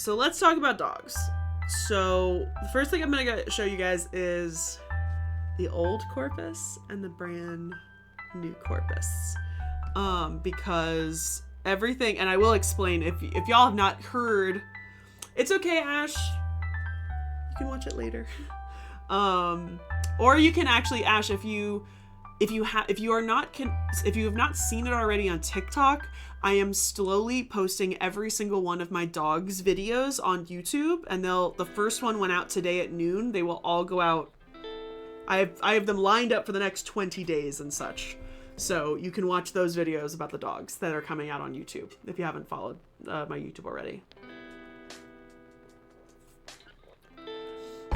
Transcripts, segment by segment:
So let's talk about dogs. So the first thing I'm going to show you guys is the old corpus and the brand new corpus. Because everything, and I will explain, if y'all have not heard, it's okay, Ash. You can watch it later. Or you can actually, Ash, if you have not seen it already on TikTok, I am slowly posting every single one of my dogs' videos on YouTube, and the first one went out today at noon. They will all go out. I have them lined up for the next 20 days and such. So you can watch those videos about the dogs that are coming out on YouTube if you haven't followed my YouTube already.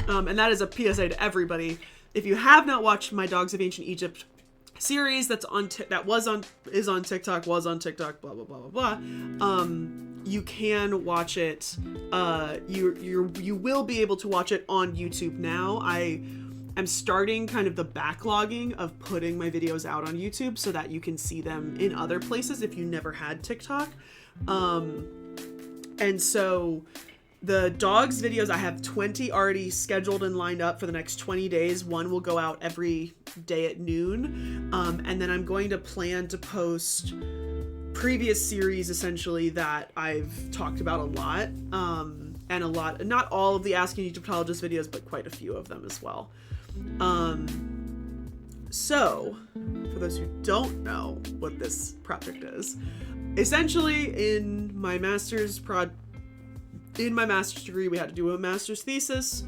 And that is a PSA to everybody. If you have not watched my Dogs of Ancient Egypt series is on TikTok, was on TikTok, blah blah blah blah blah. You can watch it. You will be able to watch it on YouTube now. I am starting kind of the backlogging of putting my videos out on YouTube so that you can see them in other places if you never had TikTok. And so the dogs videos, I have 20 already scheduled and lined up for the next 20 days. One will go out every day at noon. And then I'm going to plan to post previous series essentially that I've talked about a lot. And a lot, not all of the Asking Egyptologist videos, but quite a few of them as well. So for those who don't know what this project is, essentially in my master's degree, we had to do a master's thesis.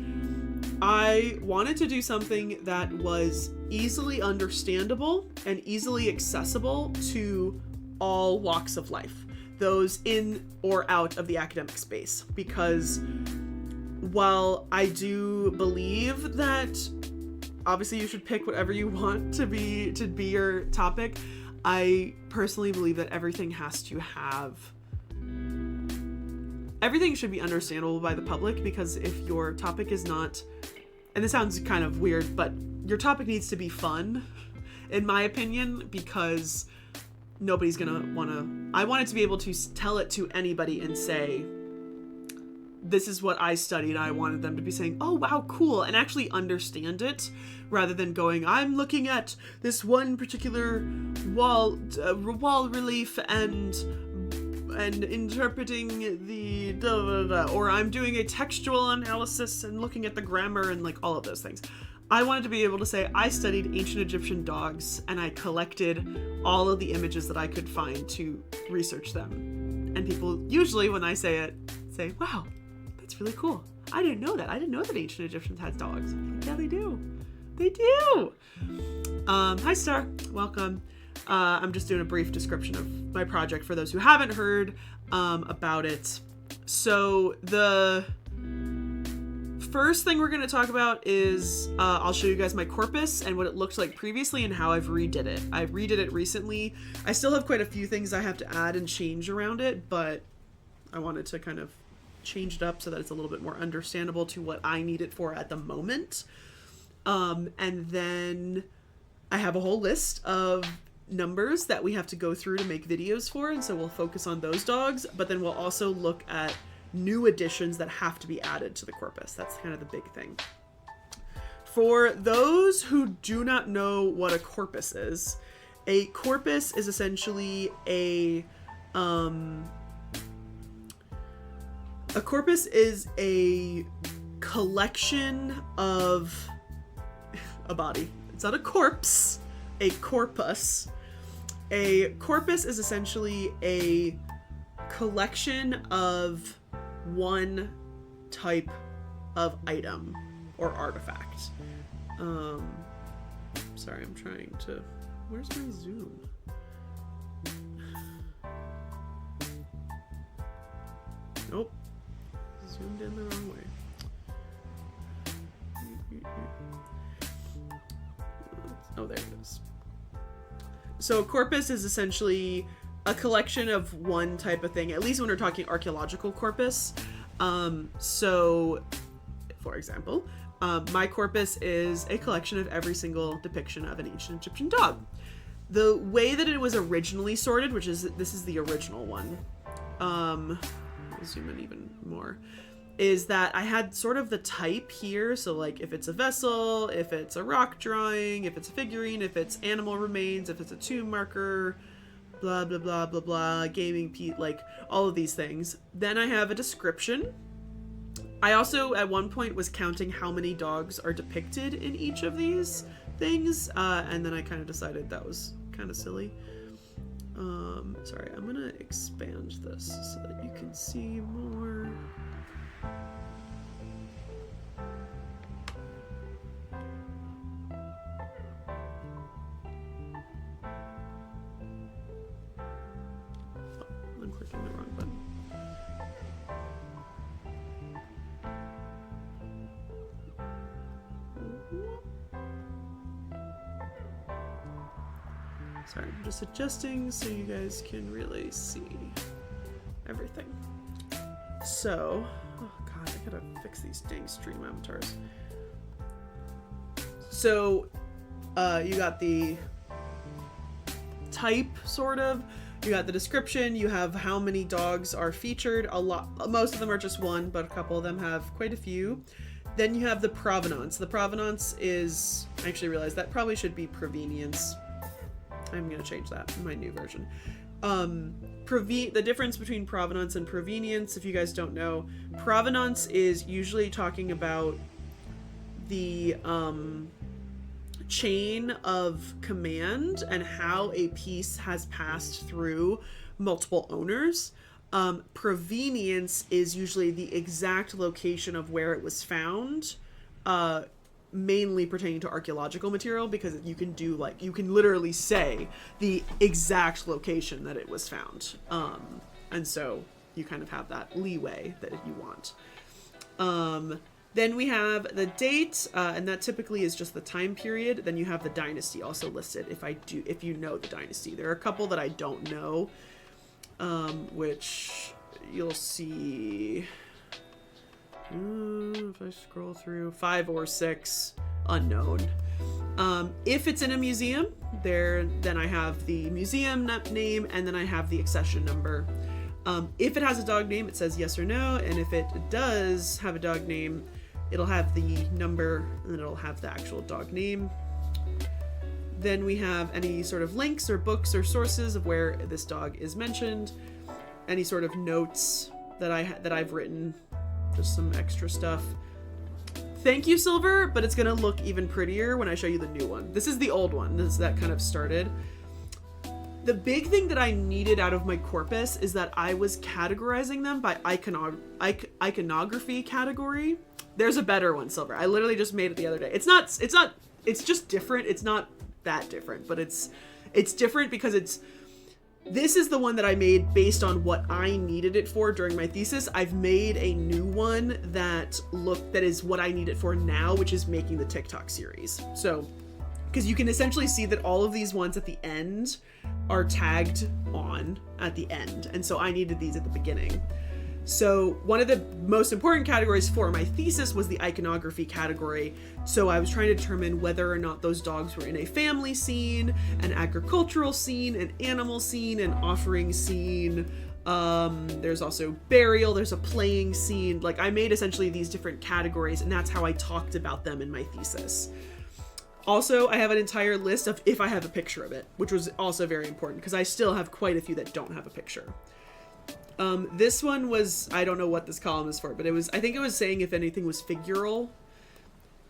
I wanted to do something that was easily understandable and easily accessible to all walks of life, those in or out of the academic space. Because while I do believe that obviously you should pick whatever you want to be your topic, I personally believe that everything should be understandable by the public, because if your topic is not, and this sounds kind of weird, but your topic needs to be fun, in my opinion, because nobody's gonna I want it to be able to tell it to anybody and say, this is what I studied. I wanted them to be saying, oh wow, cool, and actually understand it, rather than going, I'm looking at this one particular wall relief and interpreting the or I'm doing a textual analysis and looking at the grammar and like all of those things. I wanted to be able to say, I studied ancient Egyptian dogs and I collected all of the images that I could find to research them. And people usually, when I say it, say, wow, that's really cool. I didn't know that. I didn't know that ancient Egyptians had dogs. Like, yeah, they do. They do. Hi, Star. Welcome. I'm just doing a brief description of my project for those who haven't heard about it. So the first thing we're going to talk about is I'll show you guys my corpus and what it looked like previously and how I've redid it. I redid it recently. I still have quite a few things I have to add and change around it, but I wanted to kind of change it up so that it's a little bit more understandable to what I need it for at the moment. And then I have a whole list of numbers that we have to go through to make videos for, and so we'll focus on those dogs, but then we'll also look at new additions that have to be added to the corpus. That's kind of the big thing. For those who do not know what a corpus is essentially a corpus is a collection of a body. It's not a corpse, a corpus. A corpus is essentially a collection of one type of item or artifact. Sorry, I'm trying to... Where's my zoom? Nope. Zoomed in the wrong way. Oh, there it is. So a corpus is essentially a collection of one type of thing, at least when we're talking archaeological corpus. So, for example, my corpus is a collection of every single depiction of an ancient Egyptian dog. The way that it was originally sorted, this is the original one. I'll zoom in even more, is that I had sort of the type here. So like if it's a vessel, if it's a rock drawing, if it's a figurine, if it's animal remains, if it's a tomb marker, blah, blah, blah, blah, blah, gaming piece, like all of these things. Then I have a description. I also at one point was counting how many dogs are depicted in each of these things. And then I kind of decided that was kind of silly. Sorry, I'm gonna expand this so that you can see more. I'm clicking the wrong button. Sorry, I'm just adjusting so you guys can really see everything. So, oh god, I gotta fix these dang stream avatars. So, you got the type, sort of. You got the description. You have how many dogs are featured. A lot, most of them are just one, but a couple of them have quite a few. Then you have the provenance. The provenance is, I actually realized that probably should be provenience. I'm going to change that in my new version. The difference between provenance and provenience, if you guys don't know, provenance is usually talking about the chain of command and how a piece has passed through multiple owners. Provenience is usually the exact location of where it was found, mainly pertaining to archaeological material, because you can do, like, you can literally say the exact location that it was found. And so you kind of have that leeway that you want. Then we have the date, and that typically is just the time period. Then you have the dynasty also listed, if you know the dynasty. There are a couple that I don't know, which you'll see. If I scroll through 5 or 6, unknown. If it's in a museum, then I have the museum name, and then I have the accession number. If it has a dog name, it says yes or no, and if it does have a dog name, it'll have the number, and then it'll have the actual dog name. Then we have any sort of links or books or sources of where this dog is mentioned, any sort of notes that I've written, just some extra stuff. Thank you, Silver, but it's gonna look even prettier when I show you the new one. This is the old one. That kind of started. The big thing that I needed out of my corpus is that I was categorizing them by iconography category. There's a better one, Silver. I literally just made it the other day. It's just different. It's not that different, but it's different because this is the one that I made based on what I needed it for during my thesis. I've made a new one that is what I need it for now, which is making the TikTok series. So, because you can essentially see that all of these ones at the end are tagged on at the end. And so I needed these at the beginning. So one of the most important categories for my thesis was the iconography category. So I was trying to determine whether or not those dogs were in a family scene, an agricultural scene, an animal scene, an offering scene. There's also burial, there's a playing scene. Like, I made essentially these different categories, and that's how I talked about them in my thesis. Also, I have an entire list of if I have a picture of it, which was also very important because I still have quite a few that don't have a picture. This one was, I don't know what this column is for, but I think it was saying if anything was figural.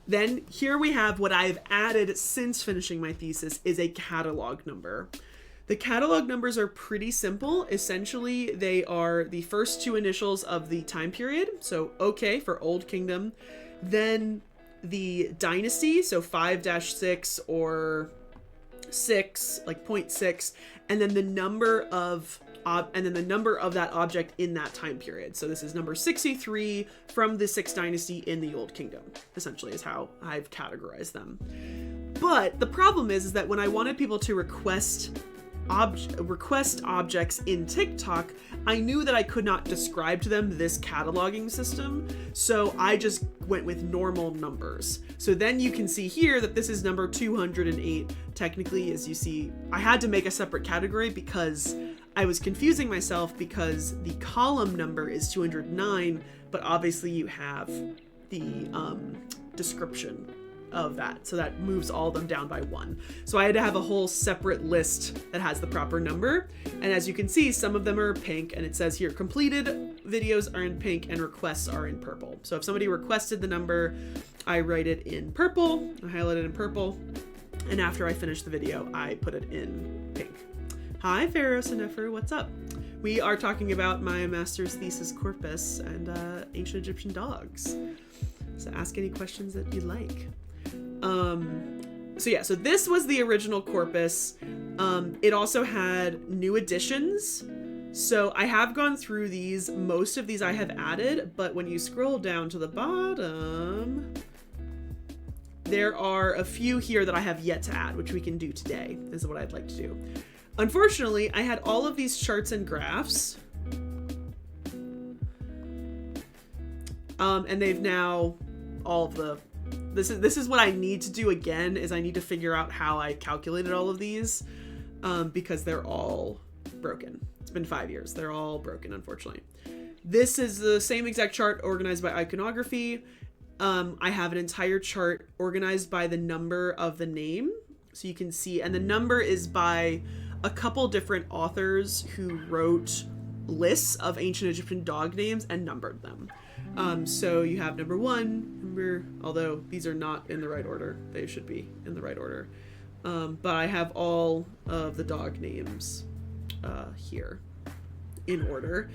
Then here we have what I've added since finishing my thesis is a catalog number. The catalog numbers are pretty simple. Essentially, they are the first two initials of the time period. So OK for Old Kingdom, then the dynasty, so 5-6 or 6, like 0.6, and then the number of that object in that time period. So this is number 63 from the 6th dynasty in the Old Kingdom, essentially is how I've categorized them. But the problem is that when I wanted people to request objects in TikTok, I knew that I could not describe to them this cataloging system, so I just went with normal numbers. So then you can see here that this is number 208. Technically, as you see, I had to make a separate category because I was confusing myself because the column number is 209, but obviously you have the description of that, so that moves all of them down by 1. So I had to have a whole separate list that has the proper number, and as you can see, some of them are pink, and it says here completed videos are in pink and requests are in purple. So if somebody requested the number, I write it in purple, I highlight it in purple, and after I finish the video, I put it in pink. Hi Pharaoh Nefer, what's up? We are talking about my master's thesis corpus and ancient Egyptian dogs. So ask any questions that you'd like. So this was the original corpus. It also had new additions. So I have gone through these. Most of these I have added, but when you scroll down to the bottom, there are a few here that I have yet to add, which we can do today, is what I'd like to do. Unfortunately, I had all of these charts and graphs. And they've now all of the this is what I need to do again, is I need to figure out how I calculated all of these, because they're all broken. It's been 5 years. They're all broken, unfortunately. This is the same exact chart organized by iconography. I have an entire chart organized by the number of the name, so you can see, and the number is by a couple different authors who wrote lists of ancient Egyptian dog names and numbered them. So you have number 1, although these are not in the right order. They should be in the right order. But I have all of the dog names here in order.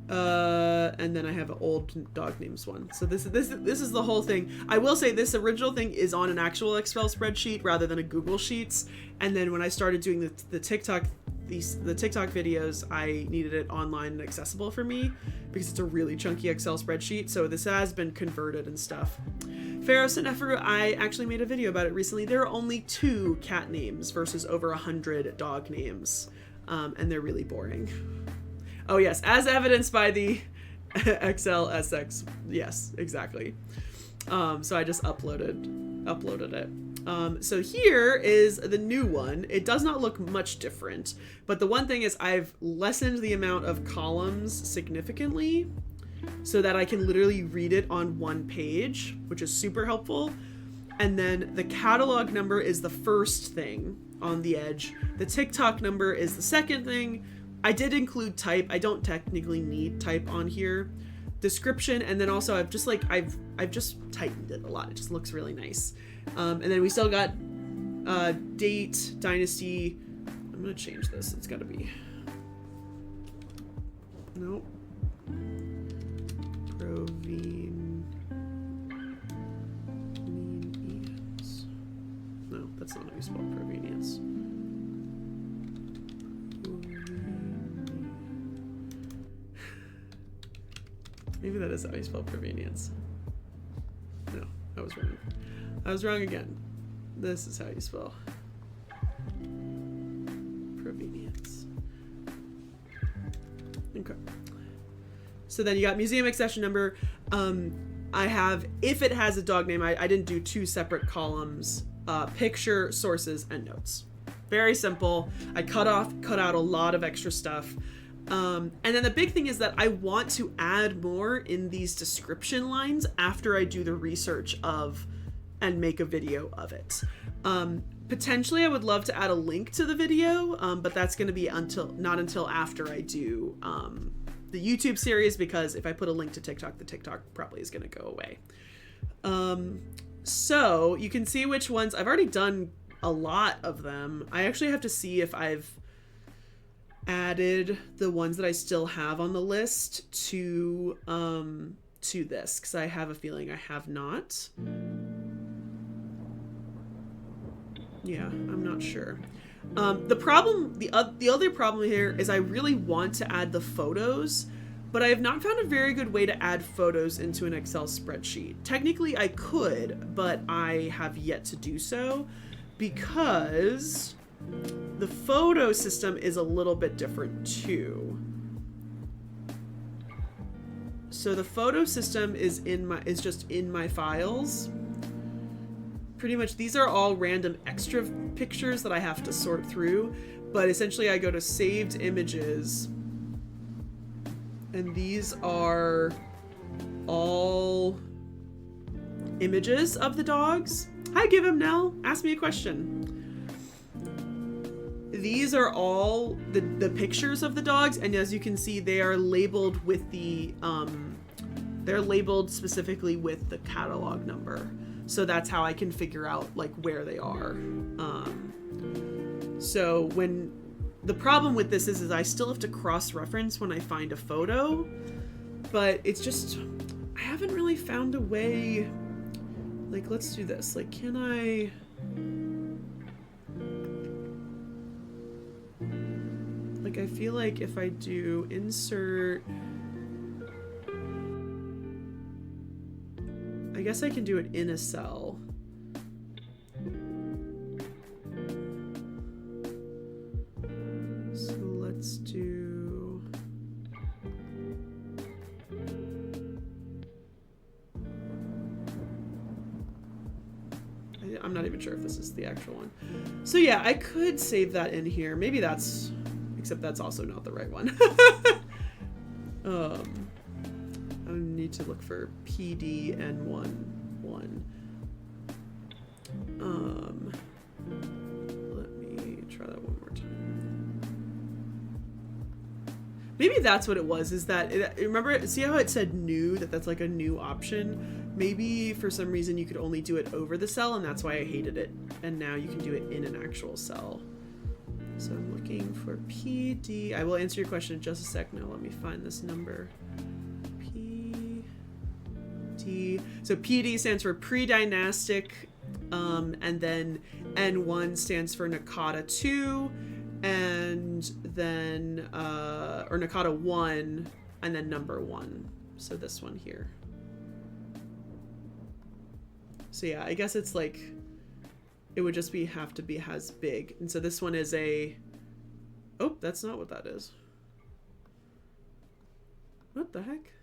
And then I have an old dog names one. So this is the whole thing. I will say this original thing is on an actual Excel spreadsheet rather than a Google Sheets. And then when I started doing the TikTok videos, I needed it online and accessible for me because it's a really chunky Excel spreadsheet. So this has been converted and stuff. Pharaoh Nefer, I actually made a video about it recently. There are only 2 cat names versus over 100 dog names. And they're really boring. Oh yes, as evidenced by the XLSX. Yes, exactly. So I just uploaded it. So here is the new one. It does not look much different, but the one thing is I've lessened the amount of columns significantly so that I can literally read it on one page, which is super helpful. And then the catalog number is the first thing on the edge. The TikTok number is the second thing. I did include type. I don't technically need type on here. Description, and then also I've just tightened it a lot. It just looks really nice. And then we still got date, dynasty. I'm gonna change this. It's gotta be. Nope. Provenience. No, that's not how you spell provenience. Maybe that is how you spell provenience. No, I was wrong. I was wrong again. This is how you spell provenience. Okay. So then you got museum accession number. I have, if it has a dog name, I didn't do 2 separate columns, picture, sources, and notes. Very simple. I cut out a lot of extra stuff. And then the big thing is that I want to add more in these description lines after I do the research of and make a video of it. Potentially I would love to add a link to the video, but that's going to be not until after I do the YouTube series, because if I put a link to TikTok, the TikTok probably is going to go away. So you can see which ones I've already done. A lot of them. I actually have to see if I've added the ones that I still have on the list to this, because I have a feeling I have not. Yeah, I'm not sure. The other problem here is I really want to add the photos, but I have not found a very good way to add photos into an Excel spreadsheet. Technically I could, but I have yet to do so because the photo system is a little bit different too. So the photo system is just in my files. Pretty much these are all random extra pictures that I have to sort through, But essentially I go to saved images, and these are all images of the dogs. Hi, Give Him Nell. Ask me a question. These are all the pictures of the dogs, and as you can see, they are labeled with the they're labeled specifically with the catalog number. So that's how I can figure out like where they are. So when the problem with this is I still have to cross-reference when I find a photo, but it's just, I haven't really found a way. Like, let's do this. Like, can I... Like, I feel like if I do insert... I guess I can do it in a cell. So let's do... I'm not even sure if this is the actual one. So yeah, I could save that in here. Maybe that's... Except that's also not the right one. I need to look for PDN11. Let me try that one more time. Maybe that's what it was, is that, remember, see how it said new, that's like a new option? Maybe for some reason you could only do it over the cell, and that's why I hated it. And now you can do it in an actual cell. So I'm looking for PD. I will answer your question in just a sec. Now let me find this number. PD. So PD stands for pre-dynastic, and then N1 stands for Nakata 2, and then, or Nakata 1, and then number 1. So this one here. So yeah, I guess it's like, it would just have to be as big. And so this one is a, oh, that's not what that is. What the heck?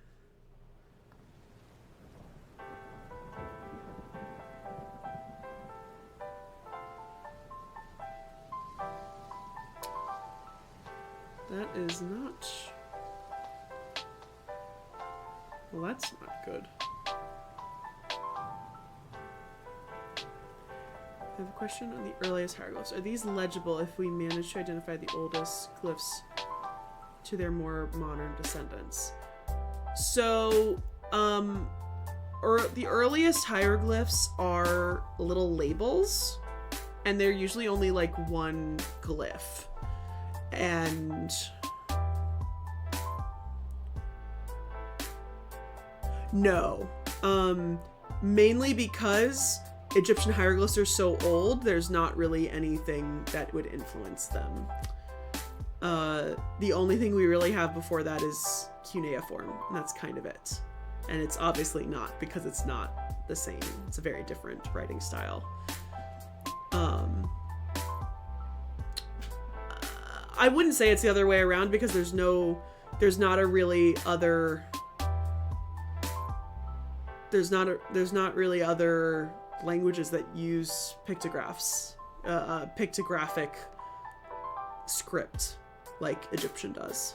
That is not, well, that's not good. I have a question on the earliest hieroglyphs. Are these legible if we manage to identify the oldest glyphs to their more modern descendants? So, the earliest hieroglyphs are little labels, and they're usually only like one glyph. And no, mainly because Egyptian hieroglyphs are so old, there's not really anything that would influence them. The only thing we really have before that is cuneiform, and that's kind of it. And it's obviously not, because it's not the same. It's a very different writing style. I wouldn't say it's the other way around, because there's not really other languages that use pictographs, pictographic script like Egyptian does.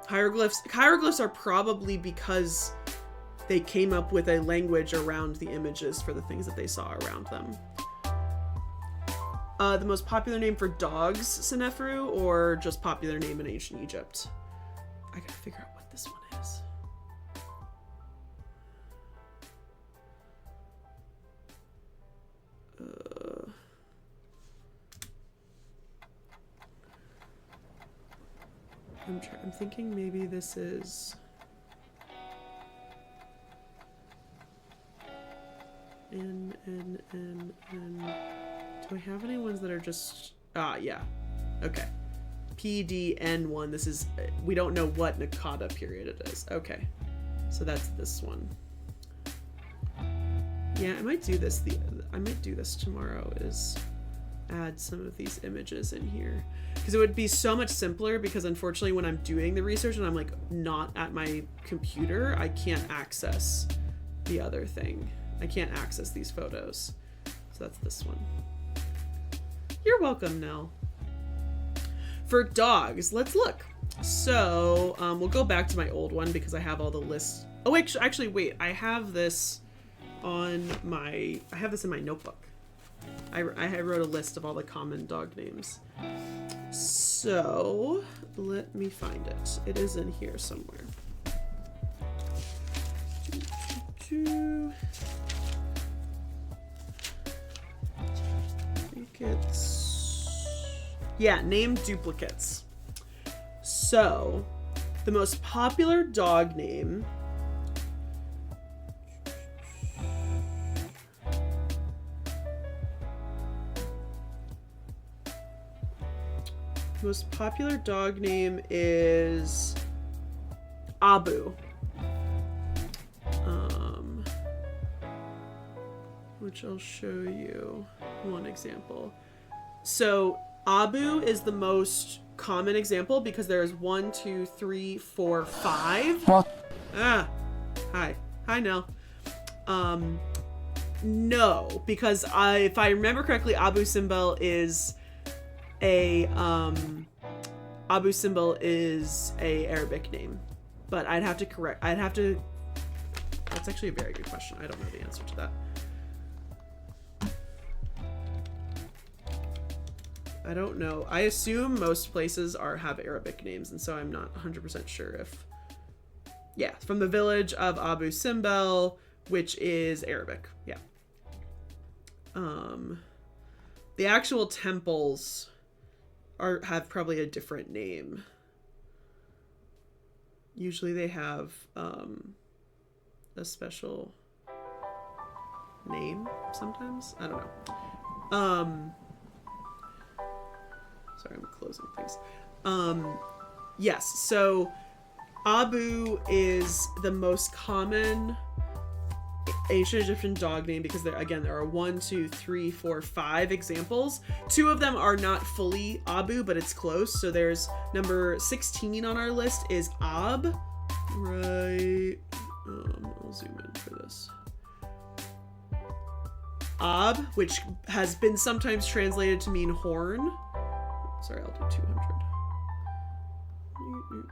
Hieroglyphs are probably because they came up with a language around the images for the things that they saw around them. The most popular name for dogs, Seneferu, or just popular name in ancient Egypt? I gotta figure out what this one is. I'm thinking maybe this is... N. Do I have any ones that are just... yeah. Okay. PDN1. This is... We don't know what Nakata period it is. Okay. So that's this one. Yeah, I might do this. I might do this tomorrow, is add some of these images in here. Because it would be so much simpler, because unfortunately when I'm doing the research and I'm like not at my computer, I can't access the other thing. I can't access these photos. So that's this one. You're welcome, Nell. For dogs, let's look. So we'll go back to my old one because I have all the lists. Oh, actually, wait. I have this in my notebook. I wrote a list of all the common dog names. So let me find it. It is in here somewhere. Yeah, name duplicates. So, the most popular dog name is Abu. Which I'll show you one example. So Abu is the most common example because there is 1, 2, 3, 4, 5. What? Hi Nell. No, because if I remember correctly, Abu Simbel is a Arabic name, but that's actually a very good question. I don't know the answer to that. I don't know. I assume most places have Arabic names, and so I'm not 100% sure if... Yeah, from the village of Abu Simbel, which is Arabic. Yeah. The actual temples have probably a different name. Usually they have a special name sometimes. I don't know. Sorry, I'm closing things. Yes, so Abu is the most common ancient Egyptian dog name because there are 1, 2, 3, 4, 5 examples. 2 of them are not fully Abu, but it's close. So there's number 16 on our list is Ab. Right. I'll zoom in for this. Ab, which has been sometimes translated to mean horn. Sorry, I'll do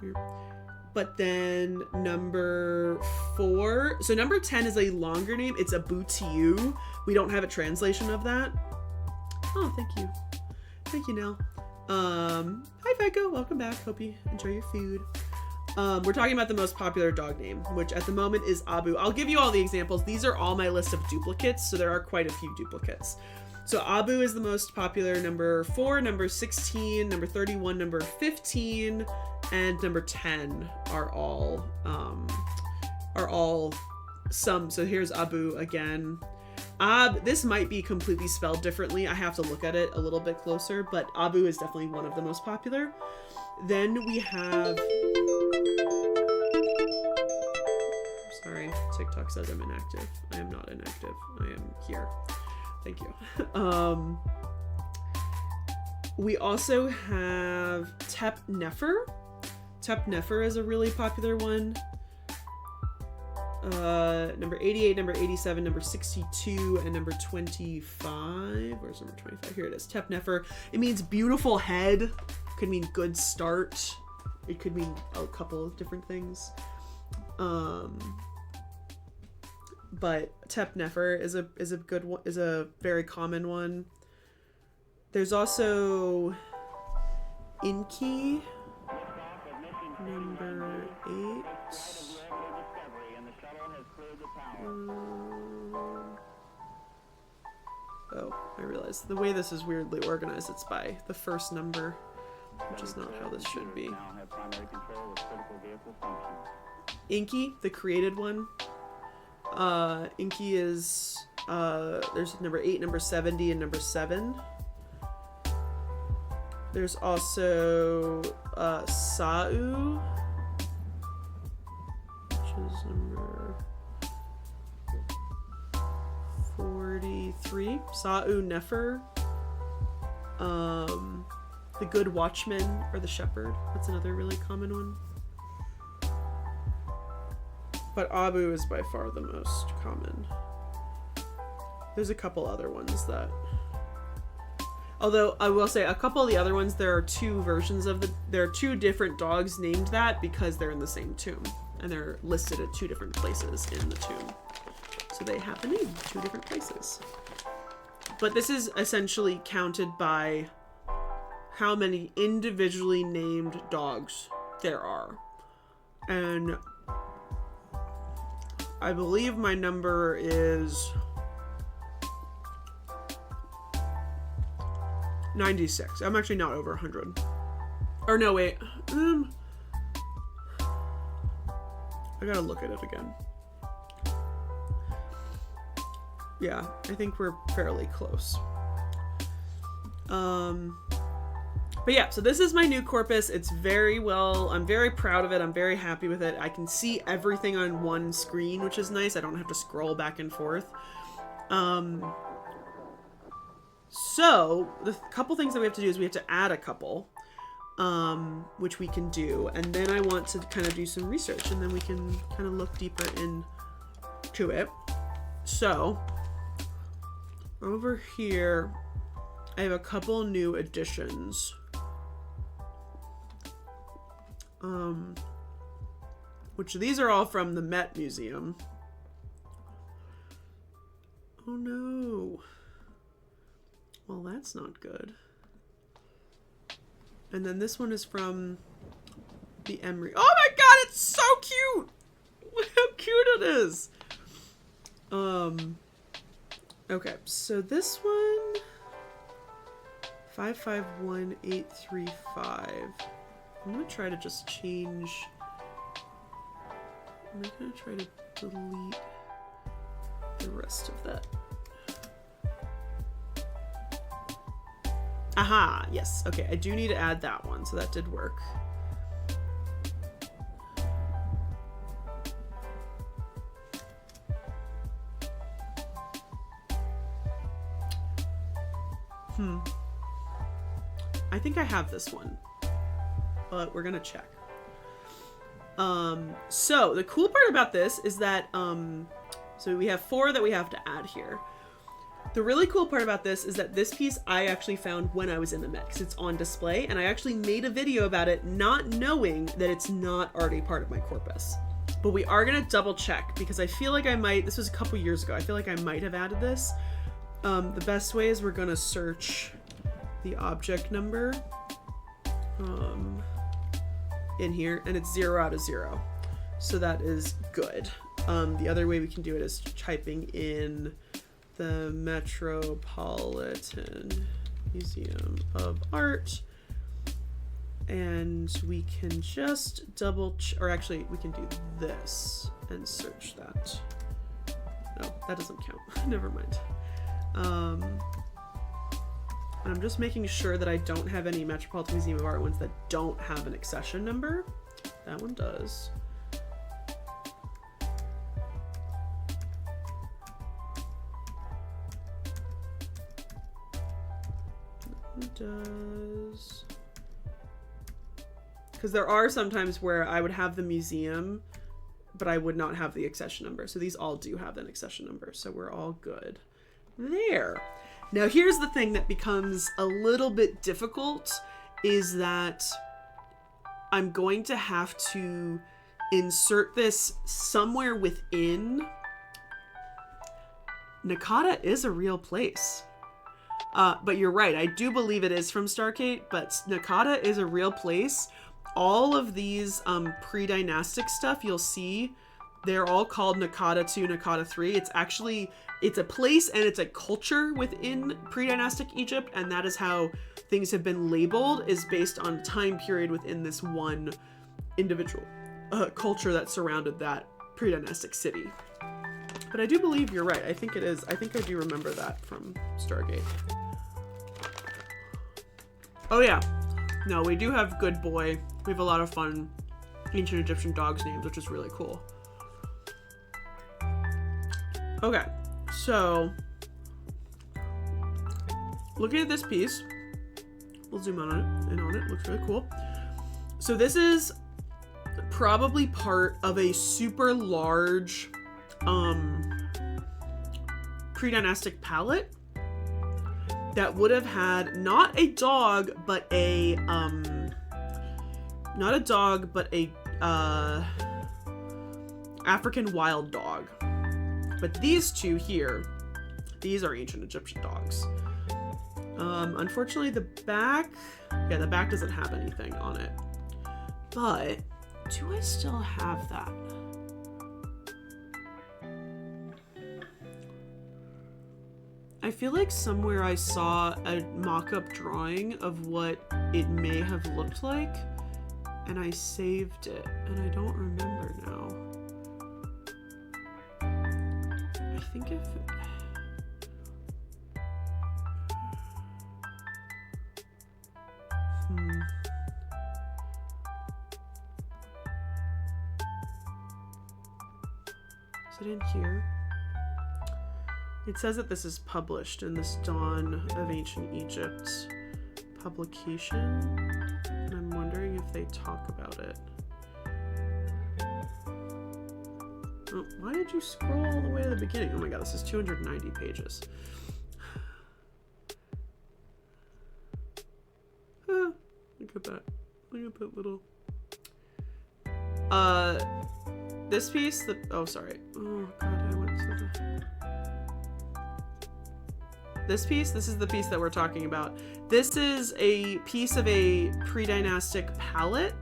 200. But then number 4. So number 10 is a longer name. It's Abu Tiu. We don't have a translation of that. Oh, thank you. Thank you, Nell. Hi, Becca. Welcome back. Hope you enjoy your food. We're talking about the most popular dog name, which at the moment is Abu. I'll give you all the examples. These are all my list of duplicates, so there are quite a few duplicates. So Abu is the most popular, number 4, number 16, number 31, number 15, and number 10 are all some. So here's Abu again. This might be completely spelled differently. I have to look at it a little bit closer, but Abu is definitely one of the most popular. Then we have... Sorry, TikTok says I'm inactive. I am not inactive. I am here. Thank you. We also have Tep Nefer. Tep Nefer is a really popular one. Number 88, number 87, number 62, and number 25. Where's number 25? Here it is. Tep Nefer. It means beautiful head. Could mean good start. It could mean a couple of different things. But Tep Nefer is a good one, is a very common one. There's also Inky, number 8. Oh, I realized the way this is weirdly organized, it's by the first number, which is not how this should be. Inky, the created one. Inky is, there's number 8, number 70, and number 7. There's also, Sa'u, which is number 43. Sa'u Nefer. The Good Watchman, or the Shepherd. That's another really common one. But Abu is by far the most common. There's a couple other ones that... Although, I will say, a couple of the other ones, there are two versions of there are two different dogs named that because they're in the same tomb. And they're listed at two different places in the tomb. So they have the name, two different places. But this is essentially counted by how many individually named dogs there are. And I believe my number is 96. I'm actually not over 100. Or no, wait. I gotta look at it again. Yeah, I think we're fairly close. But yeah, so this is my new corpus. It's very well, I'm very proud of it. I'm very happy with it. I can see everything on one screen, which is nice. I don't have to scroll back and forth. So the couple things that we have to do is we have to add a couple, which we can do. And then I want to kind of do some research and then we can kind of look deeper into it. So over here, I have a couple new additions. Which these are all from the Met Museum. Oh no. Well, that's not good. And then this one is from the Emory. Oh my god, it's so cute! How cute it is! Okay, so this one 551835. I'm gonna try to just change. I'm not gonna try to delete the rest of that. Aha, yes. Okay, I do need to add that one, so that did work. I think I have this one, but we're gonna check. So the cool part about this is that, so we have 4 that we have to add here. The really cool part about this is that this piece I actually found when I was in the Met, because it's on display, and I actually made a video about it not knowing that it's not already part of my corpus. But we are going to double check, because I feel like I might, this was a couple years ago, I feel like I might have added this. The best way is we're going to search the object number in here, and it's 0 out of 0. So that is good. The other way we can do it is typing in the Metropolitan Museum of Art, and we can just or actually we can do this and search that. No, that doesn't count. Never mind. I'm just making sure that I don't have any Metropolitan Museum of Art ones that don't have an accession number. That one does. Does, because there are sometimes where I would have the museum but I would not have the accession number, so these all do have an accession number, so we're all good there. Now here's the thing that becomes a little bit difficult, is that I'm going to have to insert this somewhere within. Nakata is a real place. But you're right, I do believe it is from Stargate, but Nakata is a real place. All of these pre-dynastic stuff you'll see, they're all called Nakata 2, Nakata 3. It's actually, it's a place and it's a culture within pre-dynastic Egypt, and that is how things have been labeled, is based on time period within this one individual culture that surrounded that pre-dynastic city. But I do believe you're right. I think it is. I think I do remember that from Stargate. Oh yeah. No, we do have Good Boy. We have a lot of fun ancient Egyptian dogs names, which is really cool. Okay, so looking at this piece, we'll zoom in on it. Looks really cool. So this is probably part of a super large pre-dynastic palette that would have had not a dog, but a African wild dog. But these two here, these are ancient Egyptian dogs. Unfortunately the back doesn't have anything on it. But do I still have that? I feel like somewhere I saw a mock-up drawing of what it may have looked like, and I saved it, and I don't remember now. I think if... Is it in here? It says that this is published in this Dawn of Ancient Egypt publication, and I'm wondering if they talk about it. Oh, why did you scroll all the way to the beginning? Oh my god, this is 290 pages. Look at that. Look at that little... This piece, oh, sorry. Oh god, I went to the... This piece, this is the piece that we're talking about. This is a piece of a pre-dynastic palette.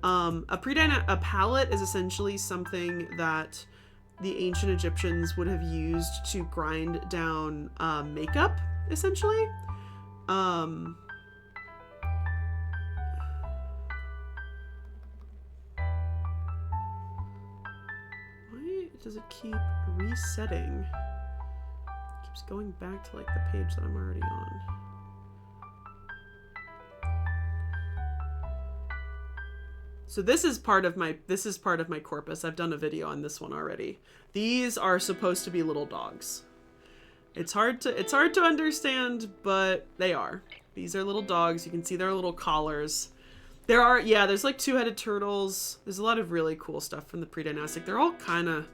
A palette is essentially something that the ancient Egyptians would have used to grind down makeup, essentially. Why does it keep resetting? Keeps going back to like the page that I'm already on. So this is part of my corpus. I've done a video on this one already. These are supposed to be little dogs. It's hard to understand, but they are. These are little dogs. You can see their little collars. There's like two-headed turtles. There's a lot of really cool stuff from the pre-dynastic. They're all kind of,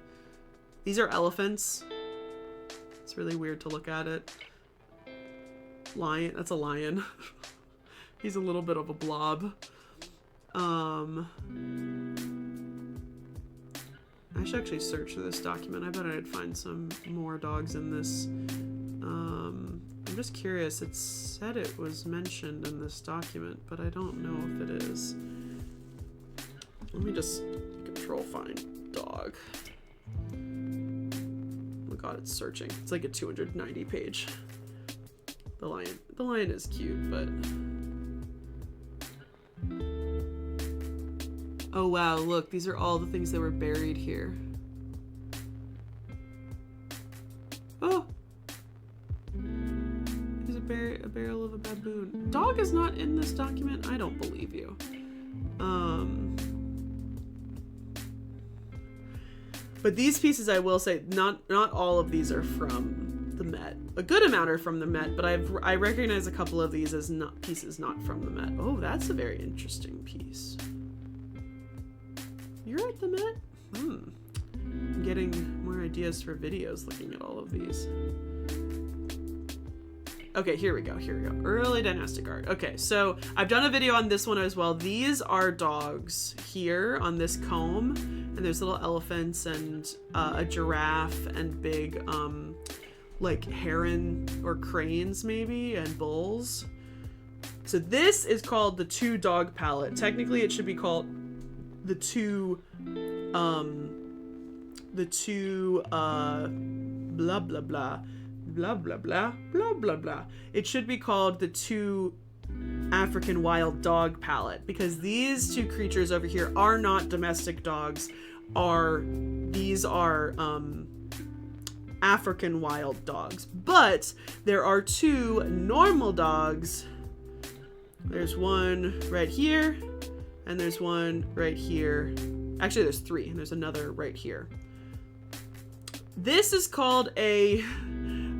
these are elephants. It's really weird to look at it. Lion, that's a lion. He's a little bit of a blob. I should actually search through this document. I bet I'd find some more dogs in this. I'm just curious. It said it was mentioned in this document, but I don't know if it is. Let me just control find dog. Oh god, it's searching. It's like a 290 page. The lion is cute, but... Oh wow, look, these are all the things that were buried here. Oh! There's a barrel of a baboon. Dog is not in this document? I don't believe you. But these pieces, I will say, not all of these are from the Met. A good amount are from the Met, but I recognize a couple of these as pieces not from the Met. Oh, that's a very interesting piece. You're at the Met? I'm getting more ideas for videos looking at all of these. Okay, here we go. Early dynastic art. Okay, so I've done a video on this one as well. These are dogs here on this comb, and there's little elephants and a giraffe and big like heron or cranes maybe, and bulls. So this is called the two dog palette. Technically it should be called the two blah blah blah blah blah blah blah blah blah. It should be called the two African wild dog palette, because these two creatures over here are not domestic dogs. These are African wild dogs, but there are two normal dogs. There's one right here, and there's one right here. Actually, there's three, and there's another right here. This is called a...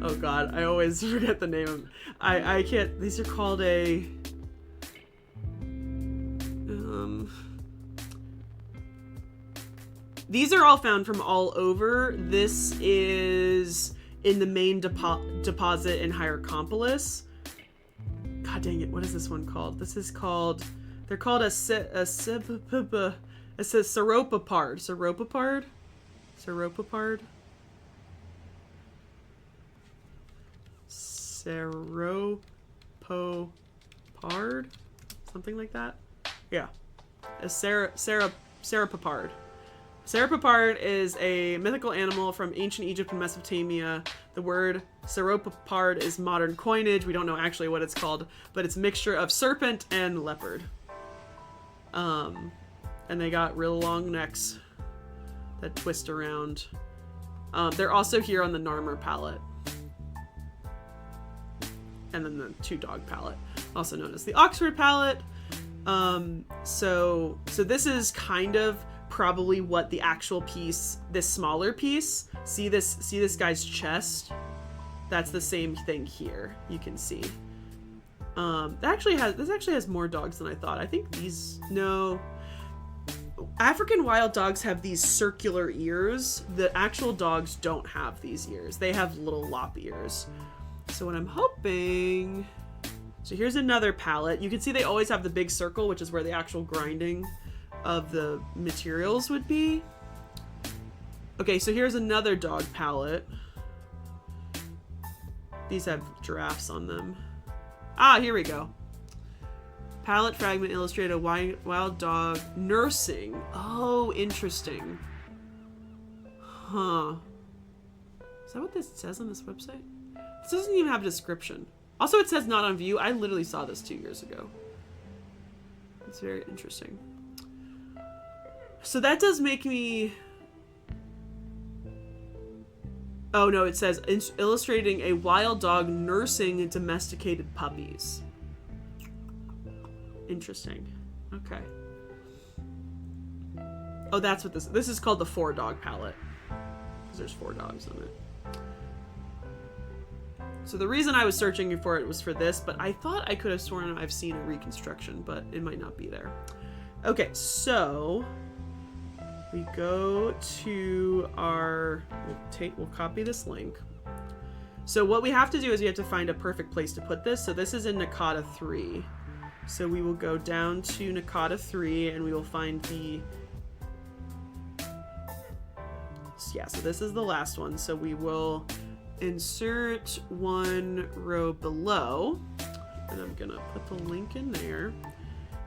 Oh god, I always forget the name of... I can't... These are called a... These are all found from all over. This is in the main deposit in Hierakonpolis. God dang it, what is this one called? This is called, they're called it says sauropopard. Sauropopard? Sauropopard? Sauropopard? Something like that? Yeah. A sauropopard. Sauropopard is a mythical animal from ancient Egypt and Mesopotamia. The word sauropopard is modern coinage. We don't know actually what it's called, but it's a mixture of serpent and leopard. And they got real long necks that twist around. They're also here on the Narmer palette. And then the 2-dog palette, also known as the Oxford palette. So this is kind of probably what the actual piece, this smaller piece, see this guy's chest? That's the same thing here. You can see. This actually has more dogs than I thought. I think no. African wild dogs have these circular ears. The actual dogs don't have these ears. They have little lop ears. So what I'm hoping, so here's another palette. You can see they always have the big circle, which is where the actual grinding of the materials would be. Okay, so here's another dog palette. These have giraffes on them. Ah, here we go. Palette fragment illustrated a wild dog nursing. Oh, interesting. Huh. Is that what this says on this website? This doesn't even have a description. Also, it says not on view. I literally saw this 2 years ago. It's very interesting. So that does make me... Oh no, it says illustrating a wild dog nursing domesticated puppies. Interesting. Okay. Oh, that's what this is called, the 4-dog palette. Because there's 4 dogs on it. So the reason I was searching for it was for this, but I thought I could have sworn I've seen a reconstruction, but it might not be there. Okay, so we go to our, we'll copy this link. So what we have to do is we have to find a perfect place to put this. So this is in Nakata 3. So we will go down to Nakata 3 and we will find the, yeah, so this is the last one. So we will insert 1 row below, and I'm gonna put the link in there,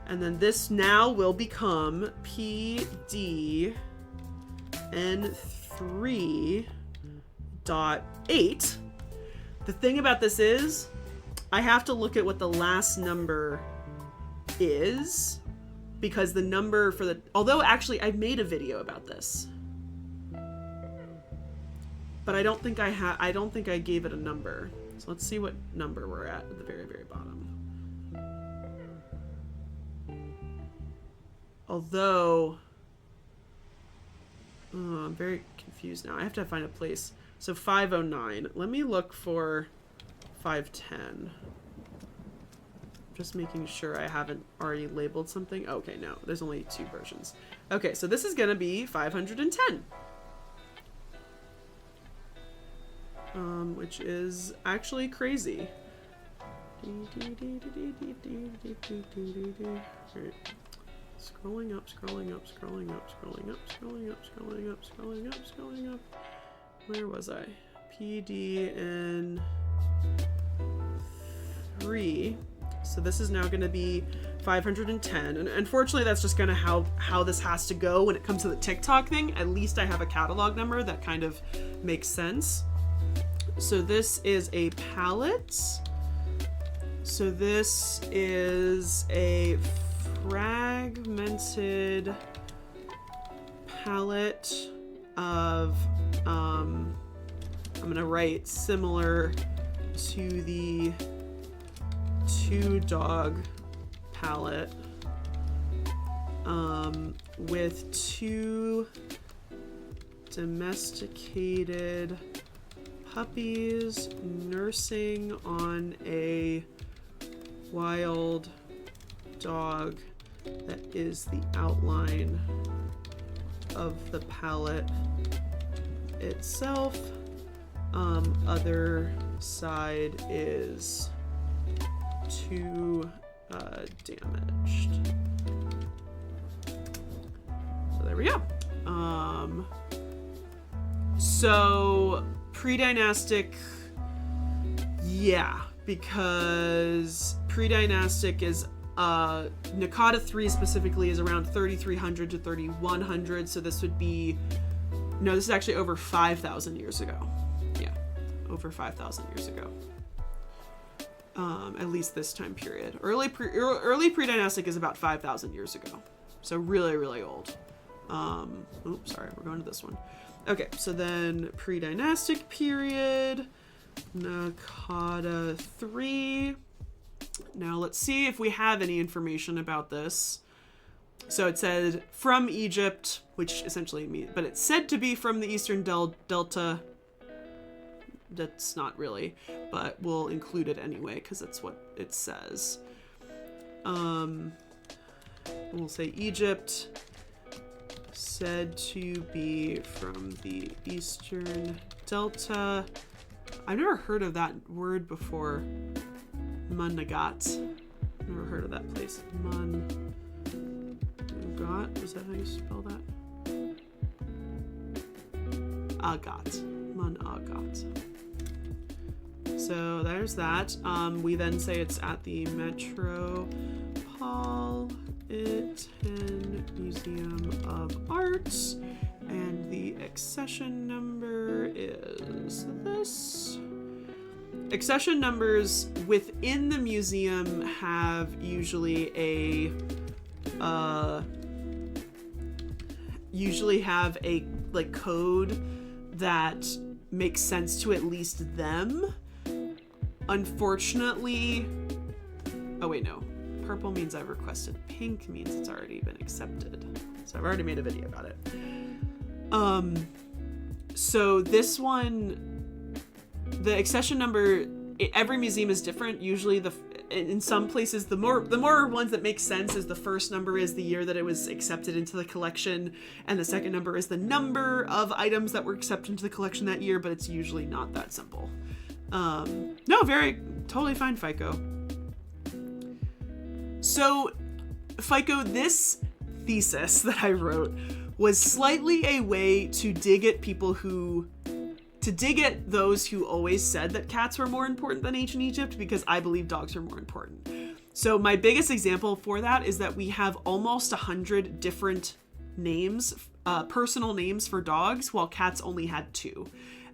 and then this now will become PDN3.8. The thing about this is I have to look at what the last number is, because the number for the, although actually I've made a video about this, but I don't think I gave it a number. So let's see what number we're at the very, very bottom. Although, I'm very confused now. I have to find a place. So 509. Let me look for 510. Just making sure I haven't already labeled something. Okay, no, there's only 2 versions. Okay, so this is gonna be 510. Which is actually crazy. Alright. Scrolling up, scrolling up, scrolling up, scrolling up, scrolling up, scrolling up, scrolling up, scrolling up. Where was I? PDN 3. So this is now going to be 510. And unfortunately, that's just going to how this has to go when it comes to the TikTok thing. At least I have a catalog number that kind of makes sense. So this is a palette. So this is a fragmented palette of, I'm gonna write similar to the 2-dog palette, with 2 domesticated puppies nursing on a wild dog. That is the outline of the palette itself. Other side is 2 damaged. So there we go. So pre-dynastic, yeah, because pre-dynastic is Nakata 3 specifically is around 3,300 to 3,100, so this would be, no, this is actually over 5,000 years ago. Yeah, over 5,000 years ago. At least this time period. Early pre-dynastic is about 5,000 years ago. So really, really old. Oops, sorry, we're going to this one. Okay, so then pre-dynastic period, Nakata 3. Now let's see if we have any information about this. So it said from Egypt, which essentially means, but it's said to be from the Eastern Delta. That's not really, but we'll include it anyway because that's what it says. We'll say Egypt, said to be from the Eastern Delta. I've never heard of that word before. Managat. Never heard of that place. Managat? Is that how you spell that? Agat. Managat. So there's that. We then say it's at the Metropolitan Museum of Art, and the accession number is this. Accession numbers within the museum have usually a like code that makes sense to at least them. Unfortunately, oh wait, no. Purple means I've requested. Pink means it's already been accepted. So I've already made a video about it. So this one, the accession number, every museum is different. Usually in some places, the more ones that make sense is the first number is the year that it was accepted into the collection, and the second number is the number of items that were accepted into the collection that year, but it's usually not that simple. No, totally fine, FICO. So, FICO, this thesis that I wrote was slightly a way to dig at those who always said that cats were more important than ancient Egypt, because I believe dogs are more important. So my biggest example for that is that we have almost 100 different names, personal names for dogs, while cats only had 2.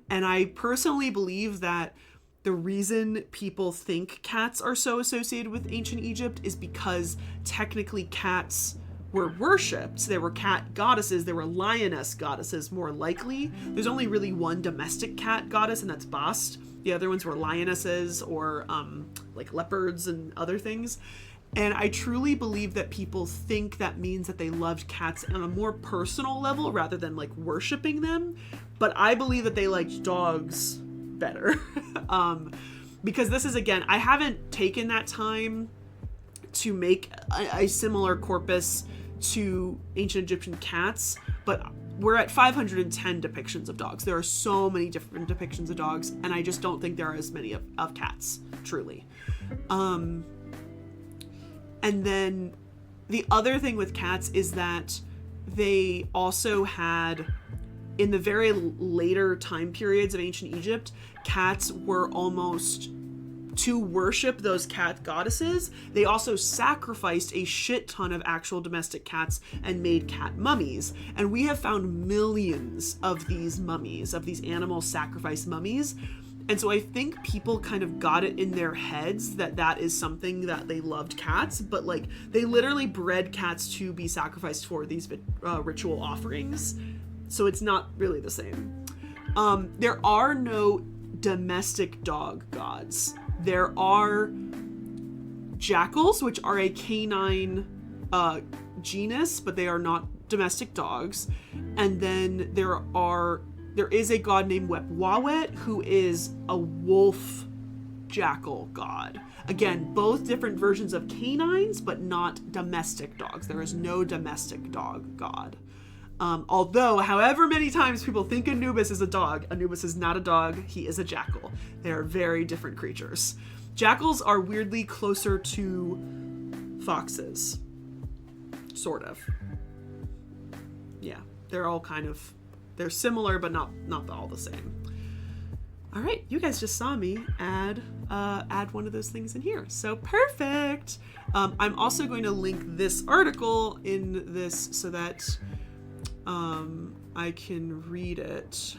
And I personally believe that the reason people think cats are so associated with ancient Egypt is because technically cats were worshipped. There were cat goddesses, there were lioness goddesses more likely. There's only really one domestic cat goddess, and that's Bast. The other ones were lionesses or like leopards and other things. And I truly believe that people think that means that they loved cats on a more personal level rather than like worshiping them. But I believe that they liked dogs better. Because this is, again, I haven't taken that time to make a similar corpus to ancient Egyptian cats, but we're at 510 depictions of dogs. There are so many different depictions of dogs, and I just don't think there are as many of cats, truly. And then the other thing with cats is that they also had, in the very later time periods of ancient Egypt, cats were almost, to worship those cat goddesses, they also sacrificed a shit ton of actual domestic cats and made cat mummies. And we have found millions of these mummies, of these animal sacrifice mummies. And so I think people kind of got it in their heads that that is something that they loved cats, but like they literally bred cats to be sacrificed for these ritual offerings. So it's not really the same. There are no domestic dog gods. There are jackals, which are a canine genus, but they are not domestic dogs. And then there is a god named Wet-Wawet, who is a wolf jackal god. Again, both different versions of canines, but not domestic dogs. There is no domestic dog god. Although, however many times people think Anubis is a dog, Anubis is not a dog. He is a jackal. They are very different creatures. Jackals are weirdly closer to foxes. Sort of. Yeah, they're all kind of, they're similar, but not all the same. All right, you guys just saw me add one of those things in here. So perfect. I'm also going to link this article in this so that I can read it.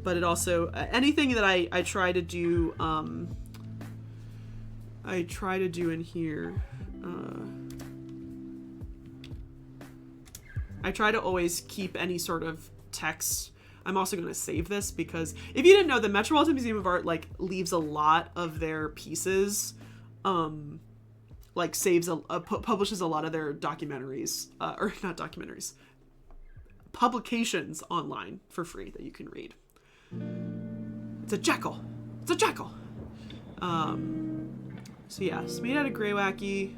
But it also, anything that I try to do, in here, I try to always keep any sort of text. I'm also going to save this because if you didn't know, the Metropolitan Museum of Art like leaves a lot of their pieces, like publishes a lot of their documentaries, or not documentaries, publications online for free that you can read. It's a jackal. It's a jackal. So yeah, it's made out of Greywacke.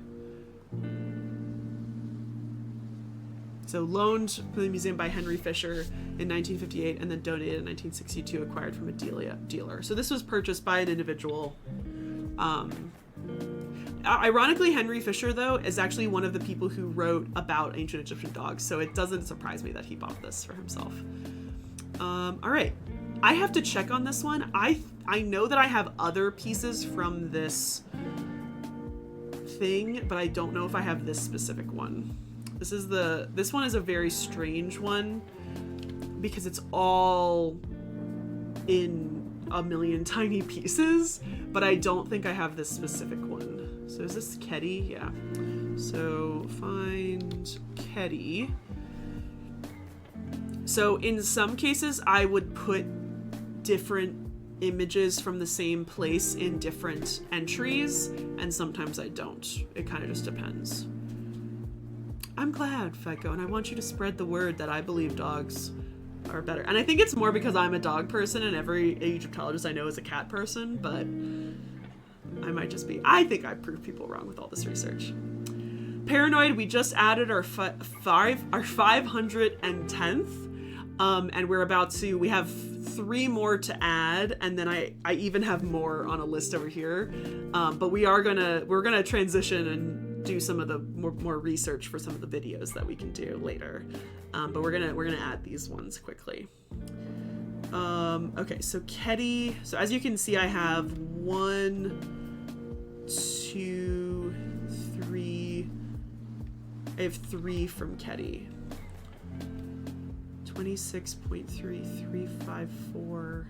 So loaned from the museum by Henry Fisher in 1958 and then donated in 1962, acquired from a dealer. So this was purchased by an individual. Ironically, Henry Fisher, though, is actually one of the people who wrote about ancient Egyptian dogs, so it doesn't surprise me that he bought this for himself. All right. I have to check on this one. I know that I have other pieces from this thing, but I don't know if I have this specific one. This one is a very strange one because it's all in a million tiny pieces, but I don't think I have this specific one. So is this Ketty? Yeah. So find Ketty. So in some cases, I would put different images from the same place in different entries, and sometimes I don't. It kind of just depends. I'm glad, Feko, and I want you to spread the word that I believe dogs are better. And I think it's more because I'm a dog person and every Egyptologist I know is a cat person, but I might just be. I think I prove people wrong with all this research. Paranoid, we just added our 510th, and we're about to, we have 3 more to add, and then I even have more on a list over here. But we're gonna transition and do some of the more research for some of the videos that we can do later. But we're gonna add these ones quickly. Okay, so Ketty. So as you can see, I have 1, 2, 3. I have 3 from Ketty. 26.3354.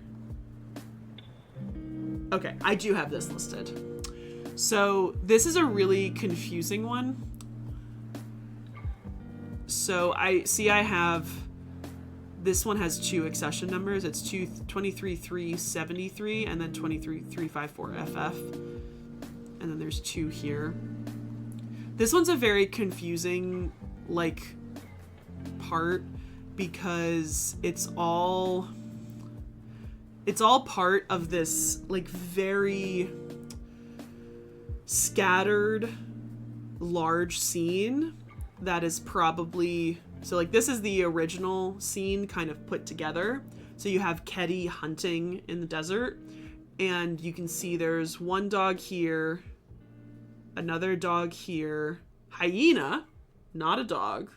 Okay, I do have this listed. So this is a really confusing one. So I have, this one has 2 accession numbers. It's 23.373 and then 23.354FF. And then there's 2 here. This one's a very confusing, like, part because it's all part of this, like, very scattered large scene that is probably, so like this is the original scene kind of put together. So you have Ketty hunting in the desert, and you can see there's one dog here, another dog here, hyena, not a dog.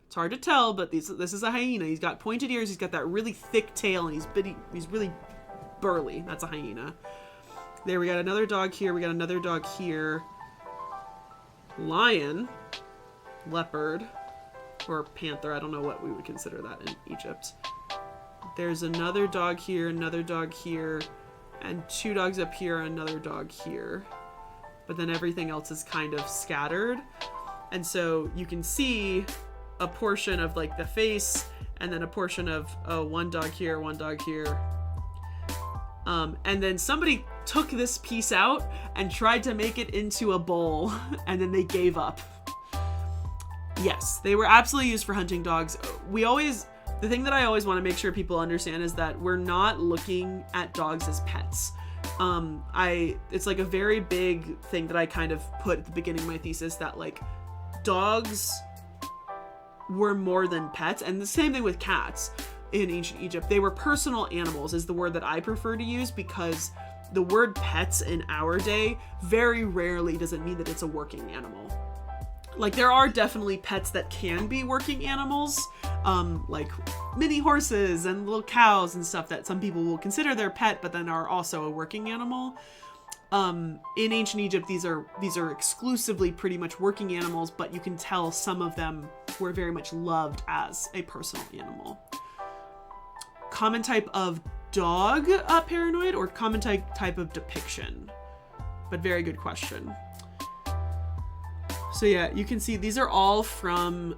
It's hard to tell, but this is a hyena. He's got pointed ears, he's got that really thick tail, and he's really burly. That's a hyena. There, we got another dog here. We got another dog here. Lion. Leopard. Or panther. I don't know what we would consider that in Egypt. There's another dog here, another dog here, and 2 dogs up here, another dog here. But then everything else is kind of scattered. And so you can see a portion of like the face, and then a portion of one dog here, one dog here. And then somebody took this piece out and tried to make it into a bowl, and then they gave up. Yes, they were absolutely used for hunting dogs. The thing that I always want to make sure people understand is that we're not looking at dogs as pets. It's like a very big thing that I kind of put at the beginning of my thesis, that like dogs were more than pets. And the same thing with cats in ancient Egypt. They were personal animals is the word that I prefer to use, because the word pets in our day very rarely doesn't mean that it's a working animal. Like, there are definitely pets that can be working animals, like mini horses and little cows and stuff that some people will consider their pet, but then are also a working animal. In ancient Egypt, these are exclusively pretty much working animals, but you can tell some of them were very much loved as a personal animal. Common type of dog paranoid, or common type of depiction? But very good question. So yeah, you can see these are all from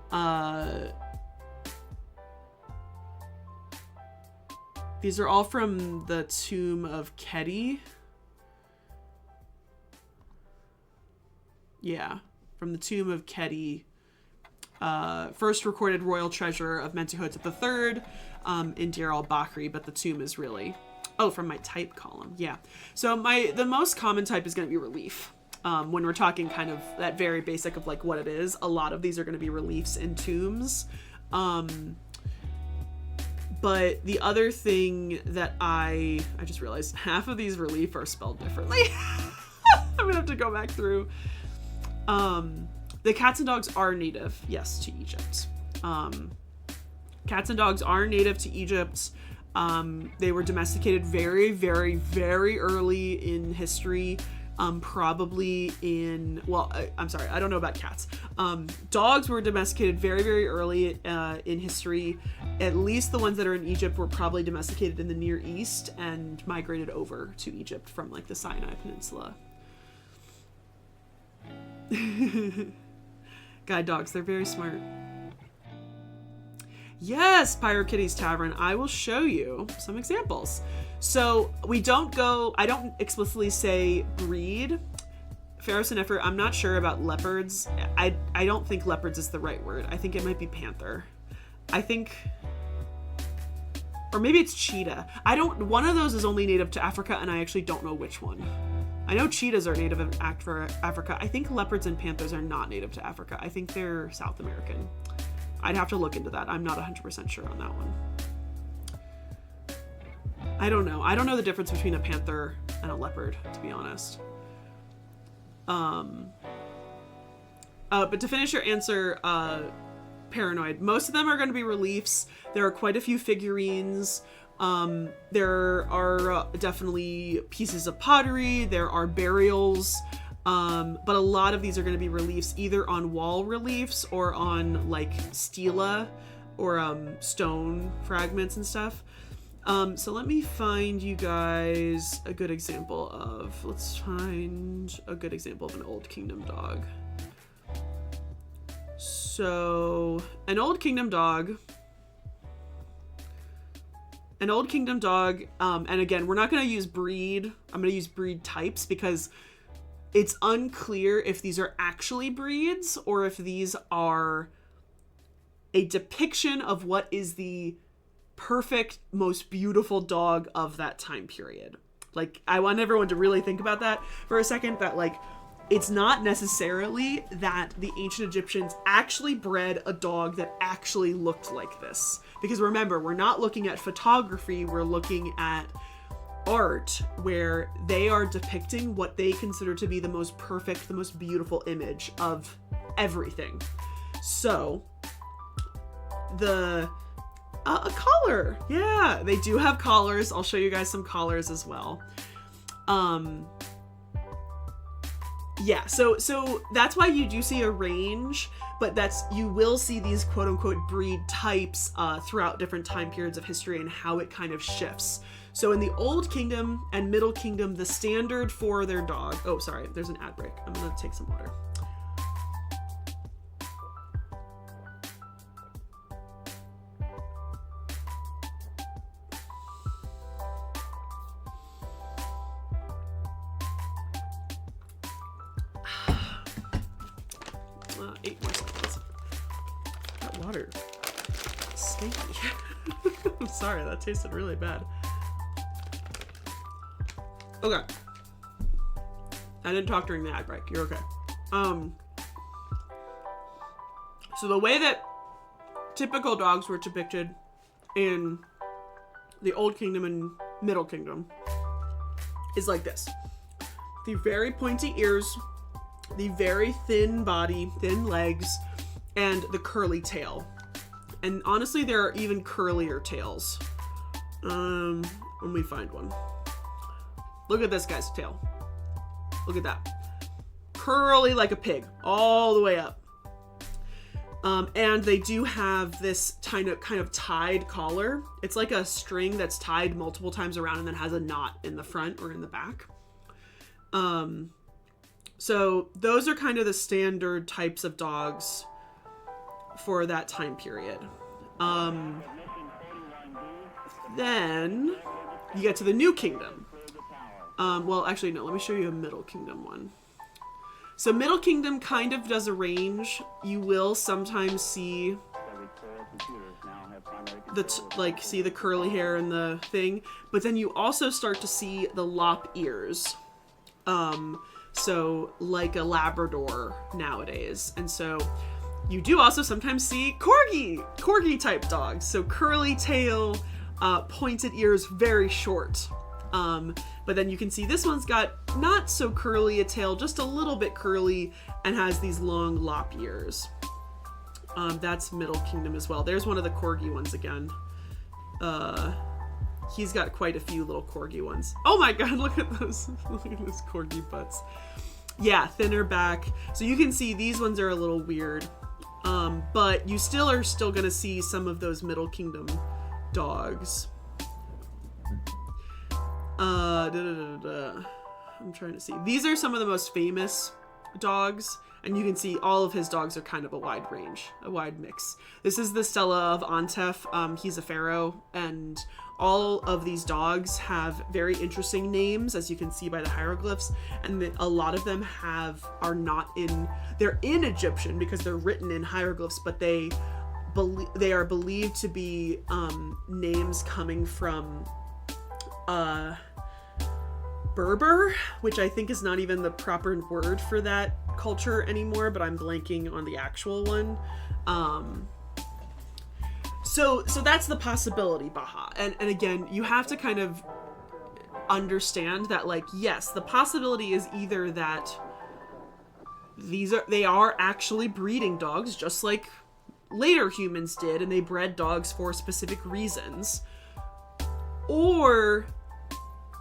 the tomb of Keti. Yeah, from the tomb of Keti, first recorded royal treasure of Mentuhotep III in Deir al-Bakhri, but the tomb is really, from my type column. Yeah, so the most common type is going to be relief. When we're talking kind of that very basic of like what it is, a lot of these are going to be reliefs in tombs. But the other thing that I just realized, half of these relief are spelled differently. I'm gonna have to go back through. The cats and dogs are native, yes, to Egypt. Cats and dogs are native to Egypt. They were domesticated very, very, very early in history. Probably in, I'm sorry, I don't know about cats. Dogs were domesticated very, very early in history. At least the ones that are in Egypt were probably domesticated in the Near East and migrated over to Egypt from like the Sinai Peninsula. Guide dogs, they're very smart. Yes, PyroKitty's Tavern. I will show you some examples. So I don't explicitly say breed. Pharaoh Nefer, I'm not sure about leopards. I don't think leopards is the right word. I think it might be panther. Or maybe it's cheetah. One of those is only native to Africa, and I actually don't know which one. I know cheetahs are native in Africa. I think leopards and panthers are not native to Africa. I think they're South American. I'd have to look into that. I'm not 100% sure on that one. I don't know. I don't know the difference between a panther and a leopard, to be honest. But to finish your answer, paranoid, most of them are going to be reliefs. There are quite a few figurines. There are definitely pieces of pottery. There are burials. But a lot of these are going to be reliefs, either on wall reliefs or on like stela or stone fragments and stuff. So let me find you guys a good example of, let's find a good example of an Old Kingdom dog. So an Old Kingdom dog, and again, we're not going to use breed. I'm going to use breed types because it's unclear if these are actually breeds or if these are a depiction of what is the perfect, most beautiful dog of that time period. Like, I want everyone to really think about that for a second, that like, it's not necessarily that the ancient Egyptians actually bred a dog that actually looked like this. Because remember, we're not looking at photography, we're looking at art where they are depicting what they consider to be the most perfect, the most beautiful image of everything. So, a collar. Yeah, they do have collars. I'll show you guys some collars as well. Yeah, so that's why you do see a range, but you will see these quote unquote breed types throughout different time periods of history and how it kind of shifts. So in the Old Kingdom and Middle Kingdom, the standard for their dog, oh, sorry, there's an ad break. I'm gonna take some water. Water. Stinky. I'm sorry, that tasted really bad. Okay. I didn't talk during the ad break. You're okay. So the way that typical dogs were depicted in the Old Kingdom and Middle Kingdom is like this. The very pointy ears, the very thin body, thin legs, and the curly tail. And honestly, there are even curlier tails. Let me find one. Look at this guy's tail. Look at that. Curly like a pig, all the way up. And they do have this kind of tied collar. It's like a string that's tied multiple times around and then has a knot in the front or in the back. So those are kind of the standard types of dogs for that time period. Then you get to the New Kingdom. Well, actually, no, let me show you a Middle Kingdom one. So Middle Kingdom kind of does a range. You will sometimes see see the curly hair and the thing, but then you also start to see the lop ears. So like a Labrador nowadays. And so you do also sometimes see corgi type dogs. So curly tail, pointed ears, very short. But then you can see this one's got not so curly a tail, just a little bit curly, and has these long lop ears. That's Middle Kingdom as well. There's one of the corgi ones again. He's got quite a few little corgi ones. Oh my god, look at those. Look at those corgi butts. Yeah, thinner back. So you can see these ones are a little weird. But you are still gonna see some of those Middle Kingdom dogs. I'm trying to see. These are some of the most famous dogs, and you can see all of his dogs are kind of a wide range, a wide mix. This is the Stela of Antef. He's a pharaoh, and all of these dogs have very interesting names, as you can see by the hieroglyphs, and a lot of them they're in Egyptian because they're written in hieroglyphs, but they are believed to be names coming from Berber, which I think is not even the proper word for that culture anymore, but I'm blanking on the actual one. So that's the possibility, Baha. And again, you have to kind of understand that, like, yes, the possibility is either that they are actually breeding dogs, just like later humans did, and they bred dogs for specific reasons, or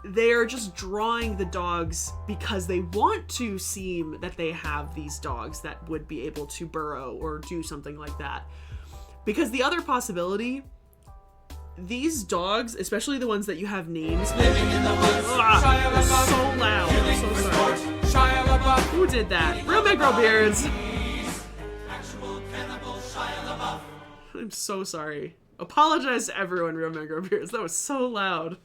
they are just drawing the dogs because they want to seem that they have these dogs that would be able to burrow or do something like that. Because the other possibility, these dogs, especially the ones that you have names with, they're so loud. I'm so sorry. Who did that? Real Negro Beards. I'm so sorry. Apologize to everyone, Real Negro Beards. That was so loud.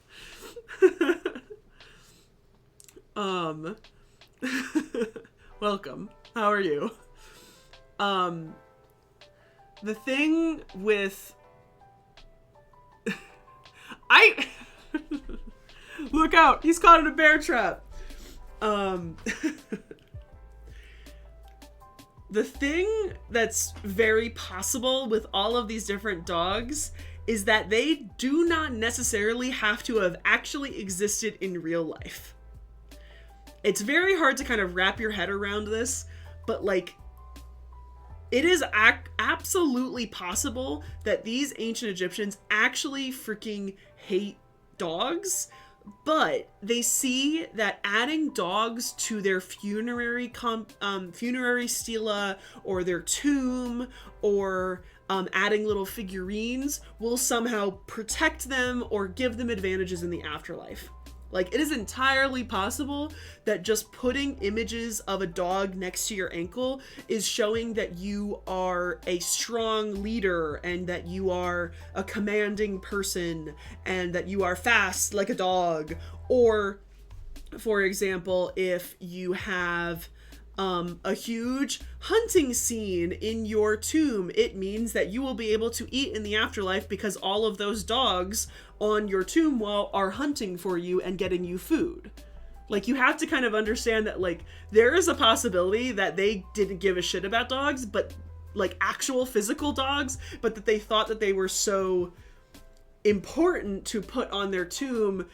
Welcome. How are you? The thing with look out, he's caught in a bear trap. The thing that's very possible with all of these different dogs is that they do not necessarily have to have actually existed in real life. It's very hard to kind of wrap your head around this, but like, it is absolutely possible that these ancient Egyptians actually freaking hate dogs, but they see that adding dogs to their funerary stela or their tomb, or adding little figurines will somehow protect them or give them advantages in the afterlife. Like, it is entirely possible that just putting images of a dog next to your ankle is showing that you are a strong leader and that you are a commanding person and that you are fast like a dog. Or, for example, if you have a huge hunting scene in your tomb, it means that you will be able to eat in the afterlife because all of those dogs on your tomb wall are hunting for you and getting you food. Like, you have to kind of understand that, like, there is a possibility that they didn't give a shit about dogs, but like actual physical dogs, but that they thought that they were so important to put on their tomb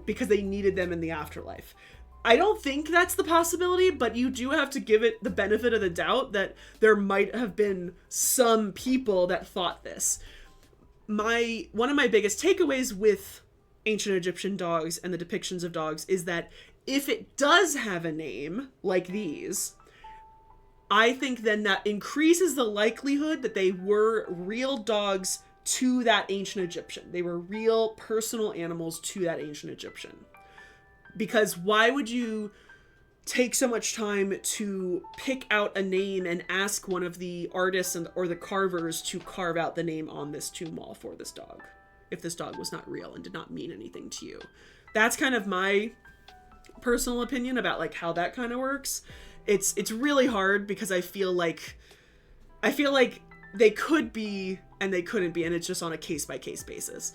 because they needed them in the afterlife. I don't think that's the possibility, but you do have to give it the benefit of the doubt that there might have been some people that thought this. One of my biggest takeaways with ancient Egyptian dogs and the depictions of dogs is that if it does have a name like these, I think then that increases the likelihood that they were real dogs to that ancient Egyptian. They were real personal animals to that ancient Egyptian. Because why would you take so much time to pick out a name and ask one of the artists or the carvers to carve out the name on this tomb wall for this dog, if this dog was not real and did not mean anything to you? That's kind of my personal opinion about like how that kind of works. It's really hard because I feel like they could be and they couldn't be, and it's just on a case-by-case basis.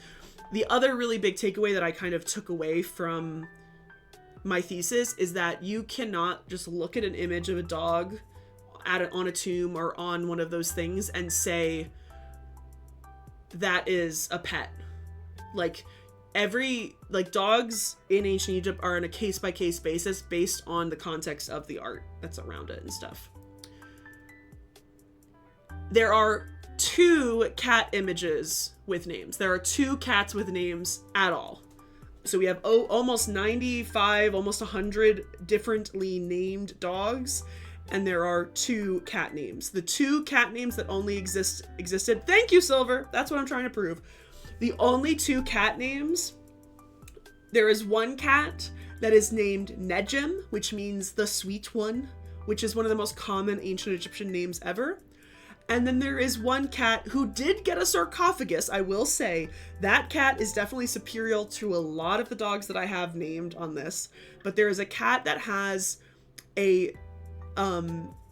The other really big takeaway that I kind of took away from my thesis is that you cannot just look at an image of a dog on a tomb or on one of those things and say that is a pet. Like dogs in ancient Egypt are on a case-by-case basis based on the context of the art that's around it and stuff. There are 2 cat images with names. There are 2 cats with names at all. So we have almost 95, almost 100 differently named dogs, and there are 2 cat names. The 2 cat names that only existed. Thank you, Silver. That's what I'm trying to prove. The only 2 cat names. There is one cat that is named Nejem, which means the sweet one, which is one of the most common ancient Egyptian names ever. And then there is one cat who did get a sarcophagus. I will say that cat is definitely superior to a lot of the dogs that I have named on this. But there is a cat that has a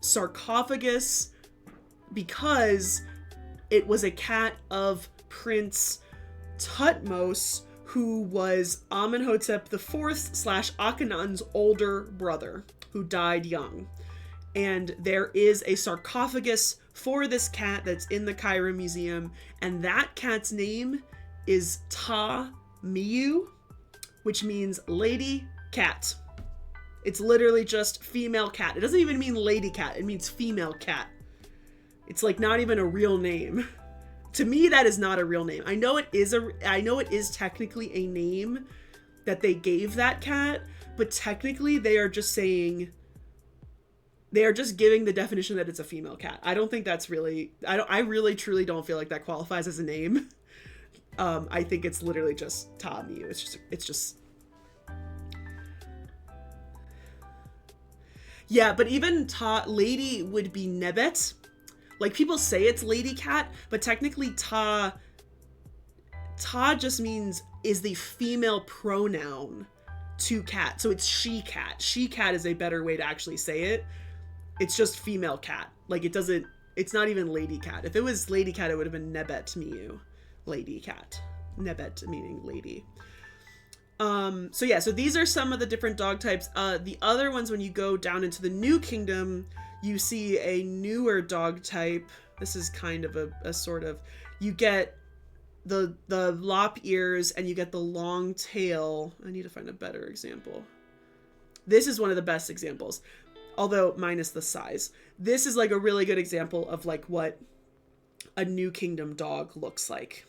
sarcophagus because it was a cat of Prince Tutmos, who was Amenhotep IV / Akhenaten's older brother, who died young. And there is a sarcophagus for this cat that's in the Cairo Museum, and that cat's name is Ta Miyu, which means lady cat. It's literally just female cat. It doesn't even mean lady cat, it means female cat. It's like not even a real name. To me, that is not a real name. I know it is technically a name that they gave that cat, but technically they are just giving the definition that it's a female cat. I don't think that's really, I really truly don't feel like that qualifies as a name. I think it's literally just Ta Miyu. It's just. Yeah, but even lady would be Nebet. Like, people say it's lady cat, but technically Ta just means is the female pronoun to cat. So it's she cat. She cat is a better way to actually say it. It's just female cat. Like, it's not even lady cat. If it was lady cat, it would have been Nebet Miyu. Lady cat. Nebet meaning lady. So yeah, so these are some of the different dog types. The other ones, when you go down into the New Kingdom, you see a newer dog type. This is kind of a sort of, you get the lop ears and you get the long tail. I need to find a better example. This is one of the best examples, although minus the size. This is like a really good example of like what a New Kingdom dog looks like.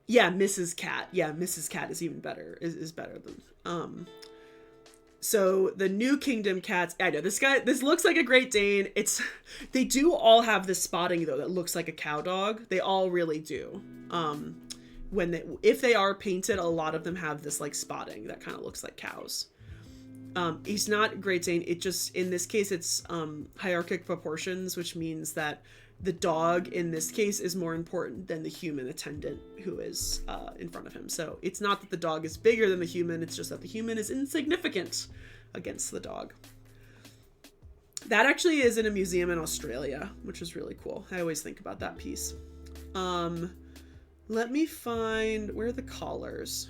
Yeah, Mrs. Cat. Yeah, Mrs. Cat is even better. Is better than. So the New Kingdom cats. I know this looks like a Great Dane. They do all have this spotting though that looks like a cow dog. They all really do. If they are painted, a lot of them have this like spotting that kind of looks like cows. He's not Great Dane. It just, in this case, it's hierarchic proportions, which means that the dog in this case is more important than the human attendant who is in front of him. So it's not that the dog is bigger than the human, it's just that the human is insignificant against the dog. That actually is in a museum in Australia, which is really cool. I always think about that piece. Let me find, where are the collars?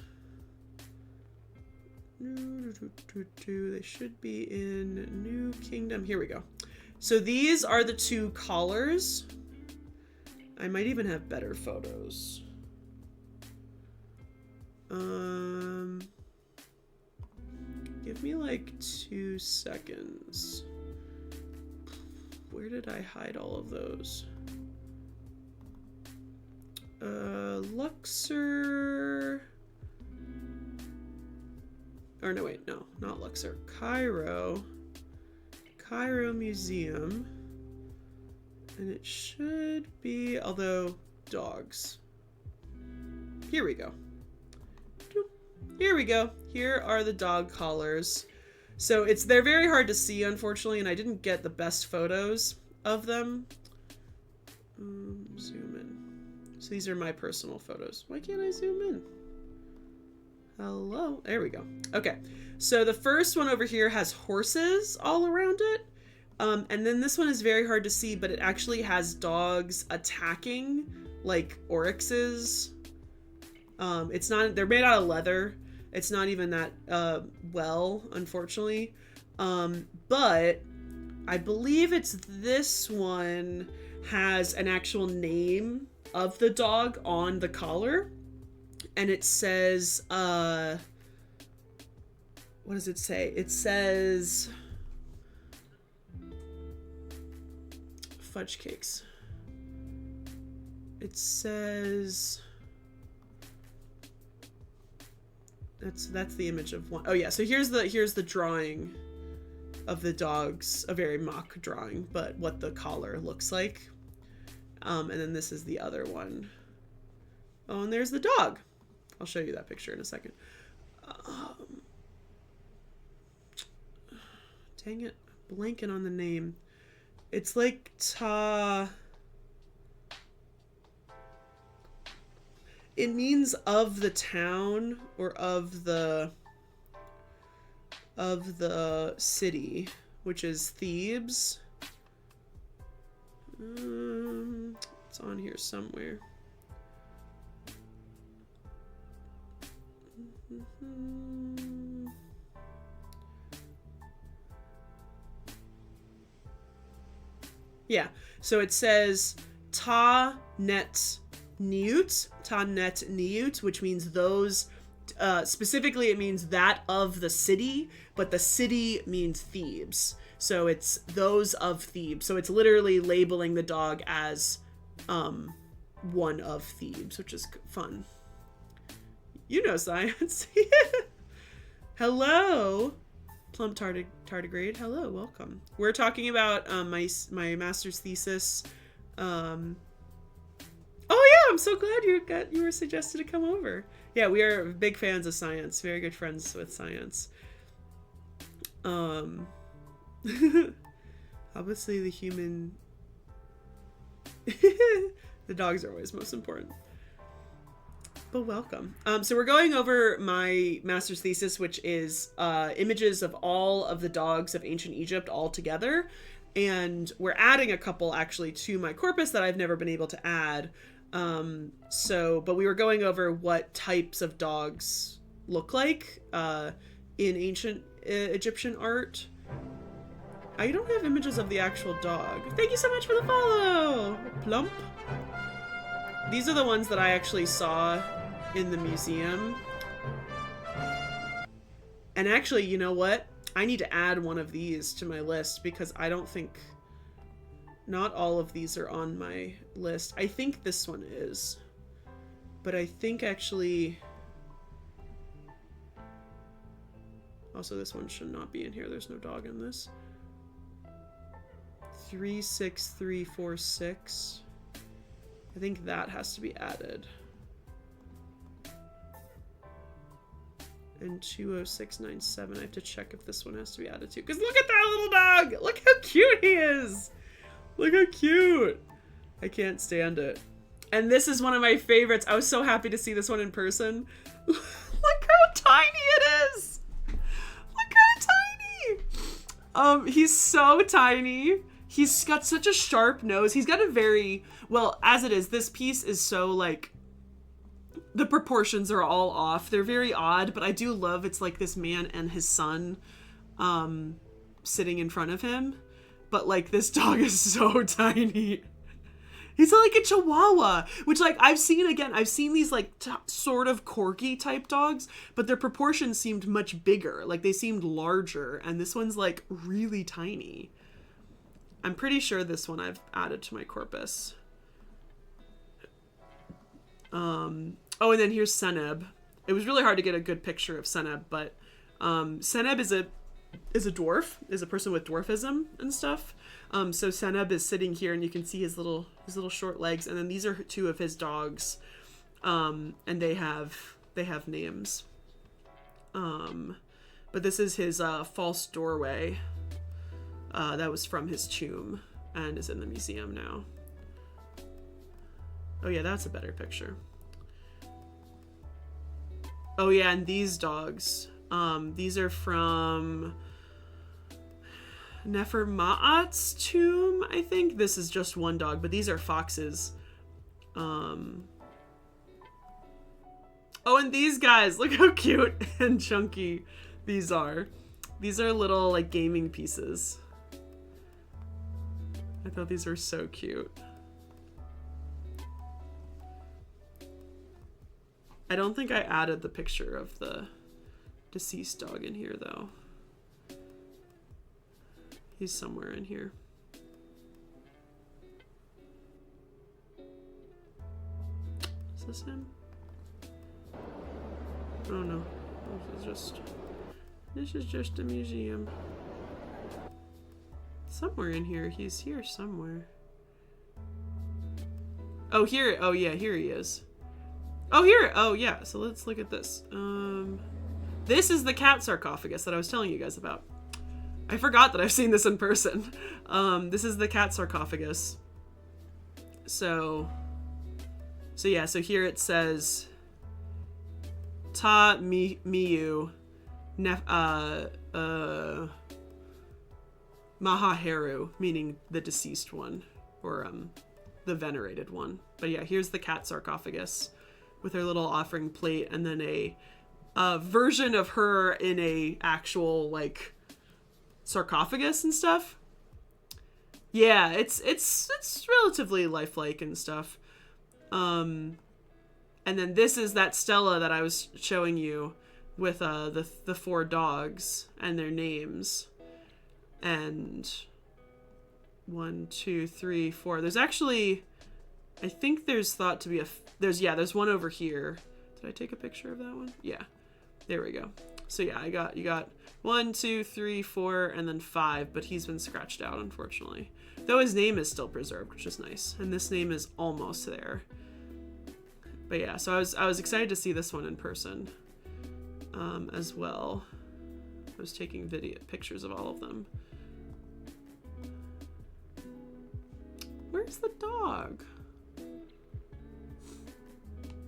They should be in New Kingdom. Here we go. So these are the two collars. I might even have better photos. Give me like 2 seconds. Where did I hide all of those? Luxor. Or no, wait, no, not Luxor. Cairo Museum. And it should be, although, dogs. Here we go. Here we go. Here are the dog collars. So they're very hard to see, unfortunately, and I didn't get the best photos of them. Zoom in. So these are my personal photos. Why can't I zoom in? Hello. There we go. Okay. So the first one over here has horses all around it. And then this one is very hard to see, but it actually has dogs attacking, like oryxes. It's not, they're made out of leather. It's not even that, well, unfortunately. But I believe it's this one has an actual name of the dog on the collar. And it says, what does it say? It says fudge cakes. It says that's the image of one. Oh yeah, so here's the drawing of the dogs, a very mock drawing, but what the collar looks like. And then this is the other one. Oh, and there's the dog. I'll show you that picture in a second. Dang it, blanking on the name. It's like it means of the town or of the city, which is Thebes. It's on here somewhere. Yeah, so it says Ta Net Niut, which means those, specifically it means that of the city, but the city means Thebes. So it's those of Thebes. So it's literally labeling the dog as one of Thebes, which is fun. You know science. Hello, Plump Tardigrade. Hello, welcome. We're talking about my master's thesis. Oh yeah, I'm so glad you were suggested to come over. Yeah, we are big fans of science. Very good friends with science. Obviously the human. The dogs are always most important. But welcome. So we're going over my master's thesis, which is images of all of the dogs of ancient Egypt all together. And we're adding a couple actually to my corpus that I've never been able to add. But we were going over what types of dogs look like in ancient Egyptian art. I don't have images of the actual dog. Thank you so much for the follow, Plump. These are the ones that I actually saw in the museum. And actually, you know what? I need to add one of these to my list because I don't think, not all of these are on my list. I think this one is, but I think actually, also this one should not be in here. There's no dog in this. 36346. I think that has to be added. And 20697. I have to check if this one has to be added too. Because look at that little dog! Look how cute he is! Look how cute! I can't stand it. And this is one of my favorites. I was so happy to see this one in person. Look how tiny it is! Look how tiny! He's so tiny. He's got such a sharp nose. He's got a very, well, as it is, this piece is so, like, the proportions are all off. They're very odd, but I do love it's like this man and his son sitting in front of him. but like this dog is so tiny. He's like a Chihuahua, which like I've seen these like sort of corgi type dogs, but their proportions seemed much bigger. Like they seemed larger, and this one's like really tiny. I'm pretty sure this one I've added to my corpus. Oh, and then here's Seneb. It was really hard to get a good picture of Seneb, but Seneb is a dwarf, is a person with dwarfism and stuff. So Seneb is sitting here, and you can see his little short legs, and then these are two of his dogs, and they have names. But this is his false doorway. That was from his tomb and is in the museum now. Oh yeah, that's a better picture. Oh yeah, and these dogs, these are from Nefermaat's tomb, I think. This is just one dog, but these are foxes. Oh, and these guys, look how cute and chunky these are. These are little like gaming pieces. I thought these were so cute. I don't think I added the picture of the deceased dog in here though. He's somewhere in here. Is this him? Oh no. This is just a museum. Somewhere in here. He's here somewhere. Oh, here. Oh yeah, here he is. Oh, here. Oh yeah. So let's look at this. This is the cat sarcophagus that I was telling you guys about. I forgot that I've seen this in person. This is the cat sarcophagus. So yeah, so here it says Ta Miyu Mahaheru, meaning the deceased one, or the venerated one. But yeah, here's the cat sarcophagus with her little offering plate, and then a version of her in a actual like sarcophagus and stuff. Yeah, it's relatively lifelike and stuff. And then this is that stela that I was showing you with the four dogs and their names. And 1, 2, 3, 4. There's actually, I think there's thought to be there's one over here. Did I take a picture of that one? Yeah, there we go. So yeah, you got 1, 2, 3, 4, and then 5, but he's been scratched out, unfortunately. Though his name is still preserved, which is nice. And this name is almost there. But yeah, so I was excited to see this one in person, as well. I was taking pictures of all of them. Where's the dog?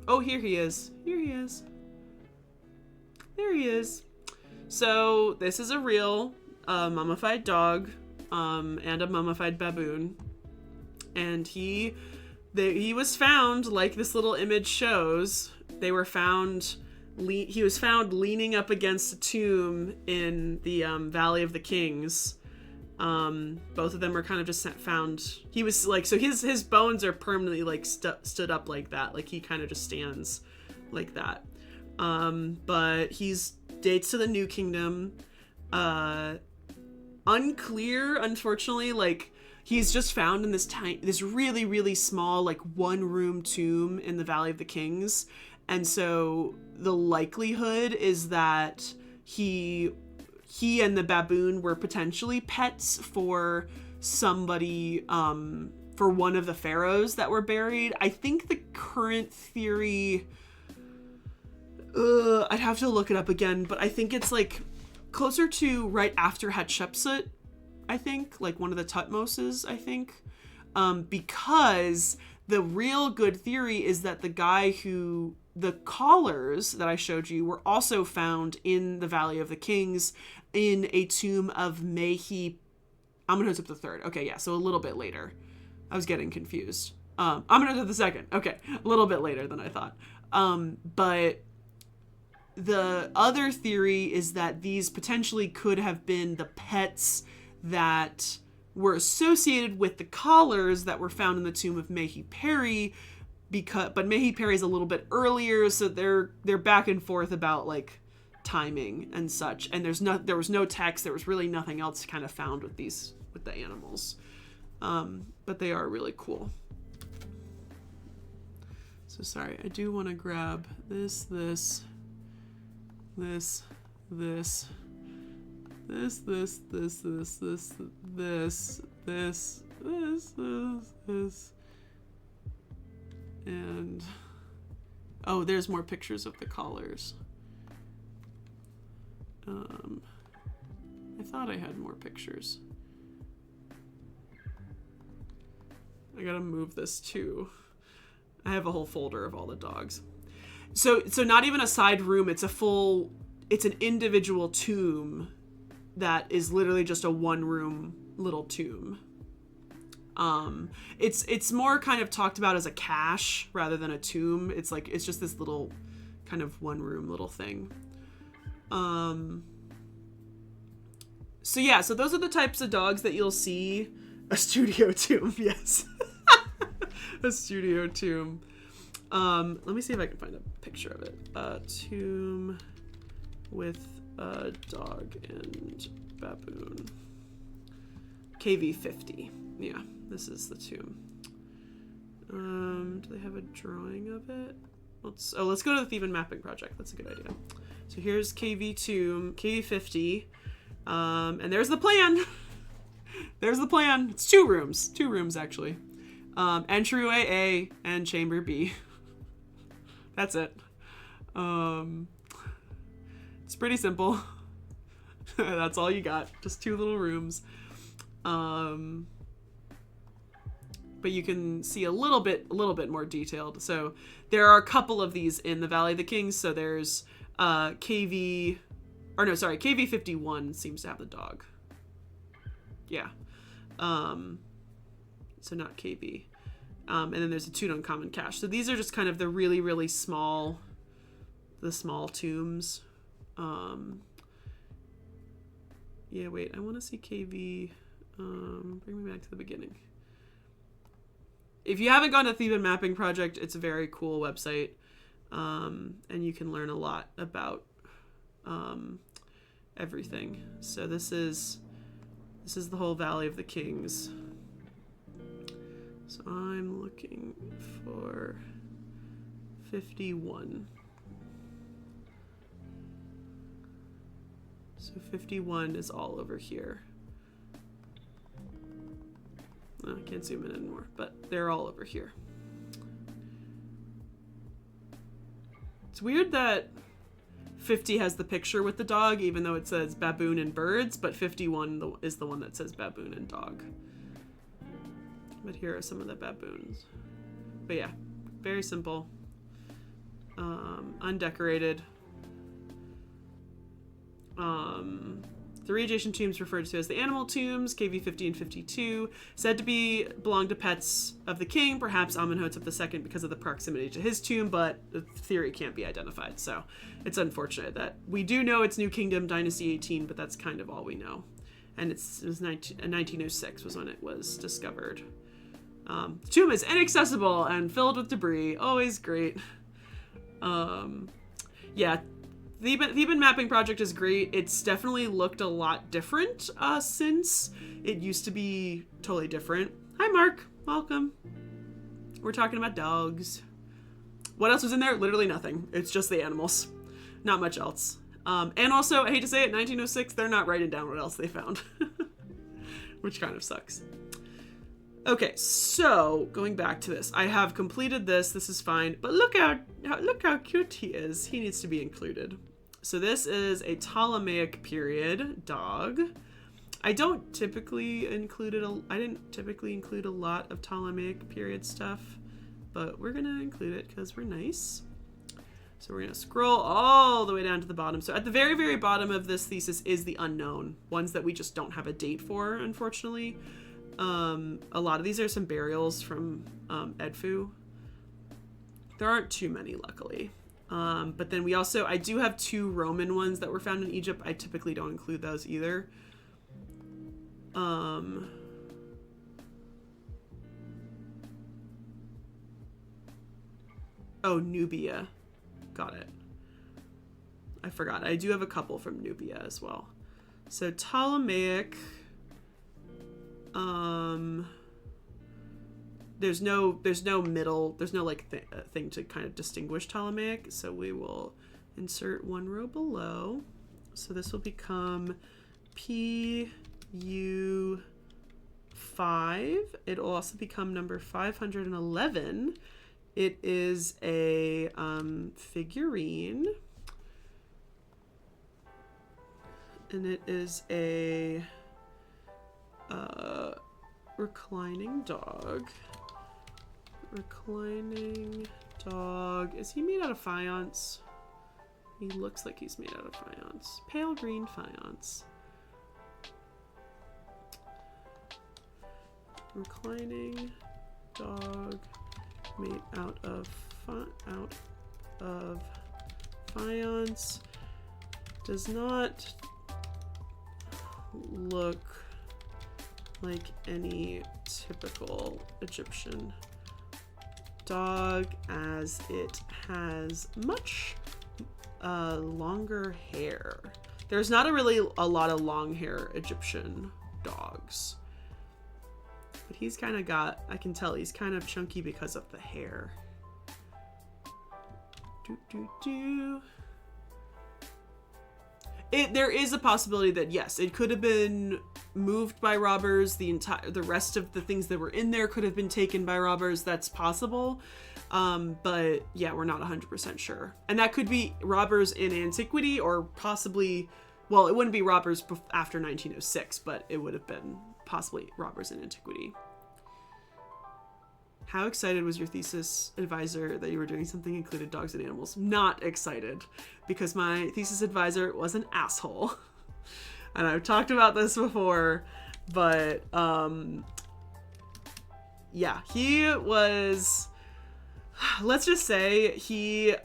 Oh, here he is. Here he is. There he is. So this is a real mummified dog and a mummified baboon, and he was found, like this little image shows. They were found. He was found leaning up against a tomb in the Valley of the Kings. Both of them were kind of just found. He was like, so his bones are permanently like stood up like that. Like he kind of just stands like that. But he's dates to the New Kingdom. Unclear, unfortunately, like he's just found in this really, really small, like 1-room tomb in the Valley of the Kings. And so the likelihood is that he and the baboon were potentially pets for somebody, for one of the pharaohs that were buried. I think the current theory, I'd have to look it up again, but I think it's like closer to right after Hatshepsut, I think, like one of the Tutmoses, I think, because the real good theory is that the collars that I showed you were also found in the Valley of the Kings in a tomb of Amenhotep III. Okay, yeah, so a little bit later. I was getting confused. Amenhotep II. Okay, a little bit later than I thought. But the other theory is that these potentially could have been the pets that were associated with the collars that were found in the tomb of Mehi Peri, but Mehi Peri is a little bit earlier, so they're back and forth about like timing and such. And there was no text. There was really nothing else kind of found with the animals, but they are really cool. So sorry, I do want to grab this, this, this, this, this, this, this, this, this, this, this, this, this, and oh, there's more pictures of the collars. I thought I had more pictures. I gotta move this too. I have a whole folder of all the dogs. So not even a side room, it's an individual tomb that is literally just a one room little tomb. It's more kind of talked about as a cache rather than a tomb. It's just this little kind of one room little thing. So yeah, so those are the types of dogs that you'll see. A studio tomb, yes. A studio tomb. Let me see if I can find a picture of it. A tomb with a dog and baboon. KV50. Yeah, this is the tomb. Do they have a drawing of it? Let's go to the Theban Mapping Project. That's a good idea. So here's KV tomb, KV50. And there's the plan. There's the plan. It's two rooms actually. Entryway A and chamber B. That's it. It's pretty simple. That's all you got. Just two little rooms. But you can see a little bit more detailed. So there are a couple of these in the Valley of the Kings. So there's KV51 seems to have the dog. Yeah. So not KB. And then there's a Tutankhamun cache. So these are just kind of the really, really small tombs. Yeah, wait, I want to see KV. Bring me back to the beginning. If you haven't gone to Theban Mapping Project, it's a very cool website. And you can learn a lot about everything. So this is the whole Valley of the Kings. So I'm looking for 51. So 51 is all over here. Oh, I can't zoom in anymore, but they're all over here. It's weird that 50 has the picture with the dog, even though it says baboon and birds, but 51 is the one that says baboon and dog. But here are some of the baboons. But yeah, very simple. Undecorated. Three adjacent tombs referred to as the animal tombs, KV50 and 52, said to belong to pets of the king, perhaps Amenhotep II because of the proximity to his tomb, but the theory can't be identified, so it's unfortunate that we do know it's New Kingdom, Dynasty 18, but that's kind of all we know. And it was 1906 was when it was discovered. The tomb is inaccessible and filled with debris. Always great. Yeah, Theban Mapping Project is great. It's definitely looked a lot different since it used to be totally different. Hi, Mark. Welcome. We're talking about dogs. What else was in there? Literally nothing. It's just the animals. Not much else. And also, I hate to say it, 1906, they're not writing down what else they found. Which kind of sucks. Okay, so going back to this, I have completed this. This is fine, but look how cute he is. He needs to be included. So this is a Ptolemaic period dog. I didn't typically include a lot of Ptolemaic period stuff, but we're gonna include it because we're nice. So we're gonna scroll all the way down to the bottom. So at the very, very bottom of this thesis is the unknown, ones that we just don't have a date for, unfortunately. A lot of these are some burials from Edfu. There aren't too many, luckily. But then I do have 2 Roman ones that were found in Egypt. I typically don't include those either. Oh, Nubia. Got it. I forgot. I do have a couple from Nubia as well. So Ptolemaic. There's no middle. There's no like thing to kind of distinguish Ptolemaic. So we will insert one row below. So this will become PU5. It'll also become number 511. It is a figurine. And it is a reclining dog. Reclining dog. Is he made out of faience? He looks like he's made out of faience. Pale green faience. Reclining dog made out of faience. Does not look like any typical Egyptian dog, as it has much longer hair. There's not a lot of long hair Egyptian dogs, but he's kind of got, I can tell he's kind of chunky because of the hair. There is a possibility that yes, it could have been moved by robbers. The rest of the things that were in there could have been taken by robbers. That's possible. But yeah, we're not 100% sure. And that could be robbers in antiquity, or possibly, well, it wouldn't be robbers after 1906, but it would have been possibly robbers in antiquity. How excited was your thesis advisor that you were doing something included dogs and animals? Not excited, because my thesis advisor was an asshole. And I've talked about this before, but yeah, he was, let's just say he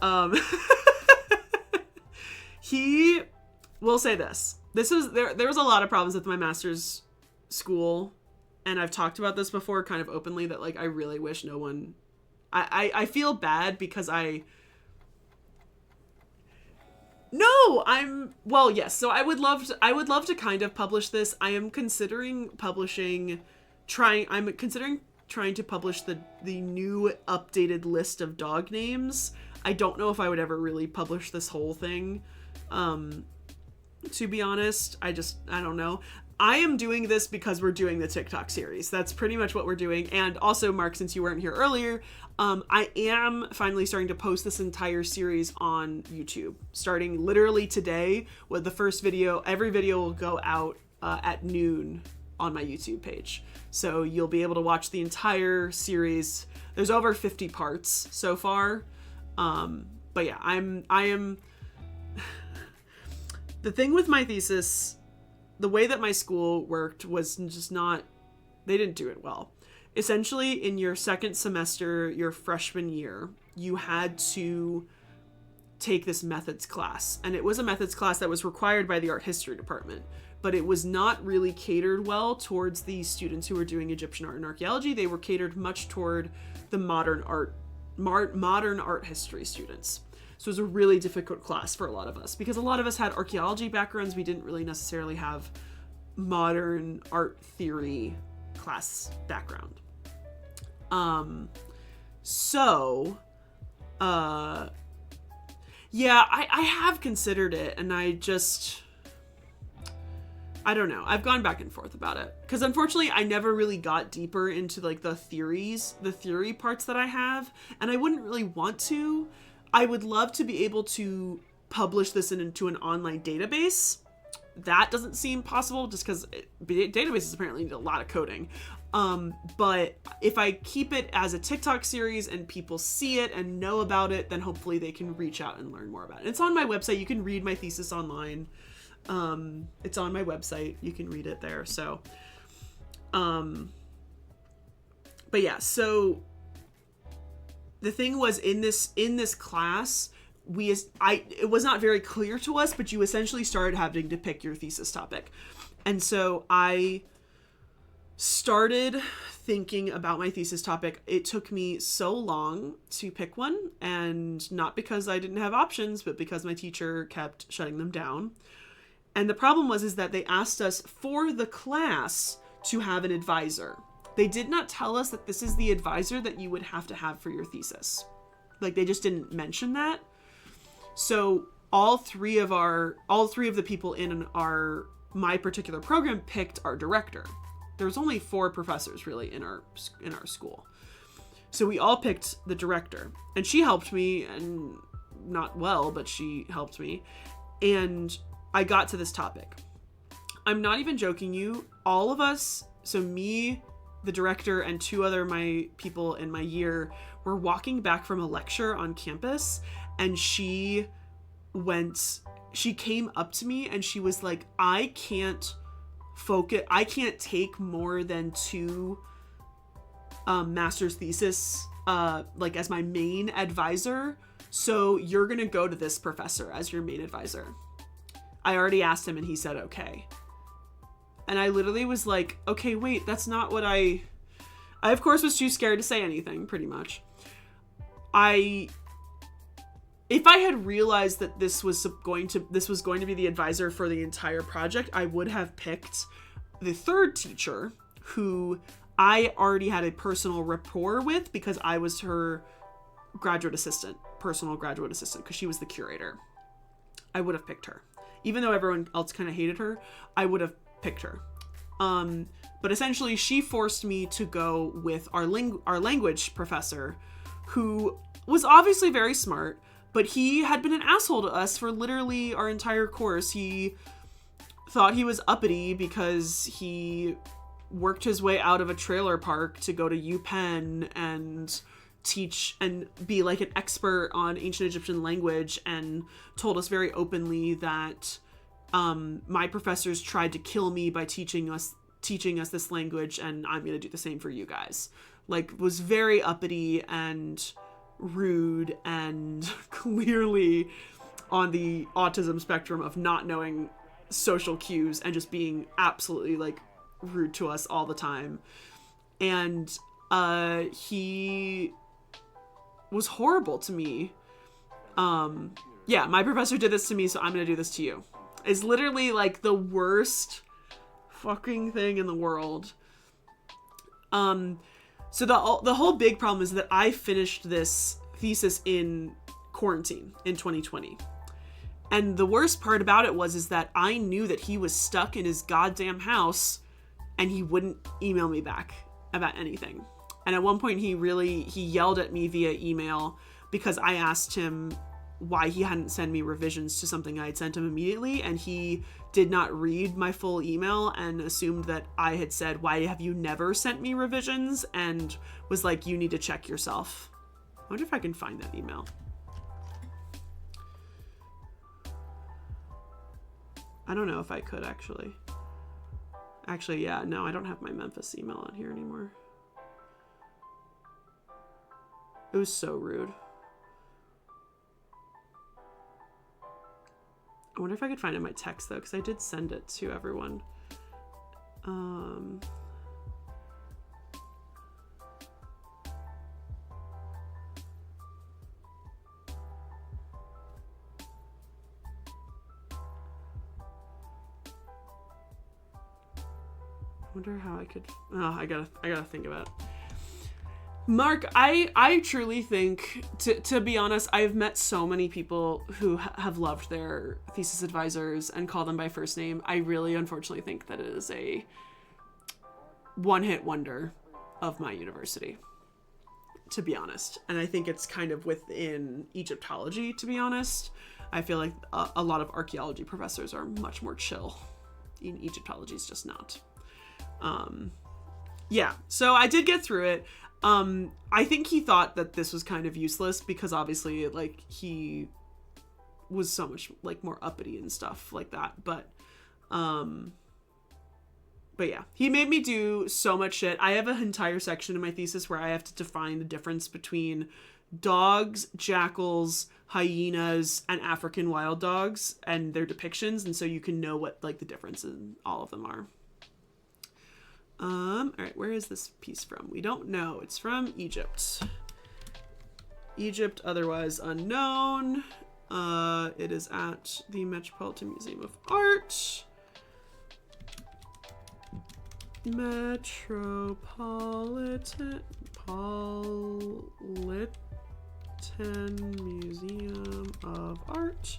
will say this. There was a lot of problems with my master's school. And I've talked about this before kind of openly, that like I really wish no one, I feel bad because yes, so I would love to kind of publish this. I am considering trying to publish the new updated list of dog names. I don't know if I would ever really publish this whole thing. To be honest, I don't know. I am doing this because we're doing the TikTok series. That's pretty much what we're doing. And also, Mark, since you weren't here earlier, I am finally starting to post this entire series on YouTube, starting literally today with the first video. Every video will go out at noon on my YouTube page. So you'll be able to watch the entire series. There's over 50 parts so far. But yeah, I am the thing with my thesis, the way that my school worked was just not, they didn't do it well. Essentially, in your second semester, your freshman year, you had to take this methods class. And it was a methods class that was required by the art history department, but it was not really catered well towards the students who were doing Egyptian art and archaeology. They were catered much toward the modern art history students. So it was a really difficult class for a lot of us, because a lot of us had archaeology backgrounds. We didn't really necessarily have modern art theory class background. Yeah, I have considered it, and I don't know. I've gone back and forth about it, because unfortunately I never really got deeper into like the theory parts that I have, and I wouldn't really want to. I would love to be able to publish this into an online database. That doesn't seem possible just because databases apparently need a lot of coding. But if I keep it as a TikTok series and people see it and know about it, then hopefully they can reach out and learn more about it. It's on my website. You can read my thesis online. It's on my website. You can read it there. So, but yeah, so the thing was, in this class, it was not very clear to us, but you essentially started having to pick your thesis topic. And so I started thinking about my thesis topic, it took me so long to pick one, and not because I didn't have options, but because my teacher kept shutting them down. And the problem is that they asked us for the class to have an advisor. They did not tell us that this is the advisor that you would have to have for your thesis. Like, they just didn't mention that. So all three of the people in my particular program picked our director. There was only 4 professors really in our school. So we all picked the director, and she helped me, and not well, but she helped me. And I got to this topic. I'm not even joking you. All of us, so me, the director, and 2 other my people in my year, were walking back from a lecture on campus, and she came up to me and she was like, I can't take more than 2 master's thesis like as my main advisor, so you're gonna go to this professor as your main advisor. I already asked him and he said okay. And I literally was like, okay, wait, that's not what I of course was too scared to say anything, pretty much. If I had realized that this was going to be the advisor for the entire project, I would have picked the 3rd teacher, who I already had a personal rapport with because I was her personal graduate assistant, because she was the curator. I would have picked her. Even though everyone else kind of hated her, I would have picked her. But essentially, she forced me to go with our language professor, who was obviously very smart, but he had been an asshole to us for literally our entire course. He thought he was uppity because he worked his way out of a trailer park to go to UPenn and teach and be like an expert on ancient Egyptian language, and told us very openly that my professors tried to kill me by teaching us this language, and I'm going to do the same for you guys. Like, was very uppity and rude, and clearly on the autism spectrum of not knowing social cues and just being absolutely like rude to us all the time. And he was horrible to me. Yeah, my professor did this to me, so I'm gonna do this to you. It's literally like the worst fucking thing in the world. So the whole big problem is that I finished this thesis in quarantine in 2020. And the worst part about it is that I knew that he was stuck in his goddamn house and he wouldn't email me back about anything. And at one point he yelled at me via email because I asked him why he hadn't sent me revisions to something I had sent him immediately, and he did not read my full email and assumed that I had said, why have you never sent me revisions? And was like, you need to check yourself. I wonder if I can find that email. I don't know if I could actually. Actually, yeah, no, I don't have my Memphis email on here anymore. It was so rude. I wonder if I could find it in my text, though, because I did send it to everyone. I wonder how I could... Oh, I gotta think about it. Mark, I truly think, to be honest, I've met so many people who have loved their thesis advisors and call them by first name. I really, unfortunately, think that it is a one-hit wonder of my university, to be honest. And I think it's kind of within Egyptology, to be honest. I feel like a lot of archaeology professors are much more chill. In Egyptology, it's just not. Yeah, so I did get through it. I think he thought that this was kind of useless because obviously, like, he was so much, like, more uppity and stuff like that. But yeah, he made me do so much shit. I have an entire section in my thesis where I have to define the difference between dogs, jackals, hyenas, and African wild dogs and their depictions. And so you can know what, like, the difference in all of them are. All right, where is this piece from? We don't know. It's from Egypt. Egypt, otherwise unknown. It is at the Metropolitan Museum of Art. Metropolitan Museum of Art.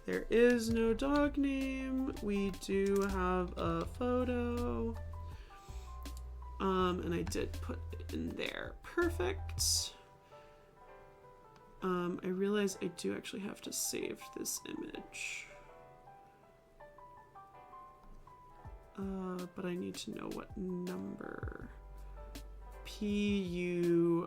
There is no dog name. We do have a photo. And I did put it in there. Perfect. I realize I do actually have to save this image. But I need to know what number. PU5.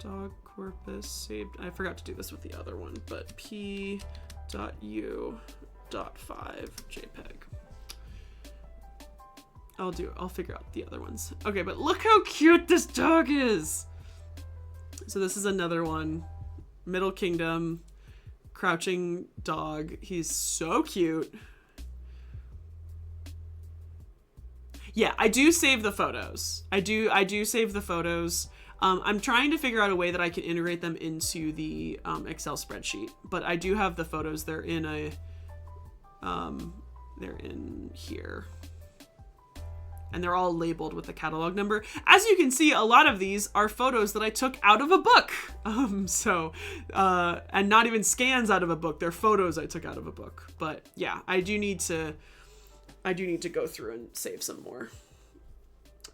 Dog corpus saved. I forgot to do this with the other one, but P.U.5 JPEG. I'll figure out the other ones. Okay, but look how cute this dog is. So this is another one. Middle Kingdom, crouching dog. He's so cute. Yeah, I do save the photos. I do save the photos. I'm trying to figure out a way that I can integrate them into the Excel spreadsheet, but I do have the photos. They're in here. And they're all labeled with the catalog number. As you can see, a lot of these are photos that I took out of a book. And not even scans out of a book. They're photos I took out of a book. But yeah, I do need to go through and save some more.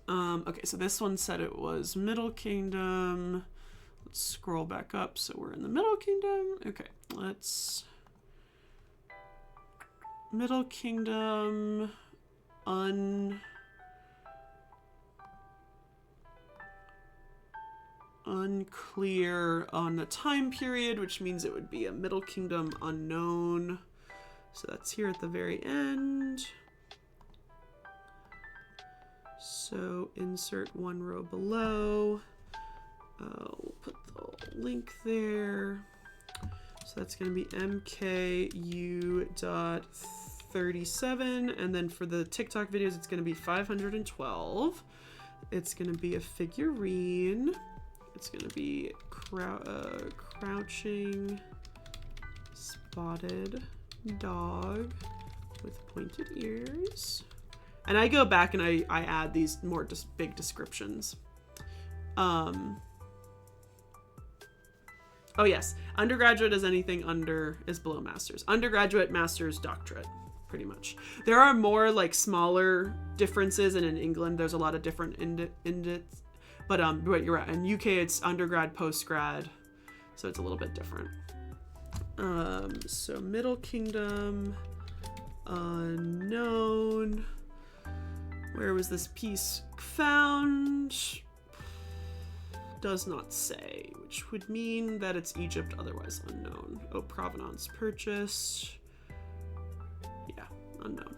Okay, so this one said it was Middle Kingdom. Let's scroll back up so we're in the Middle Kingdom. Okay, let's... Middle Kingdom... Unclear on the time period, which means it would be a Middle Kingdom unknown. So that's here at the very end. So insert one row below. We'll put the link there. So that's going to be MKU.37. And then for the TikTok videos, it's going to be 512. It's going to be a figurine. It's going to be crouching spotted dog with pointed ears. And I go back and I add these more just big descriptions. Oh yes, undergraduate is anything is below master's. Undergraduate, master's, doctorate, pretty much. There are more like smaller differences, and in England there's a lot of different indits. But you're right. In UK it's undergrad, postgrad, so it's a little bit different. So Middle Kingdom, unknown. Where was this piece found? Does not say, which would mean that it's Egypt, otherwise unknown. Oh, provenance purchased. Yeah, unknown.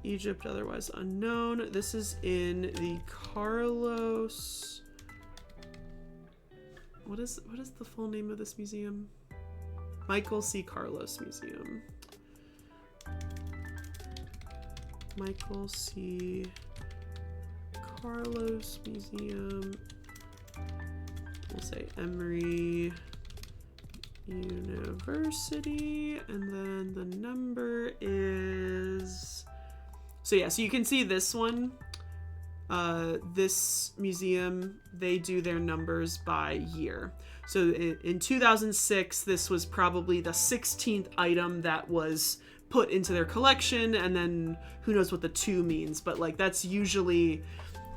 Egypt, otherwise unknown. This is in the Carlos. What is the full name of this museum? Michael C. Carlos Museum. Michael C. Carlos Museum. We'll say Emory University, and then the number is... So yeah, so you can see this one, this museum, they do their numbers by year. So in 2006, this was probably the 16th item that was put into their collection, and then who knows what the 2 means, but like that's usually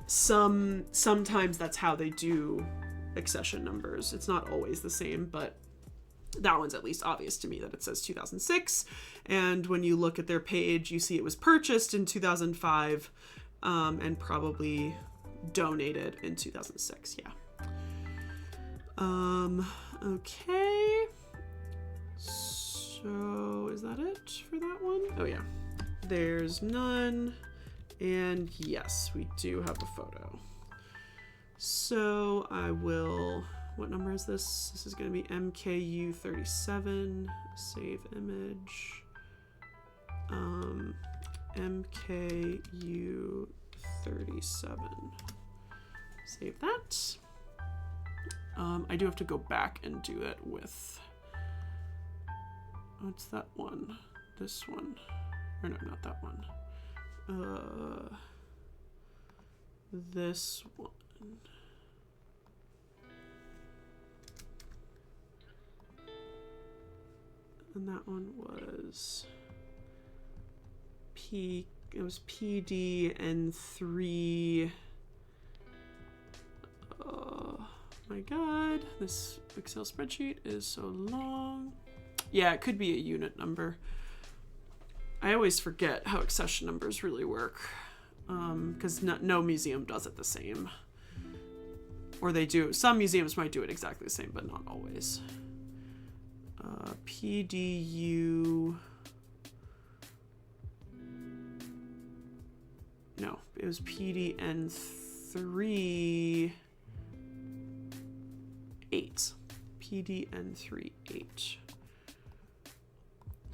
sometimes that's how they do accession numbers. It's not always the same, but that one's at least obvious to me that it says 2006. And when you look at their page, you see it was purchased in 2005 and probably donated in 2006. Yeah. Okay. So is that it for that one? Oh yeah. There's none. And yes, we do have a photo. So I will, what number is this? This is going to be MKU 37. Save image. MKU 37. Save that. I do have to go back and do it with, what's that one? This one. Or no, not that one. This one. And that one was it was PDN3. Oh my god, this Excel spreadsheet is so long. Yeah, it could be a unit number. I always forget how accession numbers really work, because no museum does it the same. Or they do. Some museums might do it exactly the same, but not always. PDU... No, it was PDN3... 8. PDN3 8.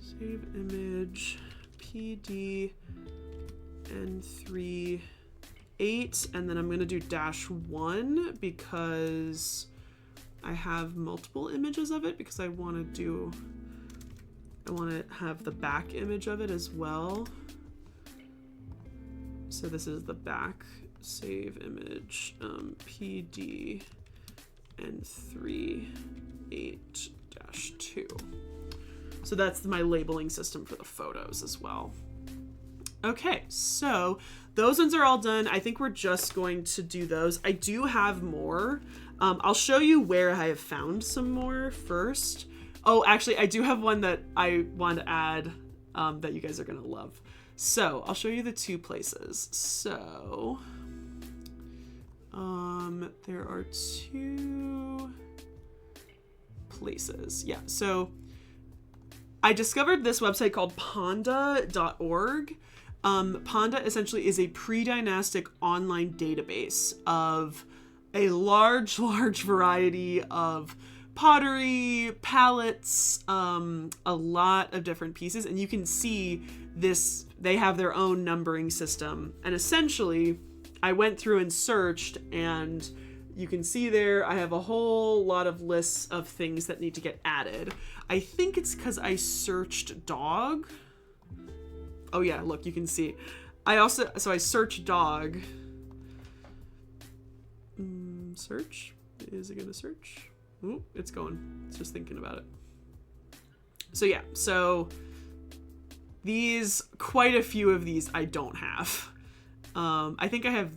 Save image. PDN3 8, and then I'm going to do -1 because I have multiple images of it, because I want to have the back image of it as well. So this is the back. Save image. PDN3 8-2. So that's my labeling system for the photos as well. Okay, so those ones are all done. I think we're just going to do those. I do have more. I'll show you where I have found some more first. Oh, actually, I do have one that I want to add that you guys are going to love. So I'll show you the two places. So there are two places. Yeah, so I discovered this website called Panda.org. Panda essentially is a pre-dynastic online database of a large variety of pottery, palettes, a lot of different pieces. And you can see this, they have their own numbering system. And essentially, I went through and searched, and you can see there, I have a whole lot of lists of things that need to get added. I think it's because I searched dog. Oh yeah, look, you can see. So I searched dog. Search? Is it gonna search? Ooh, it's going. It's just thinking about it. So yeah, so these, quite a few of these I don't have. I think I have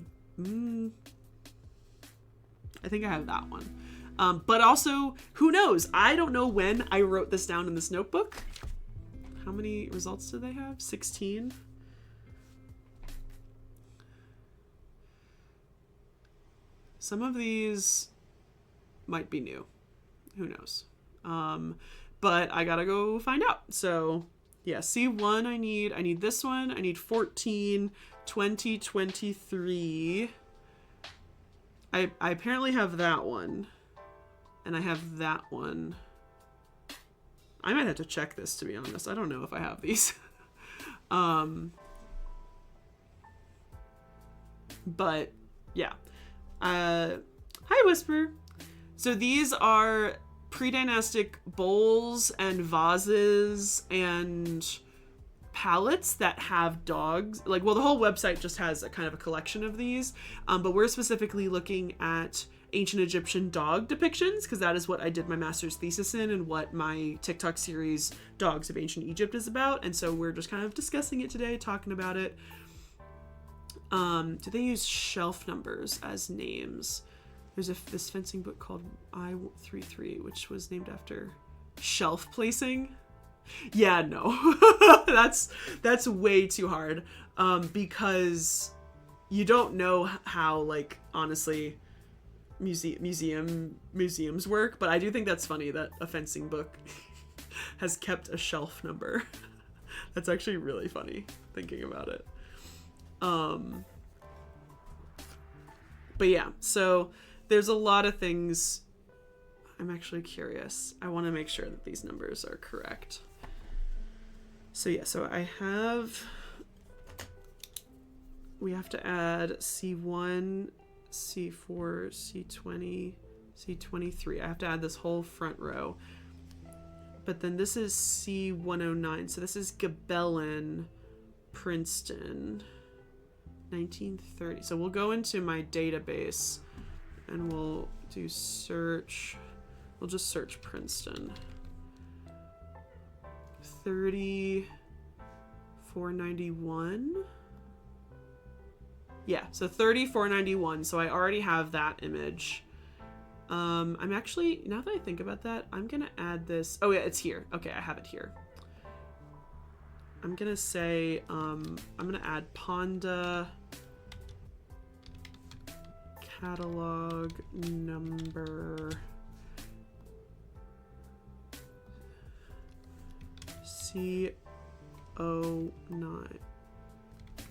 that one. But also, who knows? I don't know when I wrote this down in this notebook. How many results do they have? 16? Some of these might be new. Who knows? But I gotta go find out. So yeah, C1 I need this one. I need 14, 20, 23. I apparently have that one. And I have that one. I might have to check this, to be honest. I don't know if I have these. But yeah. Hi, Whisper. So these are pre-dynastic bowls and vases and palettes that have dogs. Like, well, the whole website just has a kind of a collection of these. But we're specifically looking at ancient Egyptian dog depictions, because that is what I did my master's thesis in and what my TikTok series Dogs of Ancient Egypt is about. And so we're just kind of discussing it today, talking about it. Do they use shelf numbers as names? There's this fencing book called I33, which was named after shelf placing. Yeah, no, that's way too hard. Because you don't know how, like, honestly, museums work, but I do think that's funny that a fencing book has kept a shelf number. That's actually really funny thinking about it. But yeah, so there's a lot of things I'm actually curious. I want to make sure that these numbers are correct. So yeah, so we have to add C1, C4, C20, C23. I have to add this whole front row. But then this is C109. So this is Gabellin, Princeton, 1930. So we'll go into my database and we'll do search. We'll just search Princeton. 3491. Yeah, so 3491. So I already have that image. I'm actually, now that I think about that, I'm gonna add this. Oh yeah, it's here. Okay, I have it here. I'm gonna say, I'm gonna add Ponda catalog number C09. Oh,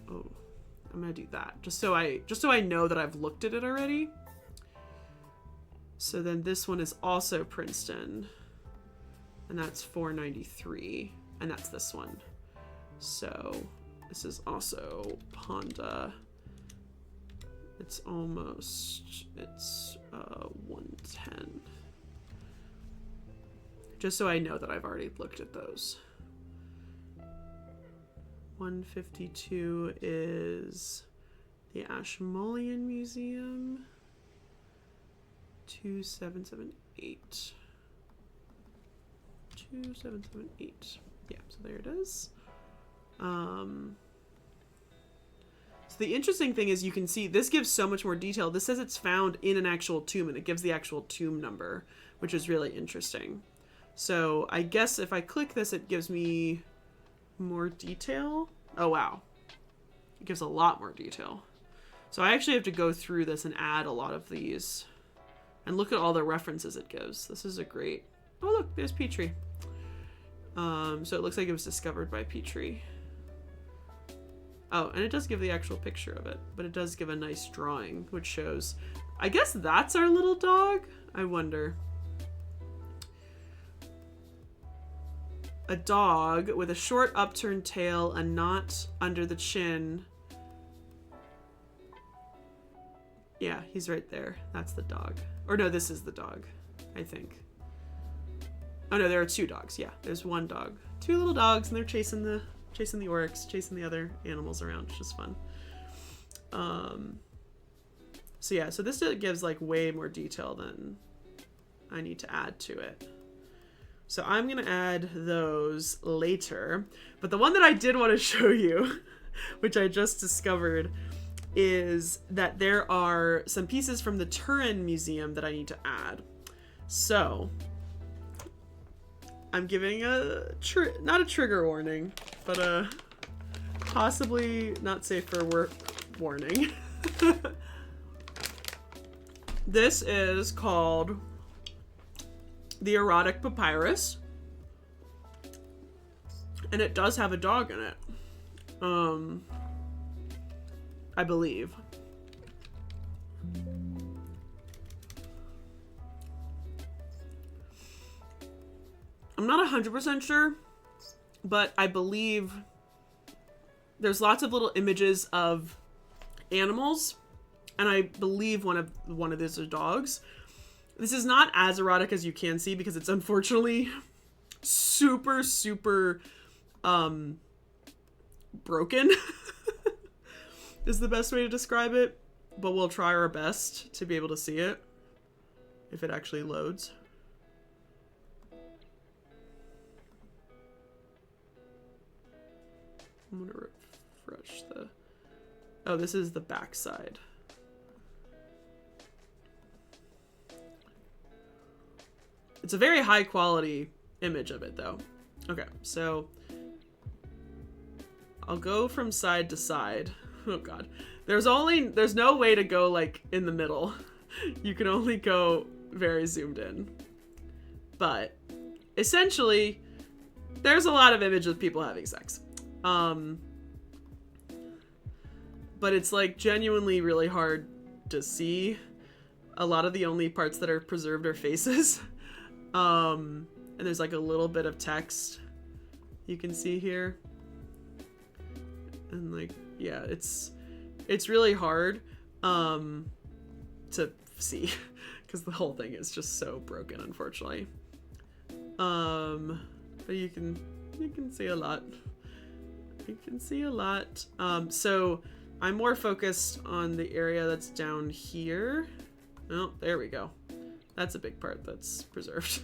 I'm gonna do that just so I know that I've looked at it already. So then this one is also Princeton, and that's 493, and that's this one. So this is also Ponda. It's 110. Just so I know that I've already looked at those. 152 is the Ashmolean Museum. 2778. 2778. Yeah, so there it is. So the interesting thing is you can see this gives so much more detail. This says it's found in an actual tomb, and it gives the actual tomb number, which is really interesting. So I guess if I click this, it gives me more detail. Oh, wow. It gives a lot more detail. So I actually have to go through this and add a lot of these. And look at all the references it gives. This is a great... Oh, look, there's Petrie. So it looks like it was discovered by Petrie. Oh, and it does give the actual picture of it, but it does give a nice drawing, which shows... I guess that's our little dog? I wonder. A dog with a short upturned tail, a knot under the chin. Yeah, he's right there. That's the dog. Or no, this is the dog, I think. Oh no, there are two dogs. Yeah, there's one dog. Two little dogs, and they're chasing the oryx, chasing the other animals around. It's just fun. So yeah, so this gives like way more detail than I need to add to it. So I'm gonna add those later. But the one that I did want to show you, which I just discovered, is that there are some pieces from the Turin Museum that I need to add. So I'm giving not a trigger warning, but a possibly not safe for work warning. This is called the Erotic Papyrus, and it does have a dog in it. I believe. I'm not 100% sure, but I believe there's lots of little images of animals, and I believe one of these are dogs. This is not as erotic as you can see because it's unfortunately super, super broken is the best way to describe it, but we'll try our best to be able to see it if it actually loads. I'm gonna refresh the... Oh, this is the back side. It's a very high quality image of it though. Okay, so I'll go from side to side. Oh god. There's no way to go like in the middle. You can only go very zoomed in. But essentially, there's a lot of images of people having sex. But it's like genuinely really hard to see. A lot of the only parts that are preserved are faces. And there's like a little bit of text you can see here. And like, yeah, it's really hard to see because the whole thing is just so broken, unfortunately. But you can see a lot. You can see a lot. So I'm more focused on the area that's down here. Oh, there we go. That's a big part that's preserved.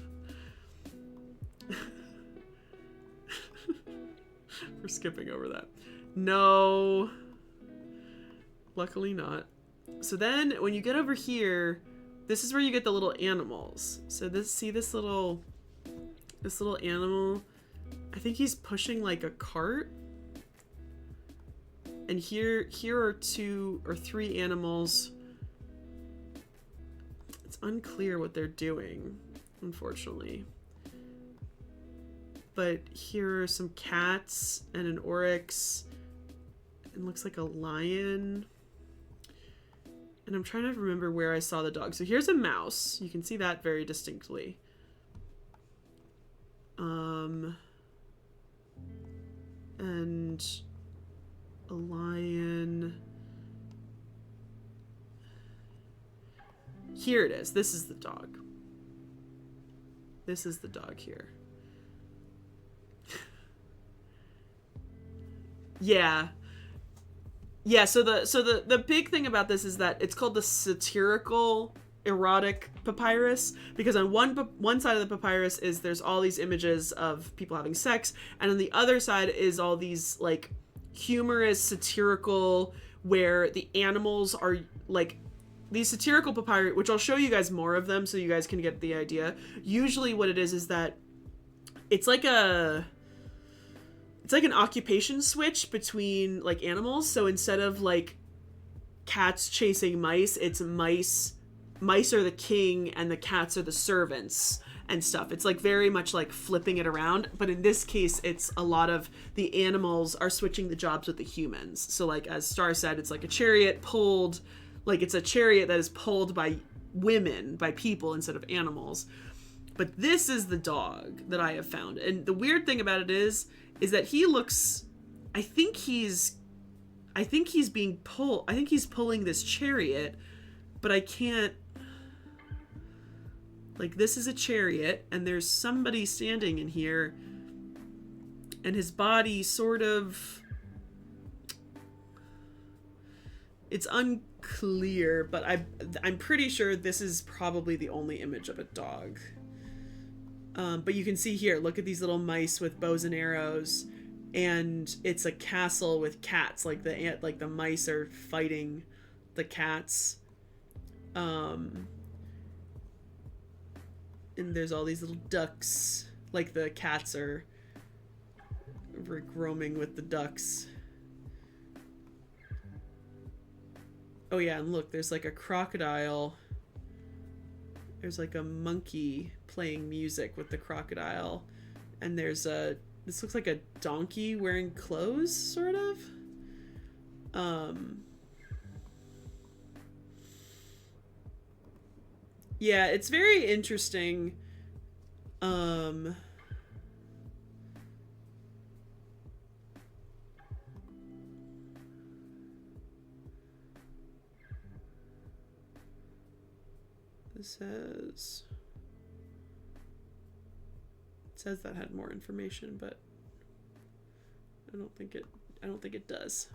We're skipping over that. No. Luckily not. So then when you get over here, this is where you get the little animals. So this little animal, I think he's pushing like a cart. And here are 2 or 3 animals. It's unclear what they're doing, unfortunately. But here are some cats and an oryx. It looks like a lion. And I'm trying to remember where I saw the dog. So here's a mouse. You can see that very distinctly. And a lion. Here it is. This is the dog. This is the dog here. Yeah. Yeah, so the big thing about this is that it's called the satirical erotic papyrus, because on one side of the papyrus is there's all these images of people having sex, and on the other side is all these like humorous satirical where the animals are like these satirical papyri, which I'll show you guys more of them so you guys can get the idea. Usually what it is that it's like an occupation switch between like animals. So instead of like cats chasing mice, it's mice are the king and the cats are the servants and stuff. It's like very much like flipping it around, but in this case it's a lot of the animals are switching the jobs with the humans. So like as Star said, it's like a chariot pulled, like it's a chariot that is pulled by women, by people instead of animals. But this is the dog that I have found, and the weird thing about it is that he looks, I think he's being pulled, I think he's pulling this chariot, but I can't, like this is a chariot and there's somebody standing in here and his body sort of, it's unclear, but I'm pretty sure this is probably the only image of a dog. But you can see here, look at these little mice with bows and arrows, and it's a castle with cats, like the mice are fighting the cats. And there's all these little ducks, like the cats are roaming with the ducks. Oh yeah, and look, there's like a crocodile. There's like a monkey playing music with the crocodile. And there's this looks like a donkey wearing clothes, sort of. Yeah, it's very interesting. This says that had more information, but I don't think it does.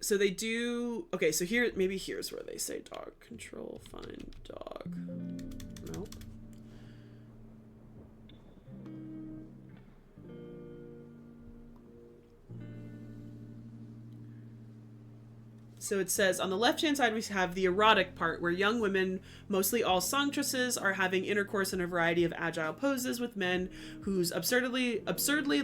So they do, okay, so here, maybe here's where they say dog. Control, find dog. Nope. So it says, on the left-hand side, we have the erotic part, where young women, mostly all songstresses, are having intercourse in a variety of agile poses with men whose absurdly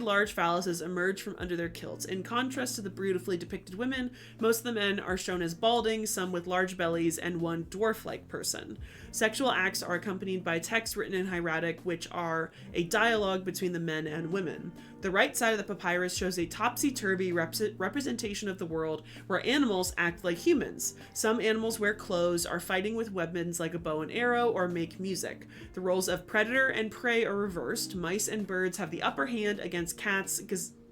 large phalluses emerge from under their kilts. In contrast to the beautifully depicted women, most of the men are shown as balding, some with large bellies, and one dwarf-like person. Sexual acts are accompanied by texts written in hieratic, which are a dialogue between the men and women. The right side of the papyrus shows a topsy-turvy representation of the world where animals act like humans. Some animals wear clothes, are fighting with weapons like a bow and arrow, or make music. The roles of predator and prey are reversed. Mice and birds have the upper hand against cats,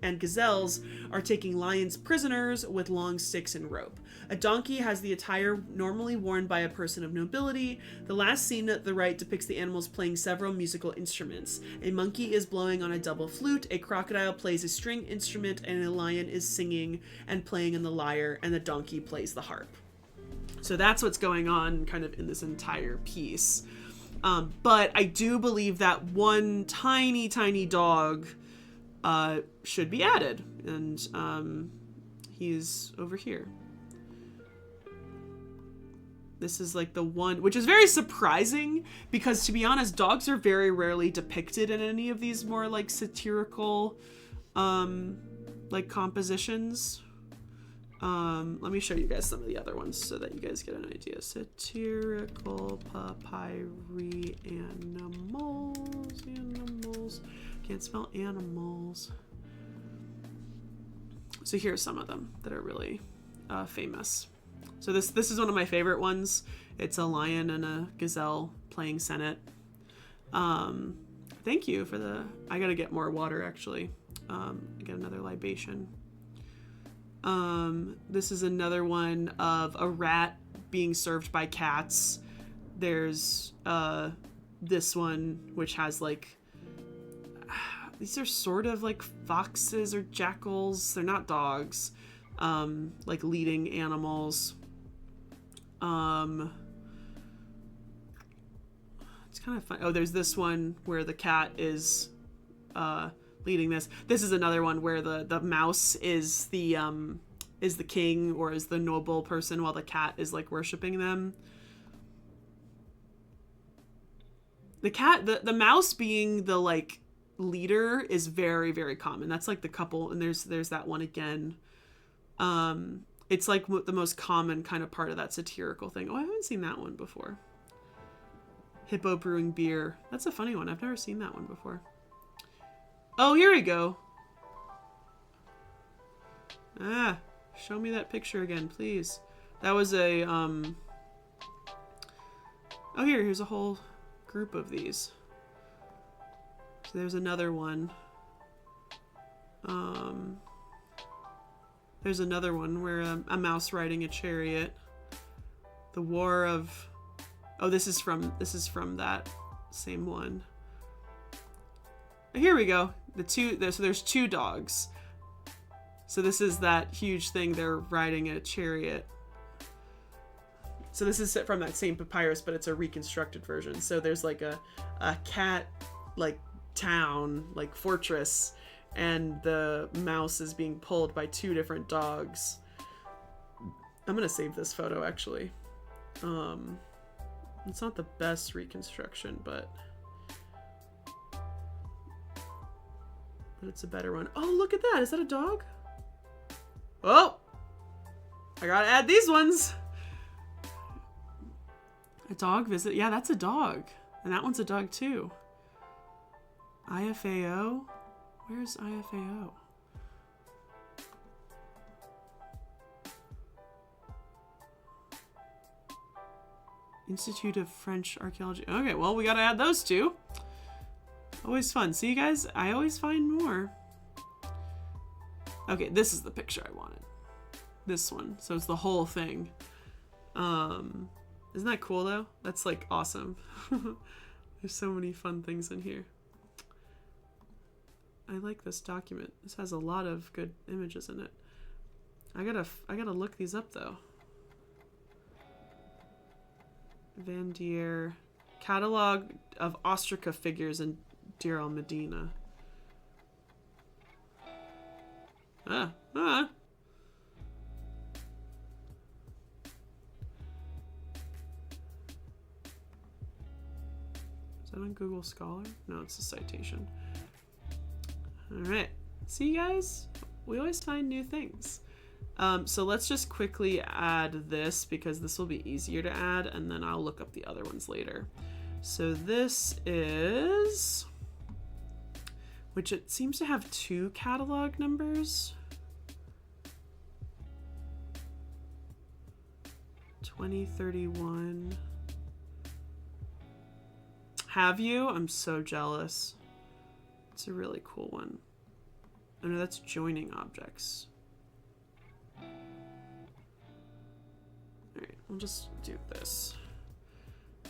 and gazelles are taking lions prisoners with long sticks and rope. A donkey has the attire normally worn by a person of nobility. The last scene at the right depicts the animals playing several musical instruments. A monkey is blowing on a double flute, a crocodile plays a string instrument, and a lion is singing and playing on the lyre, and the donkey plays the harp. So that's what's going on kind of in this entire piece. But I do believe that one tiny, tiny dog should be added. And he's over here. This is like the one, which is very surprising because, to be honest, dogs are very rarely depicted in any of these more like satirical like compositions. Let me show you guys some of the other ones so that you guys get an idea. Satirical papyri animals. Can't spell animals. So here's some of them that are really famous. So this is one of my favorite ones. It's a lion and a gazelle playing Senate. Thank you for the... I gotta get more water, actually. Get another libation. This is another one of a rat being served by cats. There's this one, which has like... These are sort of like foxes or jackals. They're not dogs. Like leading animals. It's kind of fun. Oh, there's this one where the cat is leading this. This is another one where the mouse is the king or is the noble person while the cat is like worshiping them. The mouse being the like leader is very, very common. That's like the couple, and there's that one again. It's like the most common kind of part of that satirical thing. Oh, I haven't seen that one before. Hippo brewing beer. That's a funny one. I've never seen that one before. Oh, here we go. Show me that picture again, please. That was a, oh, here's a whole group of these. So there's another one. There's another one where a mouse riding a chariot. The War of... Oh, this is from that same one. Here we go. So there's two dogs. So this is that huge thing. They're riding a chariot. So this is from that same papyrus, but it's a reconstructed version. So there's like a cat like town, like fortress, and the mouse is being pulled by two different dogs. I'm gonna save this photo actually. It's not the best reconstruction, but it's a better one. Oh, look at that. Is that a dog? Oh, I gotta add these ones. A dog visit. Yeah, that's a dog. And that one's a dog too. IFAO? Where's IFAO? Institute of French Archaeology. Okay, well, we gotta add those two. Always fun. See, you guys? I always find more. Okay, this is the picture I wanted. This one. So it's the whole thing. Isn't that cool, though? That's, like, awesome. There's so many fun things in here. I like this document. This has a lot of good images in it. I gotta look these up, though. Van Dier. Catalog of ostraca figures in Deir el-Medina. Is that on Google Scholar? No, it's a citation. Alright. See, you guys? We always find new things. So let's just quickly add this because this will be easier to add, and then I'll look up the other ones later. So this is which it seems to have 2 catalog numbers. 2031. Have you? I'm so jealous. It's a really cool one. Oh no, that's joining objects. Alright, we'll just do this.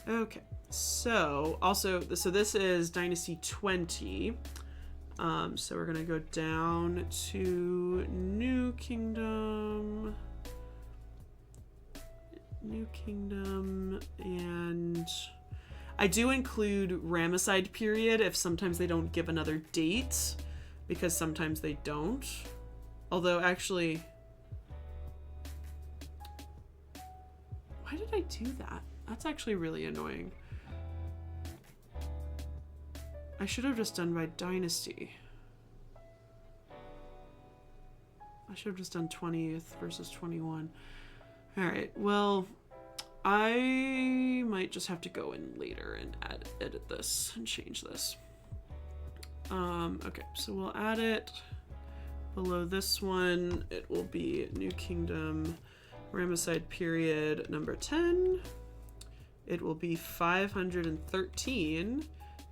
Okay, so also, so this is Dynasty 20. So we're gonna go down to New Kingdom. New Kingdom, and I do include Ramesside period if sometimes they don't give another date, because sometimes they don't. Although actually, why did I do that? That's actually really annoying. I should have just done by dynasty. I should have just done 20th versus 21. All right, well, I might just have to go in later and edit this and change this. Okay, so we'll add it below this one. It will be New Kingdom, Ramesside period number 10. It will be 513.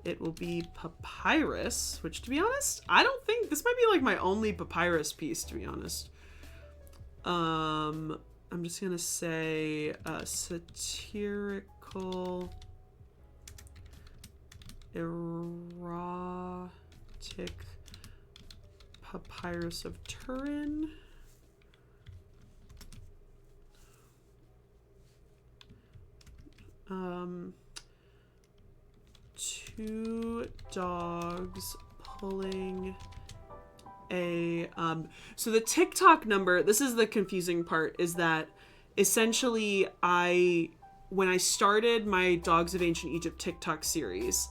It will be papyrus, which, to be honest, I don't think this might be like my only papyrus piece, to be honest. I'm just gonna say satirical erotic papyrus of Turin. Two dogs pulling a so the TikTok number, this is the confusing part, is that essentially when I started my Dogs of Ancient Egypt TikTok series,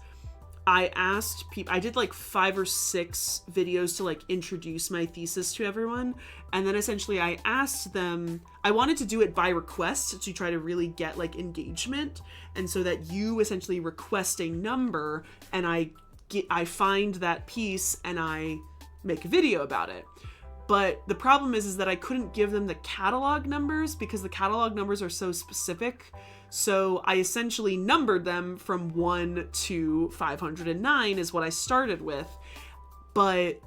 I asked people, I did like 5 or 6 videos to like introduce my thesis to everyone, and then essentially I asked them, I wanted to do it by request to try to really get like engagement, and so that you essentially request a number and I find that piece and I make a video about it. But the problem is that I couldn't give them the catalog numbers because the catalog numbers are so specific. So I essentially numbered them from 1 to 509 is what I started with. But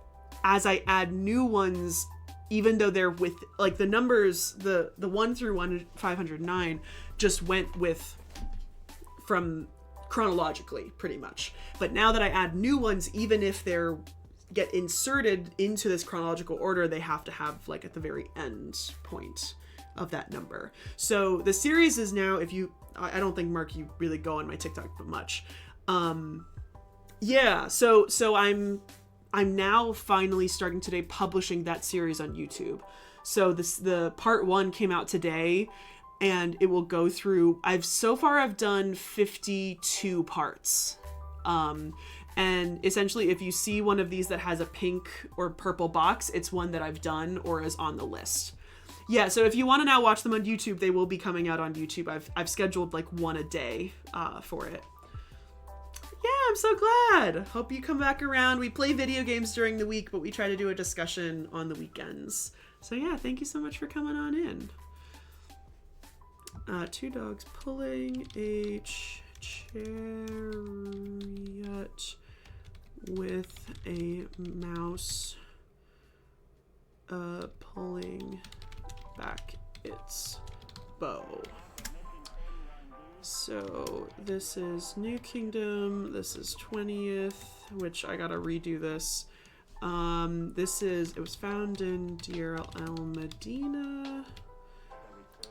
as I add new ones, even though they're with like the numbers, the 1 through 509 just went with from chronologically pretty much. But now that I add new ones, even if they're get inserted into this chronological order, they have to have like at the very end point of that number. So the series is now, if you, I don't think, Mark, you really go on my TikTok but much. Yeah, so I'm now finally starting today publishing that series on YouTube. So the part 1 came out today, and it will go through, so far I've done 52 parts. And essentially, if you see one of these that has a pink or purple box, it's one that I've done or is on the list. Yeah, so if you want to now watch them on YouTube, they will be coming out on YouTube. I've scheduled like 1 a day for it. Yeah, I'm so glad. Hope you come back around. We play video games during the week, but we try to do a discussion on the weekends. So yeah, thank you so much for coming on in. 2 dogs pulling a chariot with a mouse pulling back its bow. So this is New Kingdom, this is 20th, which I gotta redo this. It was found in Deir el Medina.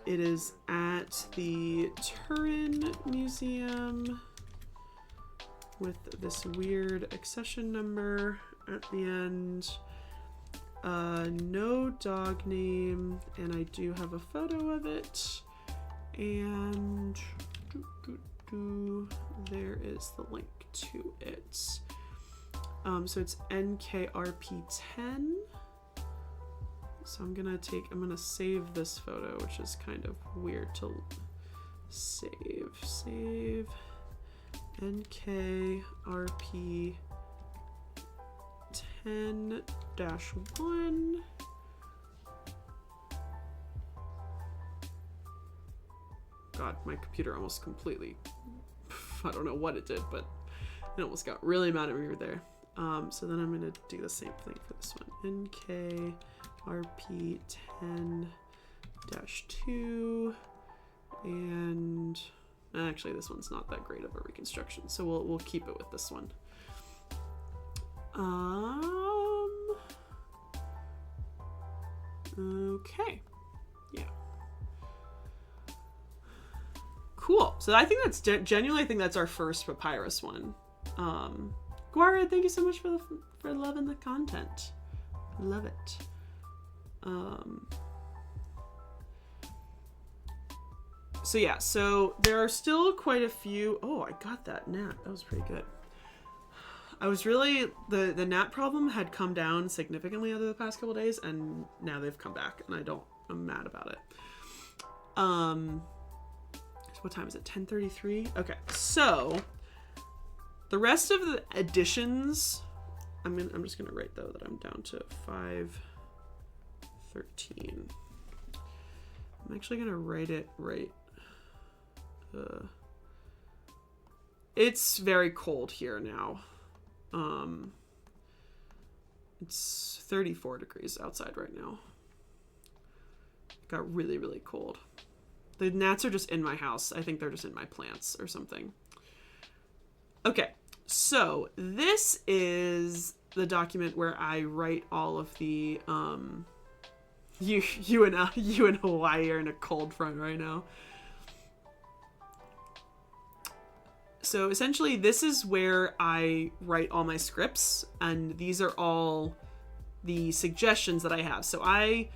It is at the Turin Museum with this weird accession number at the end. No dog name, and I do have a photo of it. And there is the link to it. So it's NKRP10. So I'm gonna save this photo, which is kind of weird to save. Save NKRP10 10-1. God, my computer almost completely, I don't know what it did, but it almost got really mad at me right there. So then I'm going to do the same thing for this one. NK RP 10-2. And actually, this one's not that great of a reconstruction, so we'll keep it with this one. Okay. Yeah. Cool. So I think that's genuinely, I think that's our first papyrus one. Guara, thank you so much for loving the content. Love it. So yeah, so there are still quite a few. Oh, I got that gnat. That was pretty good. I was really, the gnat problem had come down significantly over the past couple days, and now they've come back, and I'm mad about it. What time is it? 10:33? Okay, so the rest of the additions, I'm just gonna write though that I'm down to 5:13. I'm actually gonna write it right. It's very cold here now. It's 34 degrees outside right now. It got really, really cold. The gnats are just in my house. I think they're just in my plants or something. Okay, so this is the document where I write all of the, you and Hawaii are in a cold front right now. So essentially this is where I write all my scripts, and these are all the suggestions that I have. So I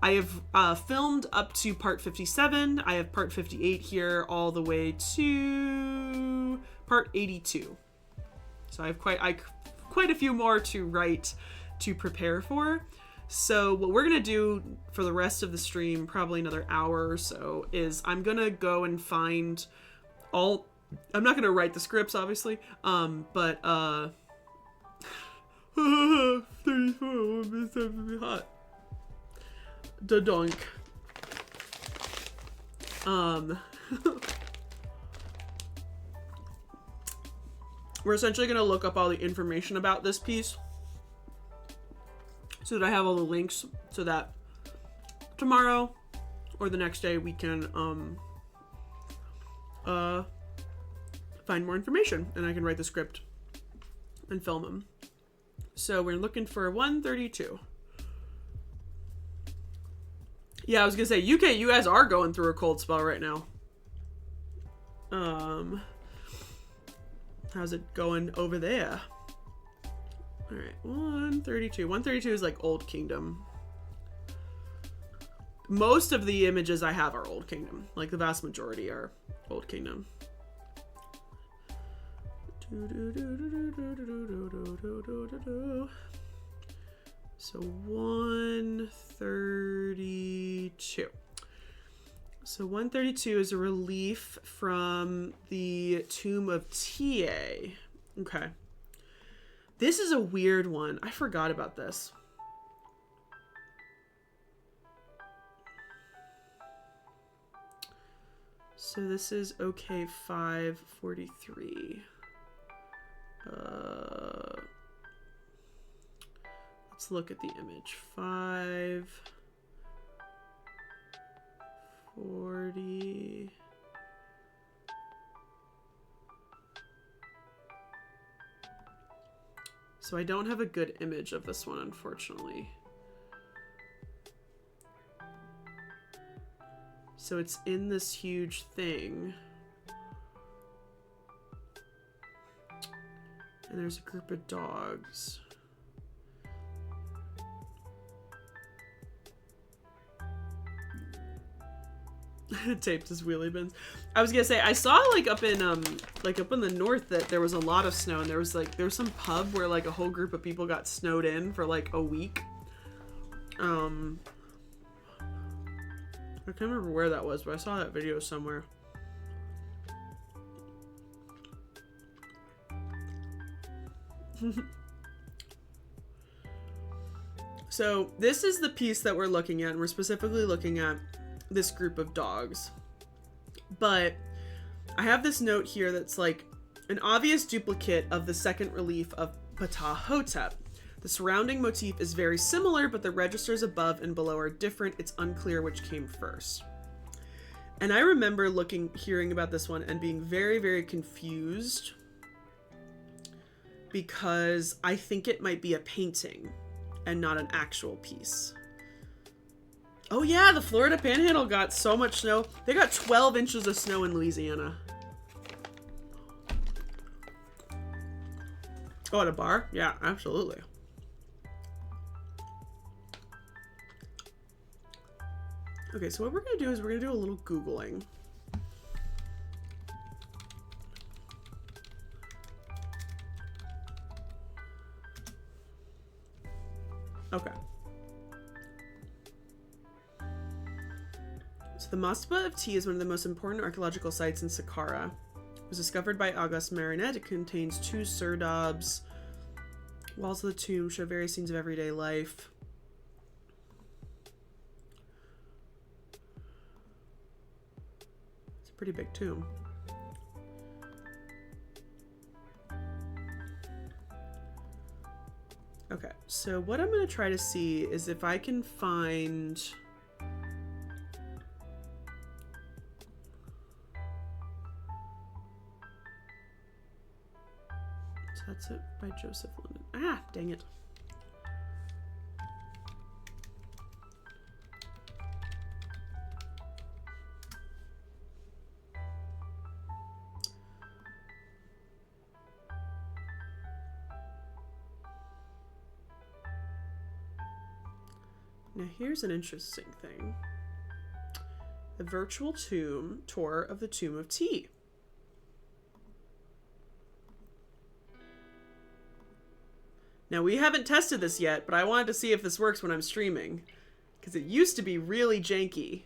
have filmed up to part 57. I have part 58 here all the way to part 82. So I have quite a few more to write to prepare for. So what we're gonna do for the rest of the stream, probably another hour or so, is I'm gonna go and find all. I'm not gonna write the scripts, obviously, but 34, it's hot. Da-donk. We're essentially gonna look up all the information about this piece so that I have all the links so that tomorrow or the next day we can find more information, and I can write the script and film them. So we're looking for 132. Yeah, I was gonna say, UK, you guys are going through a cold spell right now. How's it going over there? All right, 132. 132 is like Old Kingdom. Most of the images I have are Old Kingdom. Like the vast majority are Old Kingdom. So 132. So 132 is a relief from the Tomb of TA. Okay. This is a weird one. I forgot about this. So this is OK 543. Let's look at the image. 540. So I don't have a good image of this one, unfortunately. So it's in this huge thing. And there's a group of dogs. Taped his wheelie bins. I was gonna say, I saw like up in the north that there was a lot of snow, and there was some pub where like a whole group of people got snowed in for like a week. I can't remember where that was, but I saw that video somewhere. So this is the piece that we're looking at, and we're specifically looking at this group of dogs. But I have this note here that's like an obvious duplicate of the second relief of Ptah-hotep. The surrounding motif is very similar, but the registers above and below are different. It's unclear which came first. And I remember hearing about this one and being very, very confused because I think it might be a painting and not an actual piece. Oh yeah, the Florida Panhandle got so much snow. They got 12 inches of snow in Louisiana. Oh, at a bar? Yeah, absolutely. Okay, so what we're gonna do is we're gonna do a little Googling. Okay. So the Mastaba of Tea is one of the most important archaeological sites in Saqqara. It was discovered by Auguste Marinet. It contains 2 serdabs. Walls of the tomb show various scenes of everyday life. Pretty big tomb. Okay, so what I'm going to try to see is if I can find... So that's it by Joseph London. Ah, dang it. Now here's an interesting thing. The virtual tour of the Tomb of Tea. Now we haven't tested this yet, but I wanted to see if this works when I'm streaming. Because it used to be really janky.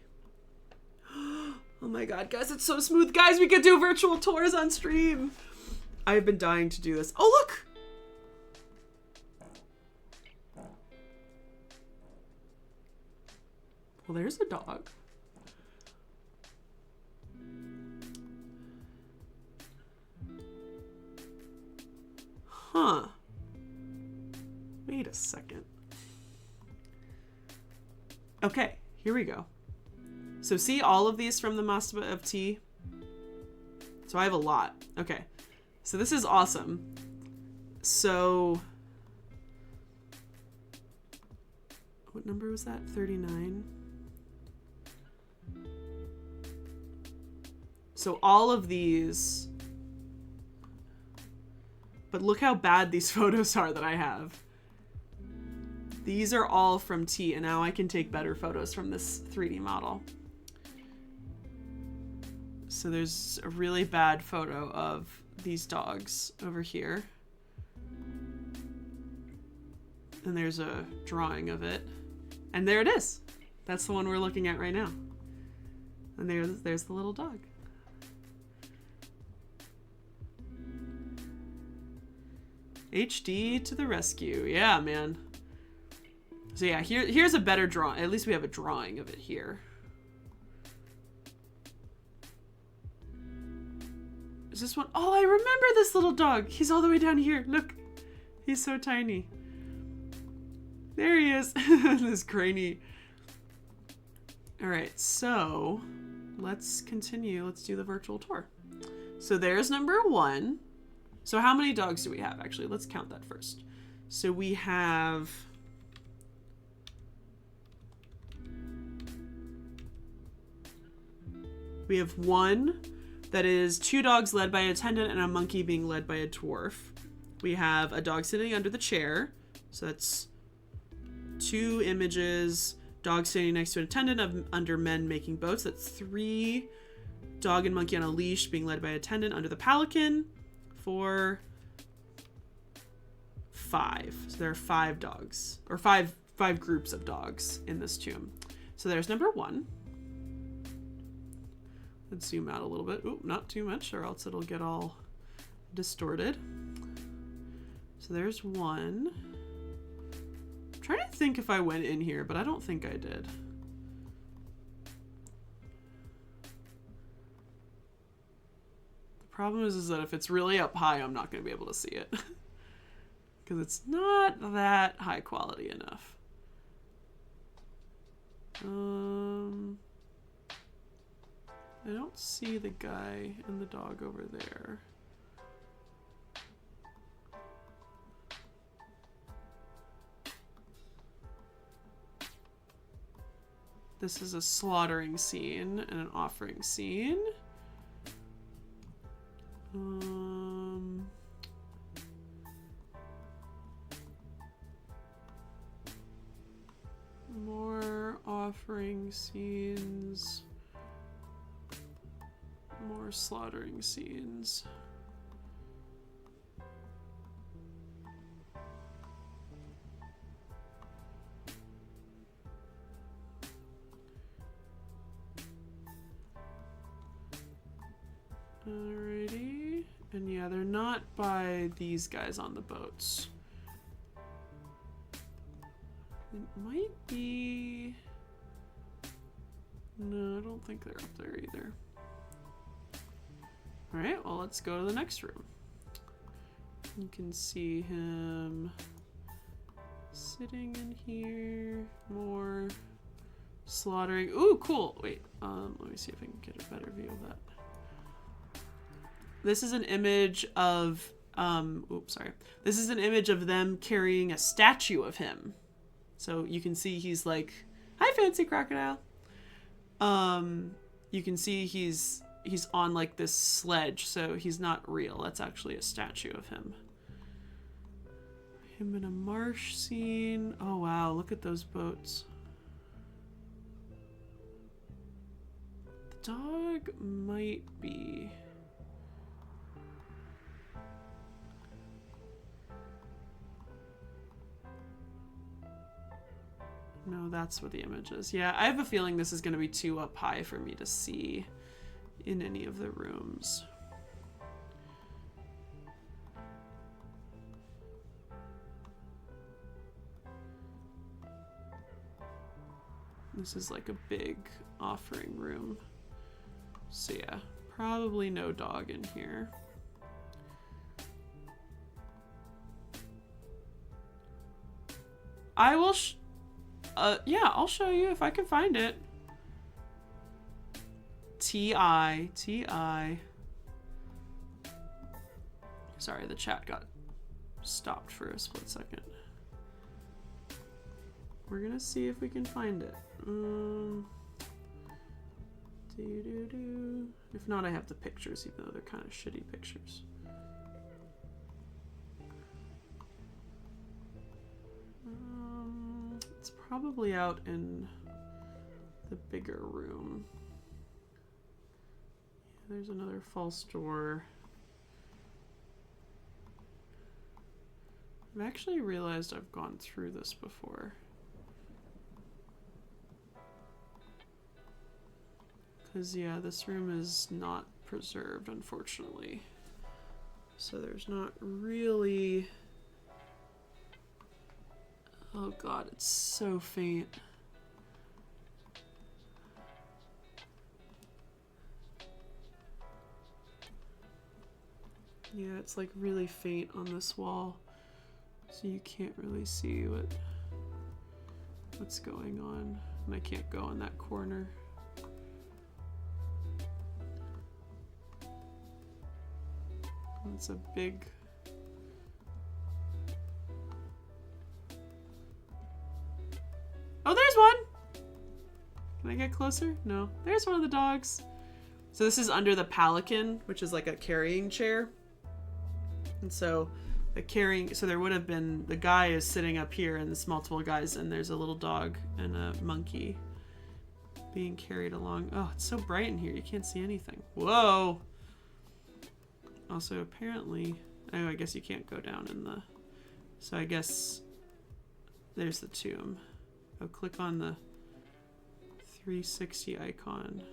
Oh my god, guys, it's so smooth. Guys, we could do virtual tours on stream. I've been dying to do this. Oh, look! Well, there's a dog. Huh. Wait a second. Okay, here we go. So see all of these from the Mastaba of Tea? So I have a lot. Okay. So this is awesome. So... what number was that? 39? So all of these, but look how bad these photos are that I have. These are all from T, and now I can take better photos from this 3D model. So there's a really bad photo of these dogs over here. And there's a drawing of it. And there it is. That's the one we're looking at right now. And there's the little dog. HD to the rescue. Yeah, man. So yeah, here's a better drawing. At least we have a drawing of it here. Is this one? Oh, I remember this little dog. He's all the way down here. Look. He's so tiny. There he is. This cranny. All right, so let's continue. Let's do the virtual tour. So there's number 1. So how many dogs do we have, actually? Let's count that first. So we have... we have 1 that is 2 dogs led by an attendant and a monkey being led by a dwarf. We have a dog sitting under the chair. So that's 2 images. Dog standing next to an attendant under men making boats. That's 3. Dog and monkey on a leash being led by an attendant under the pelican. 4, 5. So there are 5 dogs, or five groups of dogs in this tomb. So there's number 1. Let's zoom out a little bit. Ooh, not too much, or else it'll get all distorted. So there's 1. I'm trying to think if I went in here, but I don't think I did. The problem is that if it's really up high, I'm not going to be able to see it. Because it's not that high quality enough. I don't see the guy and the dog over there. This is a slaughtering scene and an offering scene. More offering scenes. More slaughtering scenes. Alrighty. And yeah, they're not by these guys on the boats. It might be... No, I don't think they're up there either. Alright, well, let's go to the next room. You can see him sitting in here. More slaughtering. Ooh, cool. Wait, let me see if I can get a better view of that. This is an image of, oops, sorry. This is an image of them carrying a statue of him. So you can see he's like, hi, fancy crocodile. You can see he's on like this sledge, so he's not real. That's actually a statue of him. Him in a marsh scene. Oh wow, look at those boats. The dog might be... No, that's what the image is. Yeah, I have a feeling this is going to be too up high for me to see in any of the rooms. This is like a big offering room. So yeah, probably no dog in here. I will yeah, I'll show you if I can find it. T-I. Sorry, the chat got stopped for a split second. We're gonna see if we can find it. If not, I have the pictures, even though they're kind of shitty pictures. It's probably out in the bigger room. Yeah, there's another false door. I've actually realized I've gone through this before. Because, yeah, this room is not preserved, unfortunately. So there's not really... Oh god, it's so faint. Yeah, it's like really faint on this wall. So you can't really see what's going on. And I can't go in that corner. It's a big... Oh, there's one! Can I get closer? No. There's one of the dogs. So this is under the pelican, which is like a carrying chair. And so so there would have been, the guy is sitting up here and there's multiple guys and there's a little dog and a monkey being carried along. Oh, it's so bright in here. You can't see anything. Whoa! Also, apparently, oh, I guess you can't go down in the, so I guess there's the tomb. Oh, click on the 360 icon.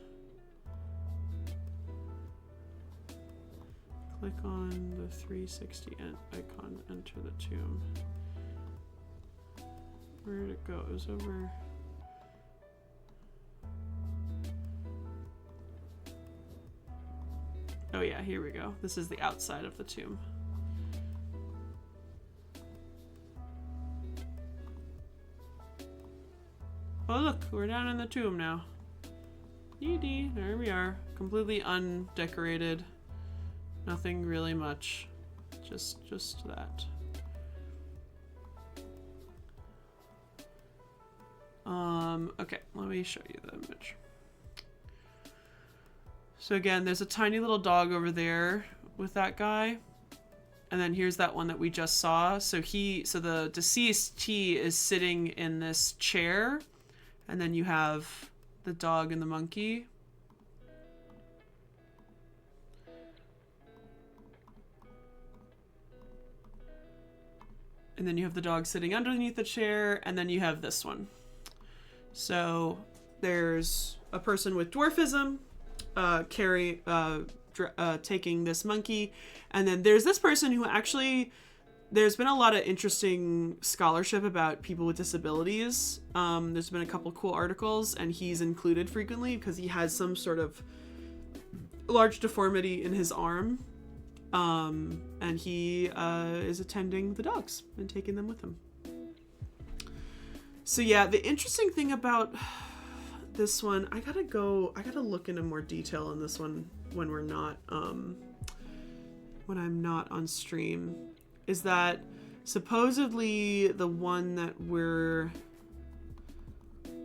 Click on the 360 icon, enter the tomb. Where did it go? It was over. Oh yeah, here we go. This is the outside of the tomb. Oh look, we're down in the tomb now. Dee, there we are. Completely undecorated. Nothing really much. Just that. Okay, let me show you the image. So again, there's a tiny little dog over there with that guy. And then here's that one that we just saw. So the deceased T is sitting in this chair. And then you have the dog and the monkey. And then you have the dog sitting underneath the chair, and then you have this one. So there's a person with dwarfism taking this monkey, and then there's this person who actually, there's been a lot of interesting scholarship about people with disabilities. There's been a couple cool articles, and he's included frequently because he has some sort of large deformity in his arm. And he is attending the dogs and taking them with him. So yeah, the interesting thing about this one, I gotta look into more detail on this one when we're not, when I'm not on stream, is that supposedly the one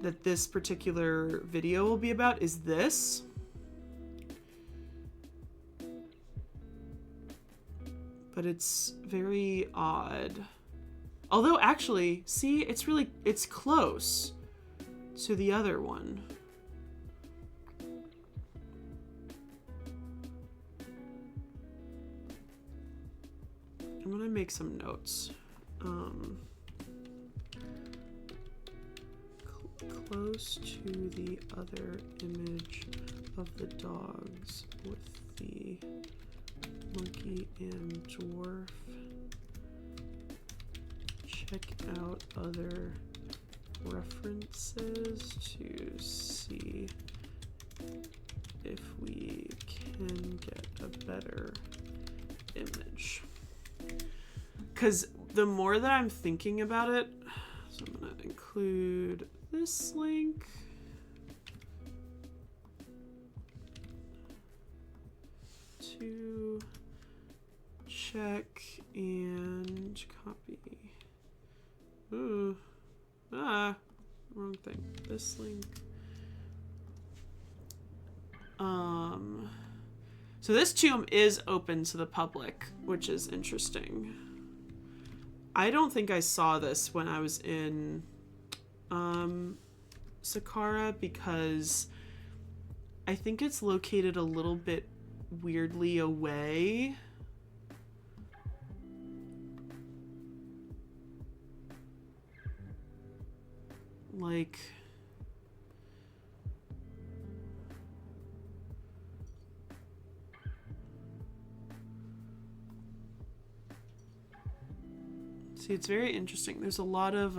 that this particular video will be about is this. But it's very odd. Although actually, see, it's close to the other one. I'm gonna make some notes. Close to the other image of the dogs with the monkey and dwarf. Check out other references to see if we can get a better image. Because the more that I'm thinking about it, so I'm gonna include this link. To check and copy. Ooh. Wrong thing. This link. So this tomb is open to the public, which is interesting. I don't think I saw this when I was in Saqqara because I think it's located a little bit weirdly away. Like, see, it's very interesting. There's a lot of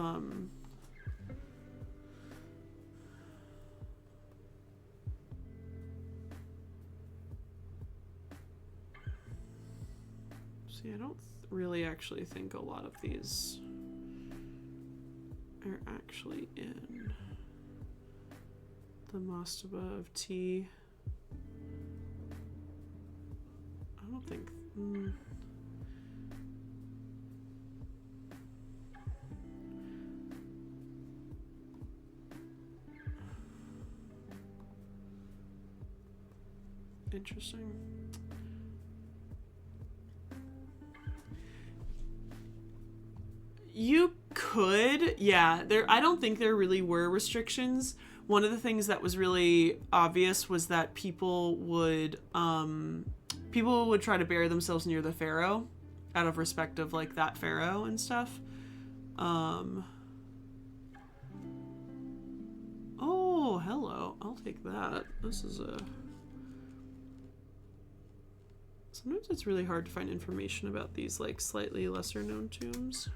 see, I don't really actually think a lot of these are actually in the Mastaba of Tea. I don't think. Interesting. You could, yeah. I don't think there really were restrictions. One of the things that was really obvious was that people would try to bury themselves near the pharaoh, out of respect of like that pharaoh and stuff. Oh, hello. I'll take that. This is a. Sometimes it's really hard to find information about these like slightly lesser known tombs.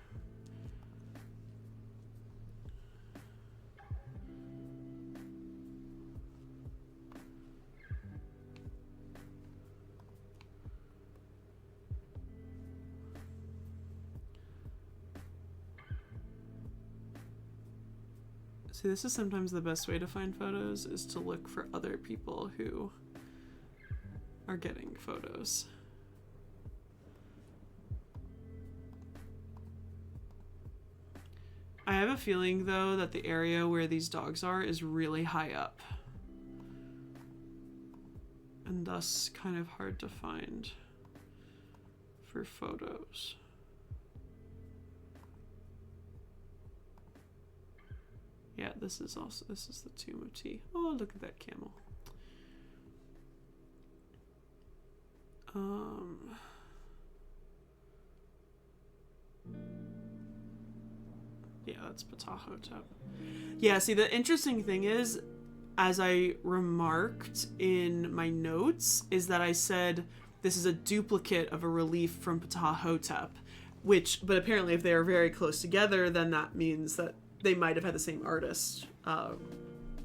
See, this is sometimes the best way to find photos, is to look for other people who are getting photos. I have a feeling, though, that the area where these dogs are is really high up. And thus kind of hard to find for photos. Yeah, this is the tomb of T. Oh, look at that camel. Yeah, that's Ptahhotep. Yeah, see, the interesting thing is, as I remarked in my notes, is that I said this is a duplicate of a relief from Ptahhotep, but apparently if they are very close together, then that means that they might have had the same artist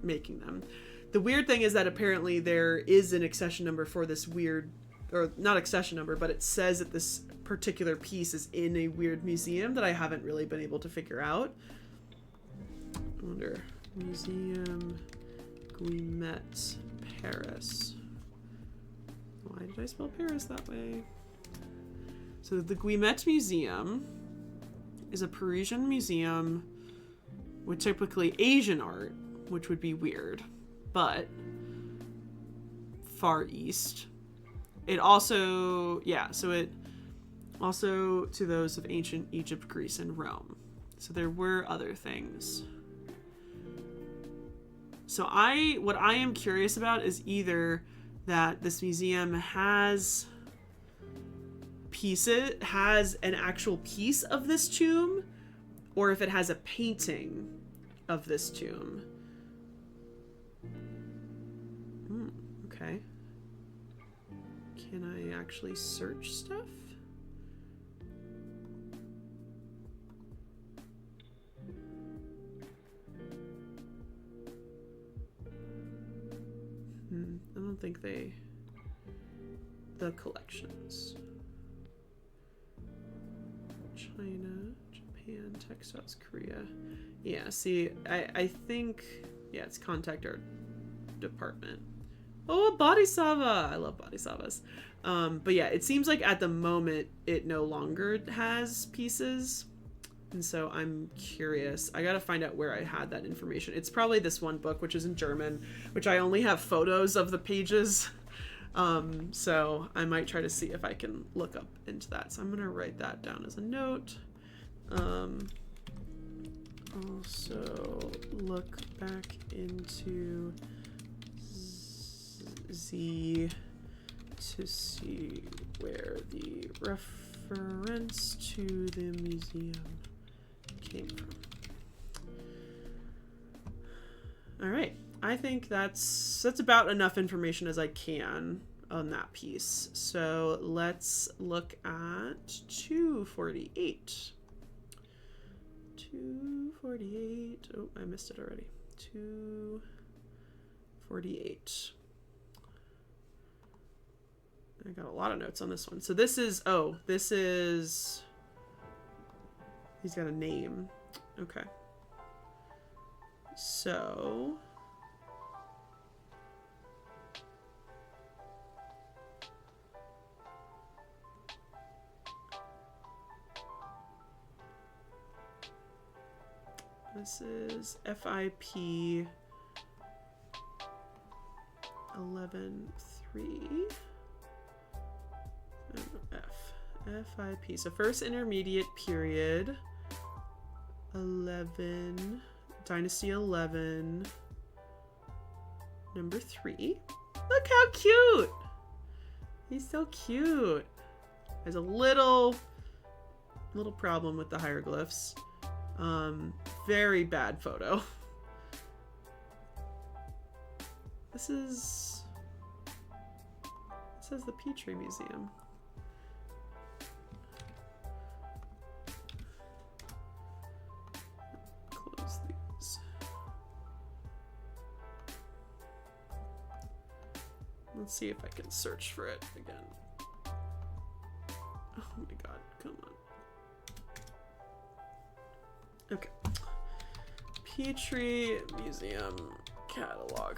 making them. The weird thing is that apparently there is an accession number for this weird, or not accession number, but it says that this particular piece is in a weird museum that I haven't really been able to figure out. I wonder, Museum Guimet, Paris. Why did I spell Paris that way? So the Guimet Museum is a Parisian museum with typically Asian art, which would be weird, but Far East. It also, yeah, so it also to those of ancient Egypt, Greece, and Rome. So there were other things. So what I am curious about is either that this museum has an actual piece of this tomb, or if it has a painting of this tomb. Okay. Can I actually search stuff? I don't think the collections. China, Japan, textiles, Korea. Yeah, see, I think, yeah, it's contact art department. Oh, Bodhisattva! I love Bodhisattvas. But yeah, it seems like at the moment it no longer has pieces. And so I'm curious. I gotta find out where I had that information. It's probably this one book, which is in German, which I only have photos of the pages. So I might try to see if I can look up into that. So I'm gonna write that down as a note. Also look back into Z to see where the reference to the museum came from. All right, I think that's about enough information as I can on that piece. So let's look at 248. 248. Oh, I missed it already. 248. I got a lot of notes on this one. So this is, he's got a name. Okay. So this is FIP 11.3. FIP. So first intermediate period 11, Dynasty 11, number 3. Look how cute! He's so cute. There's a little problem with the hieroglyphs. Very bad photo. It says the Petrie Museum. Close these. Let's see if I can search for it again. Oh my god, come on. Okay. Petrie Museum catalog.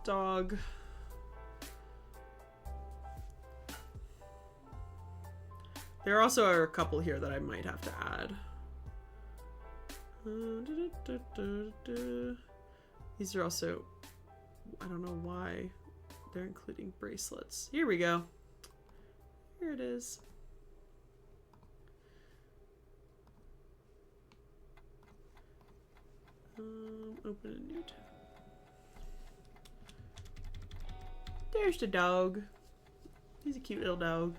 Dog. There also are a couple here that I might have to add. These are also, I don't know why they're including bracelets. Here we go. Here it is. Open a new tab. There's the dog. He's a cute little dog.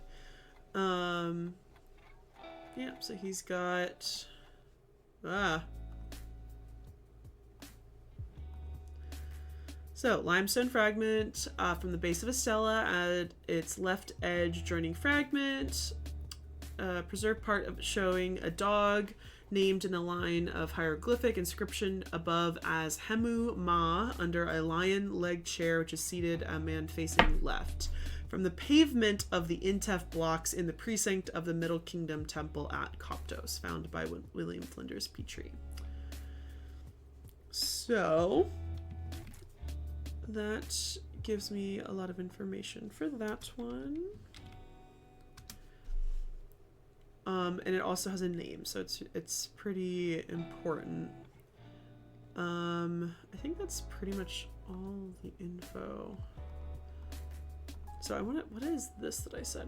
Yeah, so he's got so limestone fragment from the base of a stela at its left edge joining fragment, preserved part of showing a dog named in a line of hieroglyphic inscription above as Hemu Ma under a lion leg chair which is seated, a man facing left. From the pavement of the Intef blocks in the precinct of the Middle Kingdom Temple at Coptos, found by William Flinders Petrie. So that gives me a lot of information for that one. And it also has a name, so it's pretty important. I think that's pretty much all the info. So I want to, what is this that I said?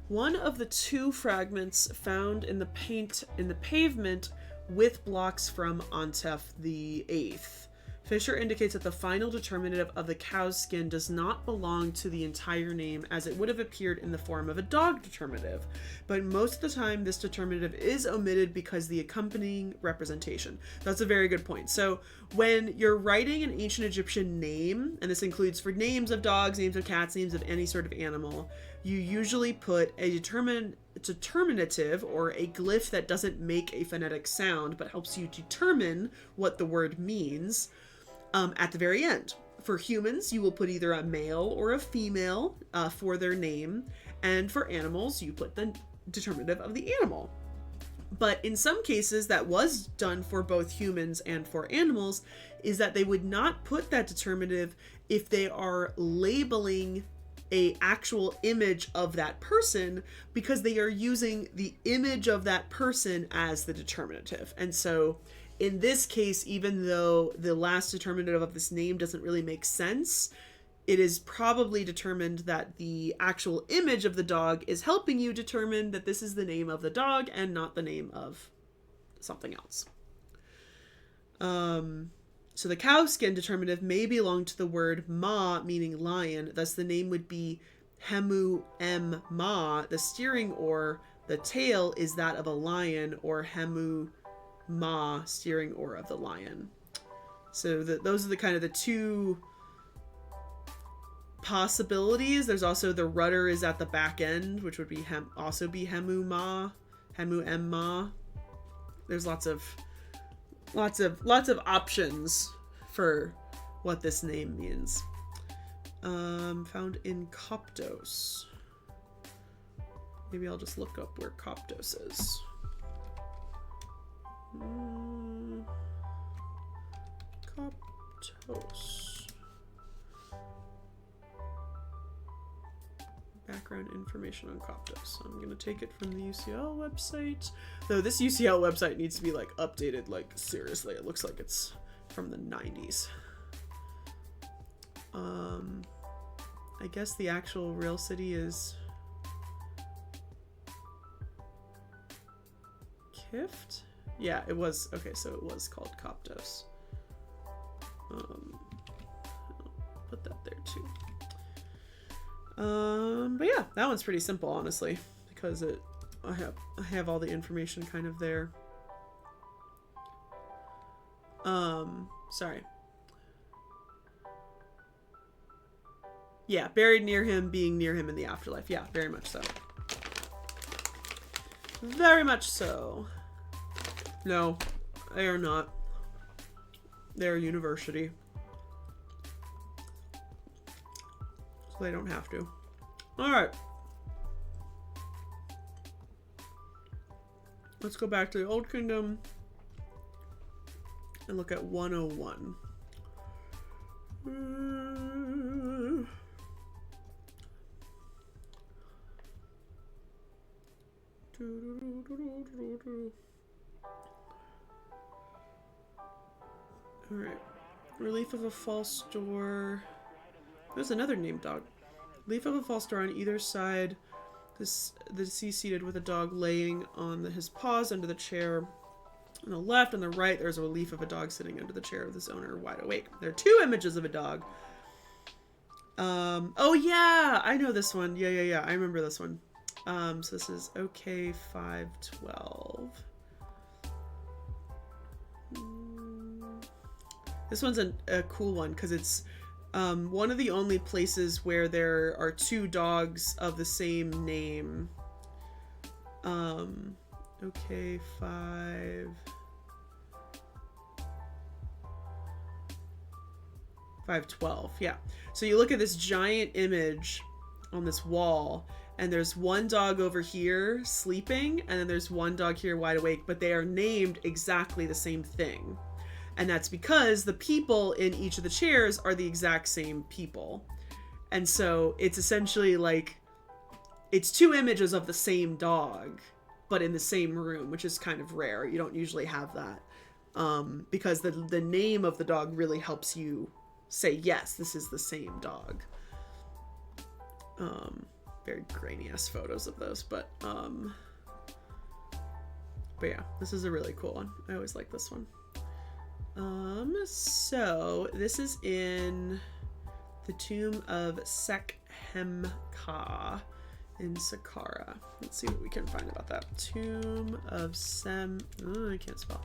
One of the two fragments found in the pavement with blocks from Antef the Eighth. Fisher indicates that the final determinative of the cow's skin does not belong to the entire name as it would have appeared in the form of a dog determinative, but most of the time this determinative is omitted because the accompanying representation. That's a very good point. So when you're writing an ancient Egyptian name, and this includes for names of dogs, names of cats, names of any sort of animal, you usually put a determinative or a glyph that doesn't make a phonetic sound but helps you determine what the word means. At the very end. For humans, you will put either a male or a female for their name, and for animals, you put the determinative of the animal. But in some cases, that was done for both humans and for animals, is that they would not put that determinative if they are labeling a actual image of that person, because they are using the image of that person as the determinative. And so in this case, even though the last determinative of this name doesn't really make sense, it is probably determined that the actual image of the dog is helping you determine that this is the name of the dog and not the name of something else. So the cow skin determinative may belong to the word ma, meaning lion. Thus the name would be Hemu M Ma. The steering oar, the tail, is that of a lion, or Hemu Ma, steering oar of the lion. So those are the kind of the two possibilities. There's also the rudder is at the back end, which would be also be Hemu Ma, Hemu M Ma. There's lots of options for what this name means. Found in Coptos. Maybe I'll just look up where Coptos is. Coptos. Background information on Coptos. I'm gonna take it from the UCL website. Though this UCL website needs to be like updated, like seriously. It looks like it's from the 90s. I guess the actual real city is Kift? Yeah, it was. Okay, so it was called Coptos. I'll put that there too. But yeah, that one's pretty simple, honestly, because I have all the information kind of there. Sorry. Yeah, buried near him, being near him in the afterlife. Yeah, very much so. Very much so. No, they are not. They're a university. So they don't have to. Alright. let's go back to the Old Kingdom and look at 101. Alright. Relief of a false door. There's another named dog. Relief of a false door on either side. The deceased seated with a dog laying on his paws under the chair. On the left and the right, there's a relief of a dog sitting under the chair of this owner, wide awake. There are two images of a dog. Oh yeah, I know this one. Yeah. I remember this one. So this is OK 512. This one's a cool one because it's one of the only places where there are two dogs of the same name. OK 512. Yeah. So you look at this giant image on this wall, and there's one dog over here sleeping, and then there's one dog here wide awake, but they are named exactly the same thing. And that's because the people in each of the chairs are the exact same people. And so it's essentially like, it's two images of the same dog, but in the same room, which is kind of rare. You don't usually have that. Because the name of the dog really helps you say, yes, this is the same dog. Very grainy ass photos of those, but yeah, this is a really cool one. I always like this one. So this is in the tomb of Sekhemka in Saqqara. Let's see what we can find about that. Tomb of I can't spell.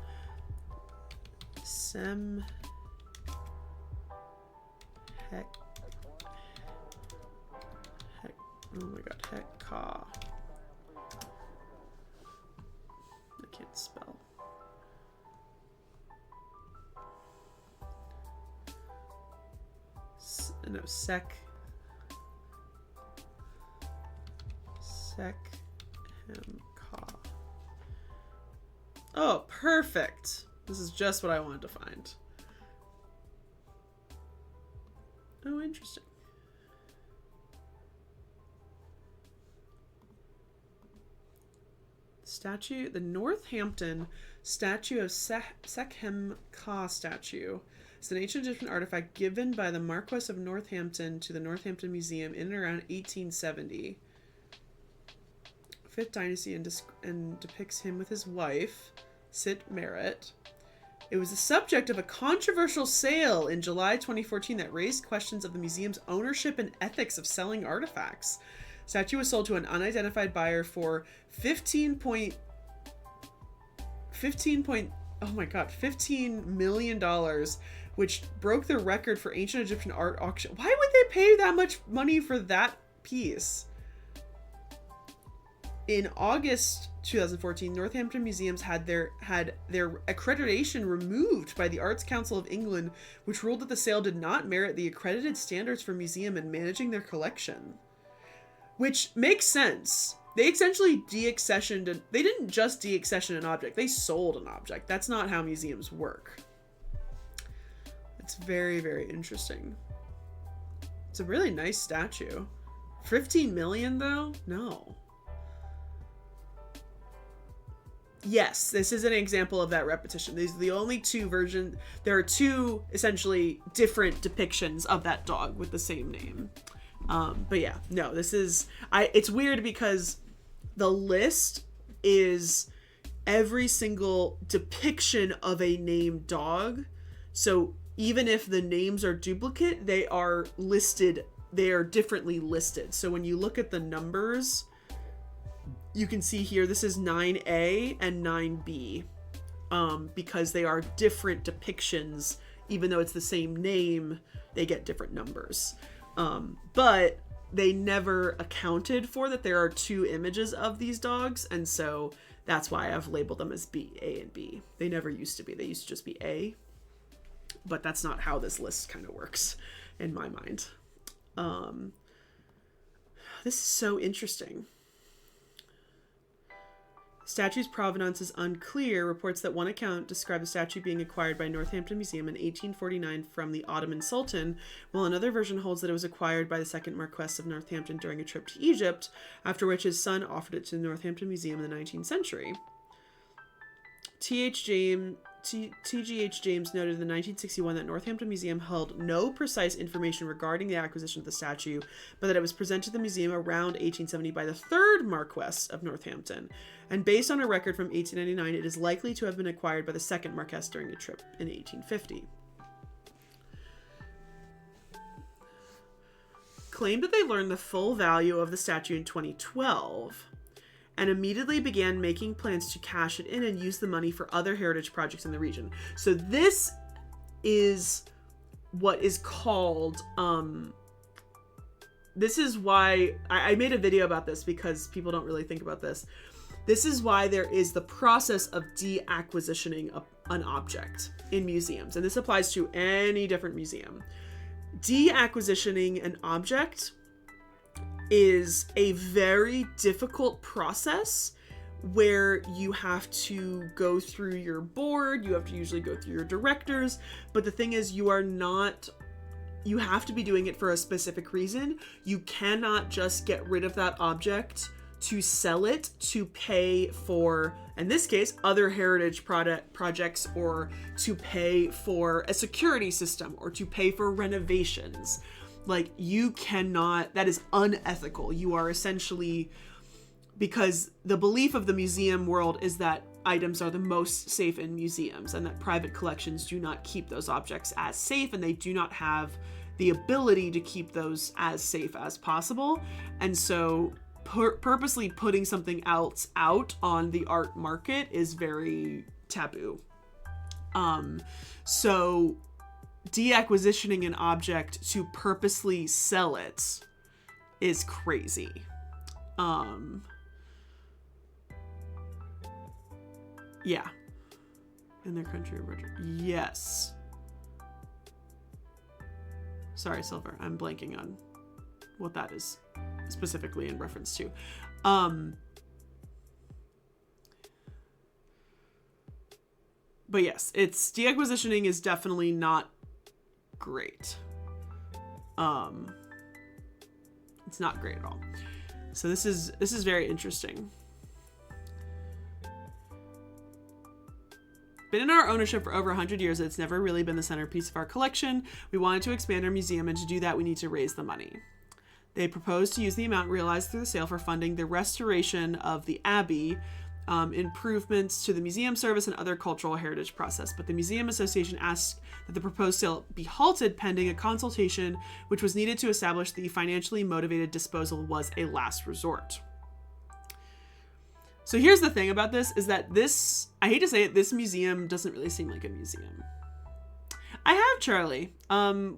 Oh my god, Hekka. I can't spell. No, Sekhemka. Oh, perfect. This is just what I wanted to find. Oh, interesting. Statue, the Northampton statue of Sekhemka statue. It's an ancient Egyptian artifact given by the Marquess of Northampton to the Northampton Museum in and around 1870. 5th dynasty and depicts him with his wife, Sit Merritt. It was the subject of a controversial sale in July 2014 that raised questions of the museum's ownership and ethics of selling artifacts. Statue was sold to an unidentified buyer for $15 million, which broke the record for ancient Egyptian art auction. Why would they pay that much money for that piece? In August 2014, Northampton Museums had their accreditation removed by the Arts Council of England, which ruled that the sale did not merit the accredited standards for museum and managing their collection. Which makes sense. They essentially deaccessioned. They didn't just deaccession an object. They sold an object. That's not how museums work. It's very, very interesting. It's a really nice statue. 15 million though? No. Yes, this is an example of that repetition. These are the only two versions. There are two essentially different depictions of that dog with the same name. But yeah, no, this is, it's weird because the list is every single depiction of a named dog. So even if the names are duplicate, they are listed, they are differently listed. So when you look at the numbers, you can see here, this is 9A and 9B, because they are different depictions. Even though it's the same name, they get different numbers. But they never accounted for that there are two images of these dogs, and so that's why I've labeled them as B, A, and B. They never used to be. They used to just be A, but that's not how this list kind of works in my mind. This is so interesting. Statue's provenance is unclear. Reports that one account described the statue being acquired by Northampton Museum in 1849 from the Ottoman Sultan, while another version holds that it was acquired by the second Marquess of Northampton during a trip to Egypt, after which his son offered it to the Northampton Museum in the 19th century. T.G.H. James noted in 1961 that Northampton Museum held no precise information regarding the acquisition of the statue, but that it was presented to the museum around 1870 by the third Marquess of Northampton. And based on a record from 1899, it is likely to have been acquired by the second Marquess during a trip in 1850. Claimed that they learned the full value of the statue in 2012. And immediately began making plans to cash it in and use the money for other heritage projects in the region. So this is what is called, this is why, I made a video about this because people don't really think about this. This is why there is the process of deacquisitioning an object in museums. And this applies to any different museum. Deacquisitioning an object is a very difficult process where you have to go through your board, you have to usually go through your directors, but the thing is you have to be doing it for a specific reason. You cannot just get rid of that object to sell it to pay for, in this case, other heritage projects, or to pay for a security system, or to pay for renovations. Like, you cannot, that is unethical. You are essentially, because the belief of the museum world is that items are the most safe in museums and that private collections do not keep those objects as safe, and they do not have the ability to keep those as safe as possible. And so purposely putting something else out on the art market is very taboo. So deacquisitioning an object to purposely sell it is crazy. Yeah. In their country of origin. Yes. Sorry, Silver. I'm blanking on what that is specifically in reference to. But yes, it's deacquisitioning is definitely not great. It's not great at all. So this is very interesting. Been in our ownership for over 100 years. It's never really been the centerpiece of our collection. We wanted to expand our museum, and to do that we need to raise the money. They proposed to use the amount realized through the sale for funding the restoration of the Abbey, improvements to the museum service and other cultural heritage process. But the Museum Association asked that the proposed sale be halted pending a consultation, which was needed to establish the financially motivated disposal was a last resort. So here's the thing about this, is that this, I hate to say it, this museum doesn't really seem like a museum. I have Charlie.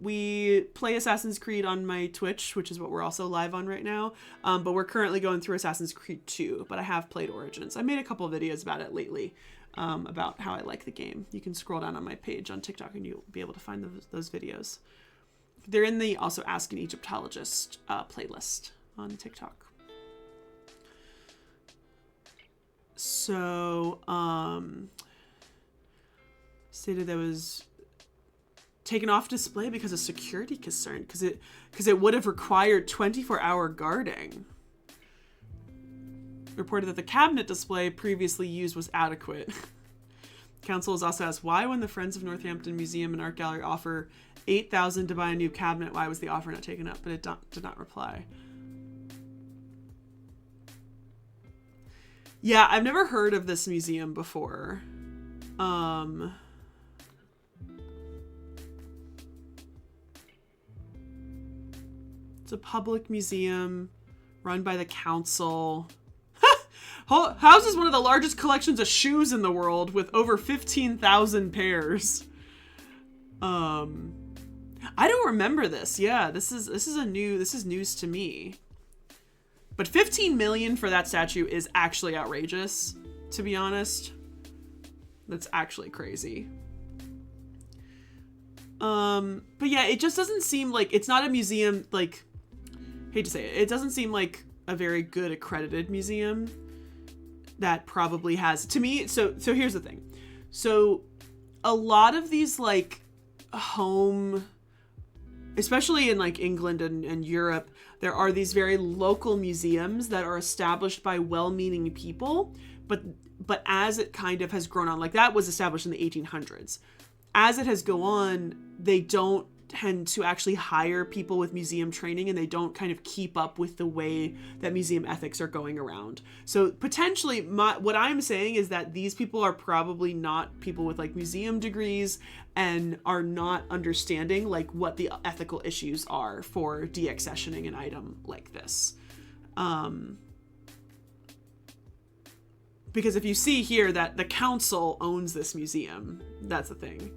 We play Assassin's Creed on my Twitch, which is what we're also live on right now. But we're currently going through Assassin's Creed 2, but I have played Origins. I made a couple of videos about it lately, about how I like the game. You can scroll down on my page on TikTok and you'll be able to find those videos. They're in the also Ask an Egyptologist playlist on TikTok. So, stated that was taken off display because of security concern, because it would have required 24-hour guarding. Reported that the cabinet display previously used was adequate. Council has also asked why, when the Friends of Northampton Museum and Art Gallery offer $8,000 to buy a new cabinet, why was the offer not taken up? But it did not reply. Yeah, I've never heard of this museum before. It's a public museum run by the council. Houses one of the largest collections of shoes in the world with over 15,000 pairs. I don't remember this. Yeah, this is news to me. But 15 million for that statue is actually outrageous, to be honest. That's actually crazy. But yeah, it just doesn't seem like, it's not a museum, like, hate to say it, it doesn't seem like a very good accredited museum. that probably has, to me, so here's the thing. So a lot of these like home, especially in like England and Europe, there are these very local museums that are established by well-meaning people, but as it kind of has grown on, like that was established in the 1800s. As it has go on, they don't tend to actually hire people with museum training, and they don't kind of keep up with the way that museum ethics are going around. So potentially what I'm saying is that these people are probably not people with like museum degrees and are not understanding like what the ethical issues are for deaccessioning an item like this. Because if you see here that the council owns this museum, that's the thing.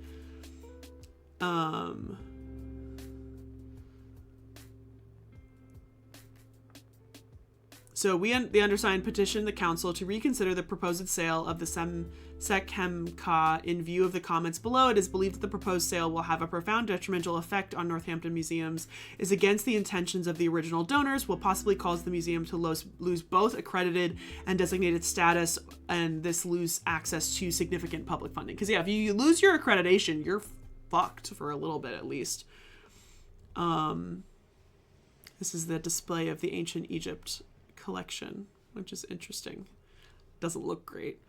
So the undersigned petition the council to reconsider the proposed sale of the Sekhemka in view of the comments below. It is believed that the proposed sale will have a profound detrimental effect on Northampton museums, is against the intentions of the original donors, will possibly cause the museum to lose both accredited and designated status, and this lose access to significant public funding. Because yeah, if you lose your accreditation, you're fucked for a little bit at least. This is the display of the ancient Egypt collection, which is interesting. Doesn't look great.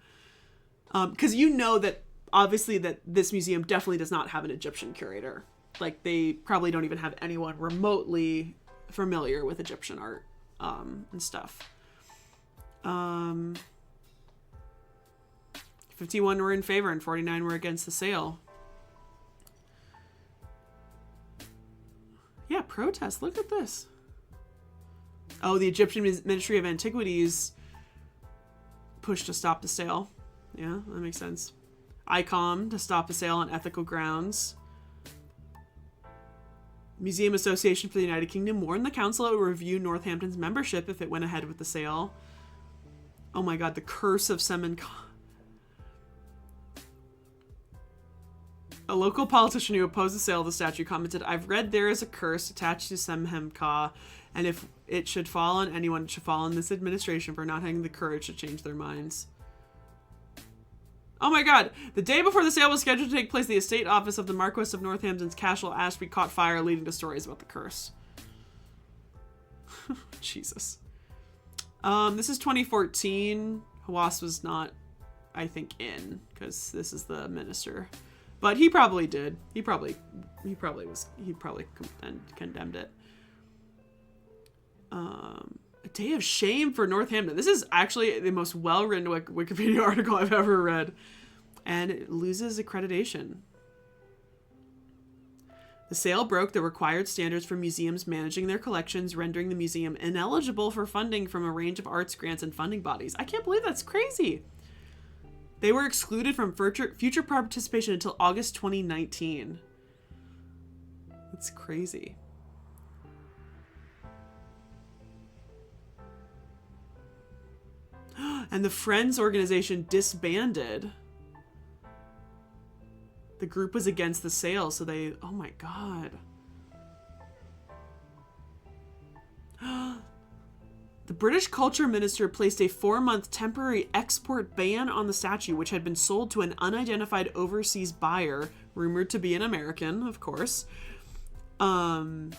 Because you know that obviously that this museum definitely does not have an Egyptian curator. Like they probably don't even have anyone remotely familiar with Egyptian art and stuff. 51 were in favor and 49 were against the sale. Yeah, protest. Look at this. Oh, the Egyptian Ministry of Antiquities pushed to stop the sale. Yeah, that makes sense. ICOM to stop the sale on ethical grounds. Museum Association for the United Kingdom warned the council it would review Northampton's membership if it went ahead with the sale. Oh my god, the curse of Semen. A local politician who opposed the sale of the statue commented, "I've read there is a curse attached to Semhemka, and if it should fall on anyone, it should fall on this administration for not having the courage to change their minds." Oh my god! The day before the sale was scheduled to take place, the estate office of the Marquess of Northampton's Castle Ashby caught fire, leading to stories about the curse. Jesus. This is 2014. Hawass was not, I think, in, because this is the minister. But he probably did. He probably condemned it. A day of shame for Northampton. This is actually the most well-written Wikipedia article I've ever read. And it loses accreditation. The sale broke the required standards for museums managing their collections, rendering the museum ineligible for funding from a range of arts grants and funding bodies. I can't believe that's crazy. They were excluded from future participation until August 2019. That's crazy. And the Friends organization disbanded. The group was against the sale, so they... Oh my god. The British Culture Minister placed a 4-month temporary export ban on the statue, which had been sold to an unidentified overseas buyer, rumored to be an American, of course. Wow.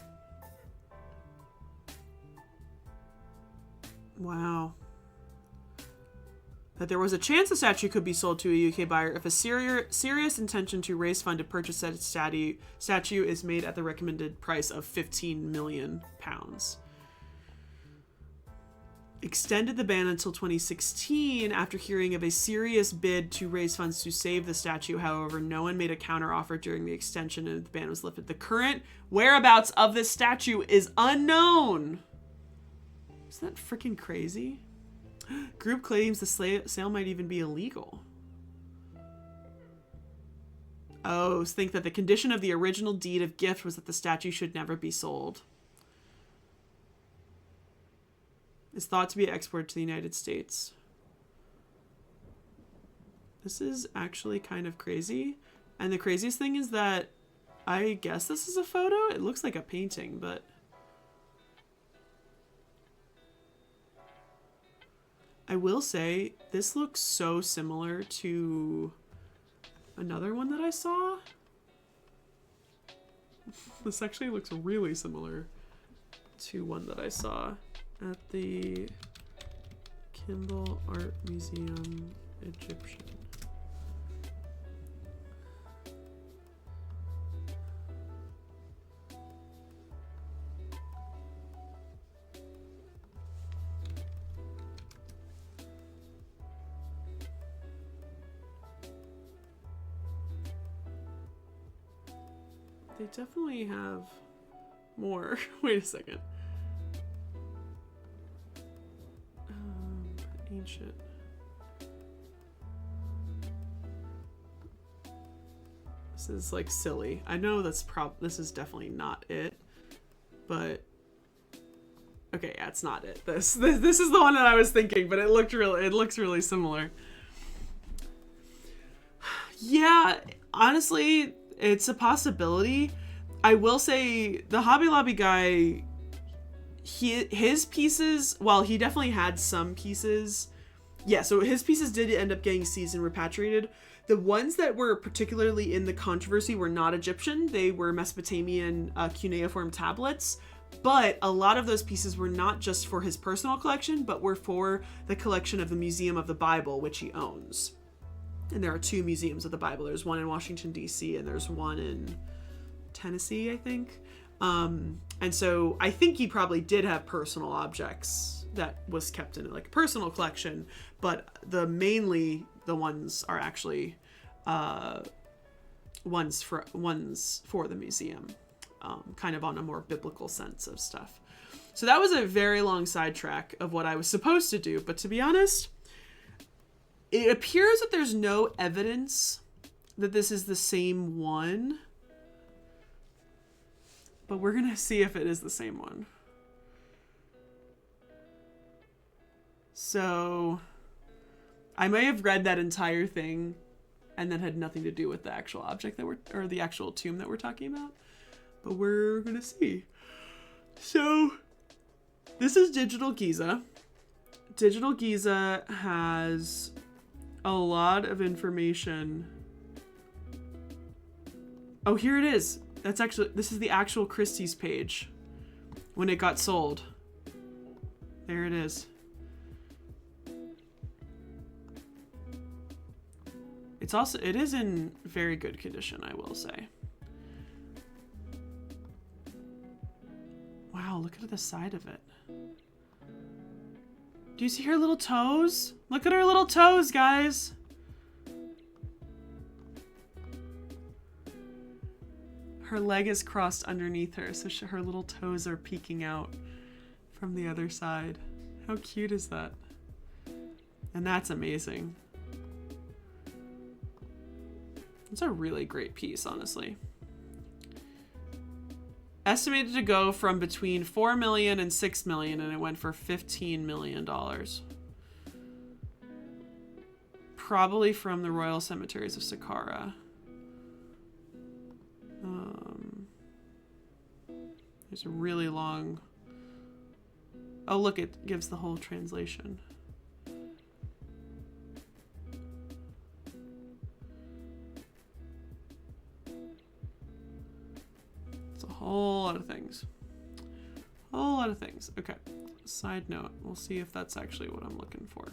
That there was a chance the statue could be sold to a UK buyer if a serious intention to raise fund to purchase said statue is made at the recommended price of £15 million. Extended the ban until 2016 after hearing of a serious bid to raise funds to save the statue. However, no one made a counteroffer during the extension and the ban was lifted. The current whereabouts of this statue is unknown. Isn't that freaking crazy? Group claims the sale might even be illegal. Oh, think that the condition of the original deed of gift was that the statue should never be sold. It's thought to be exported to the United States. This is actually kind of crazy. And the craziest thing is that I guess this is a photo. It looks like a painting, but... I will say this looks so similar to another one that I saw. This actually looks really similar to one that I saw at the Kimball Art Museum Egyptian. They definitely have more. Wait a second. Ancient. This is like silly. I know this is definitely not it, but okay, yeah, it's not it. This is the one that I was thinking, but it looks really similar. Yeah, honestly, it's a possibility. I will say the Hobby Lobby guy, his pieces, while he definitely had some pieces, yeah, so his pieces did end up getting seized and repatriated. The ones that were particularly in the controversy were not Egyptian. They were Mesopotamian cuneiform tablets. But a lot of those pieces were not just for his personal collection, but were for the collection of the Museum of the Bible, which he owns. And there are 2 museums of the Bible. There's one in Washington, D.C., and there's one in Tennessee, I think. And so I think he probably did have personal objects that was kept in like a personal collection, but mainly the ones are actually ones for the museum, kind of on a more biblical sense of stuff. So that was a very long sidetrack of what I was supposed to do, but to be honest, it appears that there's no evidence that this is the same one, but we're gonna see if it is the same one. So I may have read that entire thing and then had nothing to do with the actual object or the actual tomb that we're talking about, but we're gonna see. So this is Digital Giza. Digital Giza has a lot of information. Oh, here it is. This is the actual Christie's page when it got sold. There it is. It is in very good condition, I will say. Wow, look at the side of it. Do you see her little toes? Look at her little toes, guys. Her leg is crossed underneath her, so her little toes are peeking out from the other side. How cute is that? And that's amazing. It's a really great piece, honestly. Estimated to go from between $4 million and $6 million, and it went for $15 million. Probably from the Royal Cemeteries of Saqqara. There's a really long... Oh, look, it gives the whole translation. It's a whole lot of things. Whole lot of things. Okay. Side note. We'll see if that's actually what I'm looking for.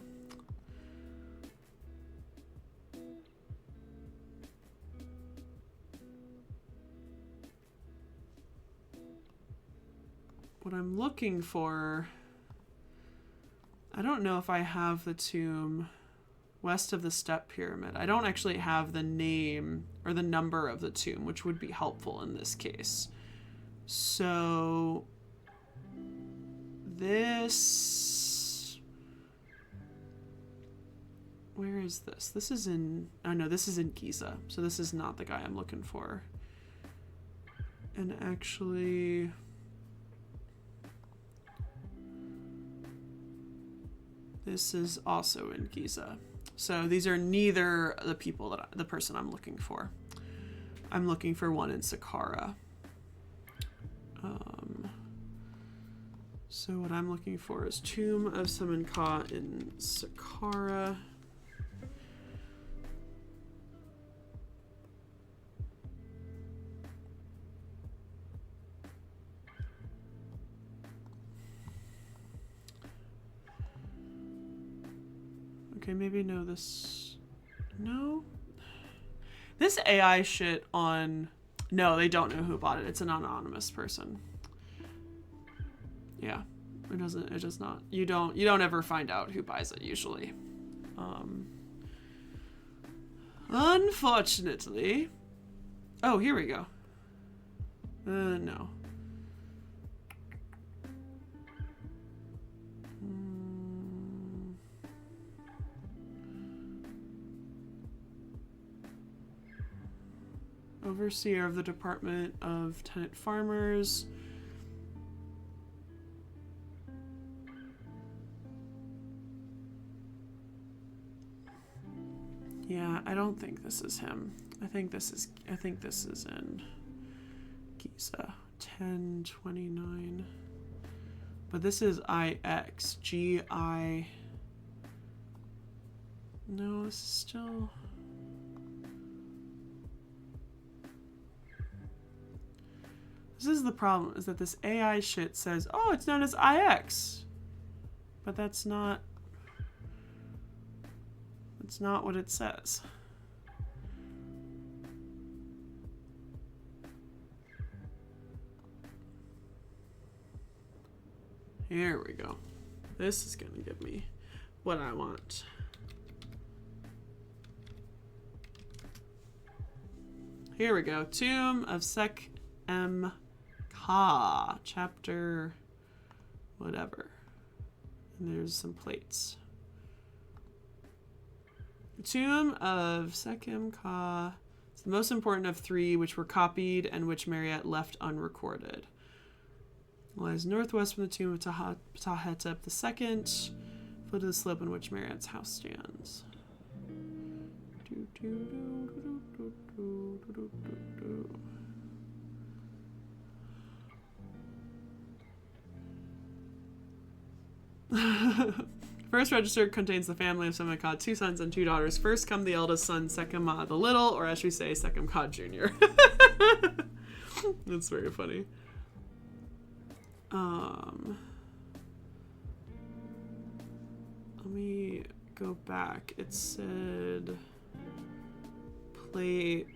What I'm looking for, I don't know if I have the tomb west of the Step Pyramid. I don't actually have the name or the number of the tomb, which would be helpful in this case. So this, where is this? This is in, oh no, this is in Giza. So this is not the guy I'm looking for. And actually, this is also in Giza. So these are neither the people the person I'm looking for. I'm looking for one in Saqqara. So what I'm looking for is Tomb of Summon Ka in Saqqara. Okay, maybe no this... No? This AI shit on... No, they don't know who bought it. It's an anonymous person. Yeah, it does not. You don't ever find out who buys it usually. Unfortunately. Oh, here we go. No. Overseer of the Department of Tenant Farmers. Yeah, I don't think this is him. I think this is in Giza 1029. But this is IXGI. No, this is still... This is the problem, is that this AI shit says, oh, it's known as IX. But that's not what it says. Here we go. This is gonna give me what I want. Here we go. Tomb of Sekhem Ka, chapter whatever. And there's some plates. The Tomb of Sekhem Ka is the most important of 3 which were copied and which Marriott left unrecorded. It lies northwest from the tomb of Ptahhotep II, foot of the slope on which Marriott's house stands. First register contains the family of Sekhem Ka, 2 sons and 2 daughters. First come the eldest son, Sekhem Ma the Little, or as we say, Sekhem Ka Jr. That's very funny. Let me go back. It said plate.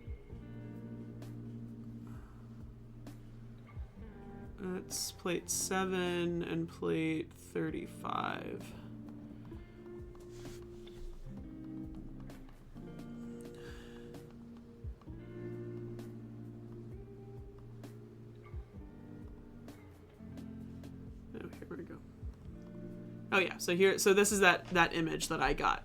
It's plate 7 and plate 35. Oh, here we go. Oh yeah, so this is that image that I got.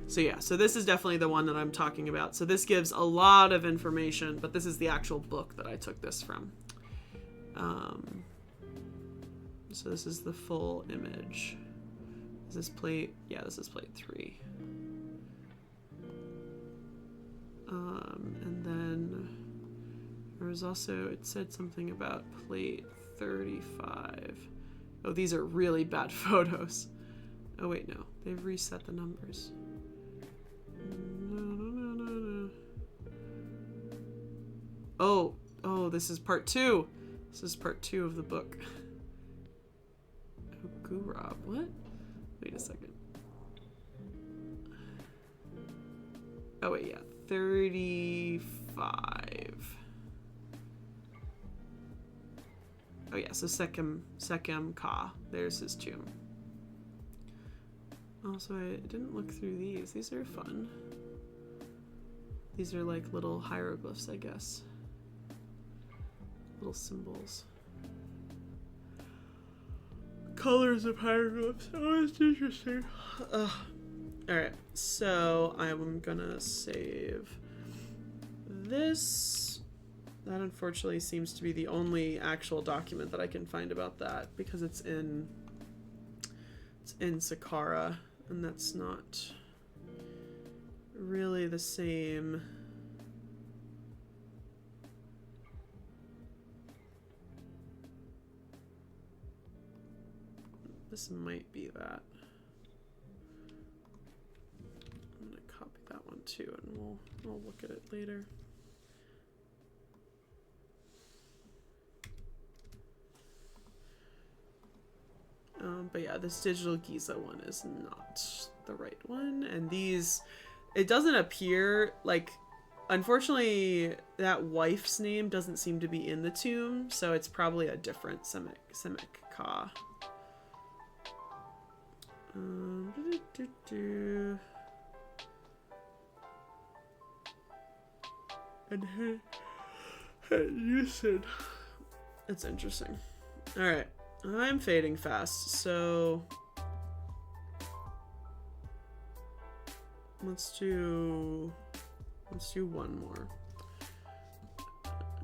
So yeah, so this is definitely the one that I'm talking about. So this gives a lot of information, but this is the actual book that I took this from. So this is the full image. Is this plate? Yeah, this is plate 3. And then there was also, it said something about plate 35. Oh, these are really bad photos. Oh wait, no, they've reset the numbers. No. Oh, this is part 2. This is part 2 of the book. Oh, Gurab, what? Wait a second. Oh wait, yeah, 35. Oh yeah, so Sekhem Ka. There's his tomb. Also, I didn't look through these. These are fun. These are like little hieroglyphs, I guess. Little symbols. Colors of hieroglyphs. Oh, it's interesting. Alright, so I'm gonna save this. That unfortunately seems to be the only actual document that I can find about that, because it's in Saqqara, and that's not really the same. This might be that. I'm gonna copy that one too, and we'll look at it later. But yeah, this digital Giza one is not the right one, and these, it doesn't appear like, unfortunately, that wife's name doesn't seem to be in the tomb, so it's probably a different Semic Ka. And you said it's interesting. All right, I'm fading fast, so let's do one more.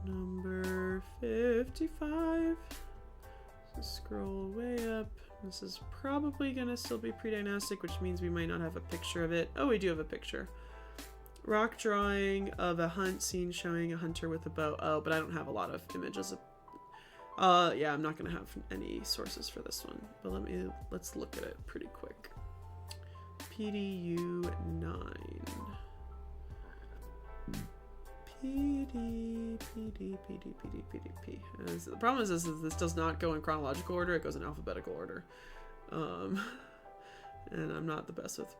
Number 55. So scroll way up. This is probably gonna still be pre-dynastic, which means we might not have a picture of it. Oh, we do have a picture. Rock drawing of a hunt scene showing a hunter with a bow. Oh, but I don't have a lot of images of... yeah, I'm not gonna have any sources for this one, but let's look at it pretty quick. PDU 9. PDP. The problem is this does not go in chronological order, it goes in alphabetical order. And I'm not the best with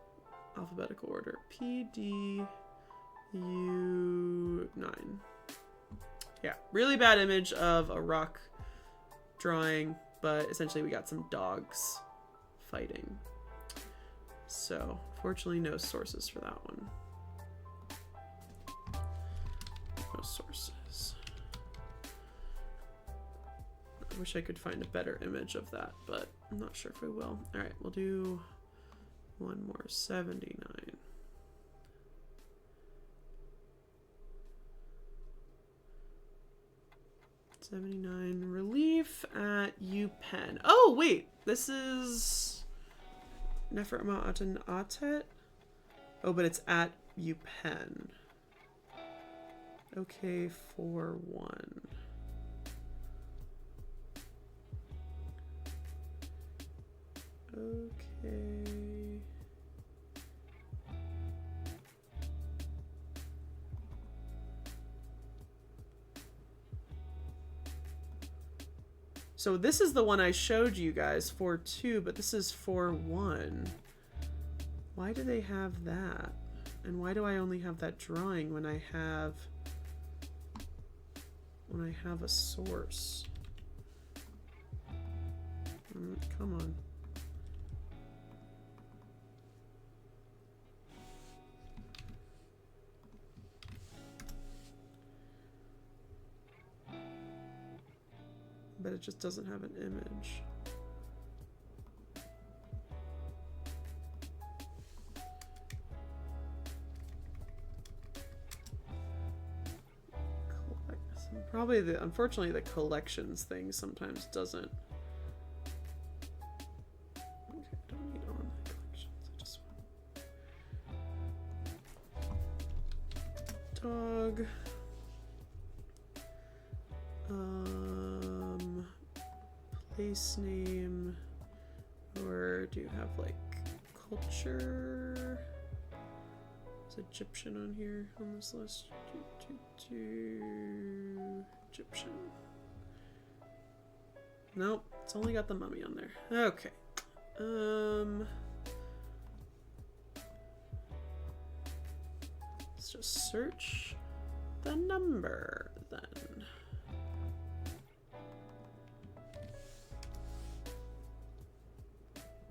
alphabetical order. PDU 9. Yeah, really bad image of a rock drawing, but essentially we got some dogs fighting. So, fortunately, no sources for that one. No sources. I wish I could find a better image of that, but I'm not sure if we will. Alright, we'll do one more. 79. Relief at UPenn. Oh, wait! This is... Neferma Aten Atet? Oh, but it's at UPenn. Okay, 4-1. Okay. So this is the one I showed you guys, 4-2, but this is 4-1. Why do they have that? And why do I only have that drawing when I have a source? Come on. But it just doesn't have an image. Probably unfortunately the collections thing sometimes doesn't. Okay, I don't need online collections. I just want dog. Place name, or do you have like culture? Is Egyptian on here on this list? Egyptian. Nope, it's only got the mummy on there. Okay. Let's just search the number then.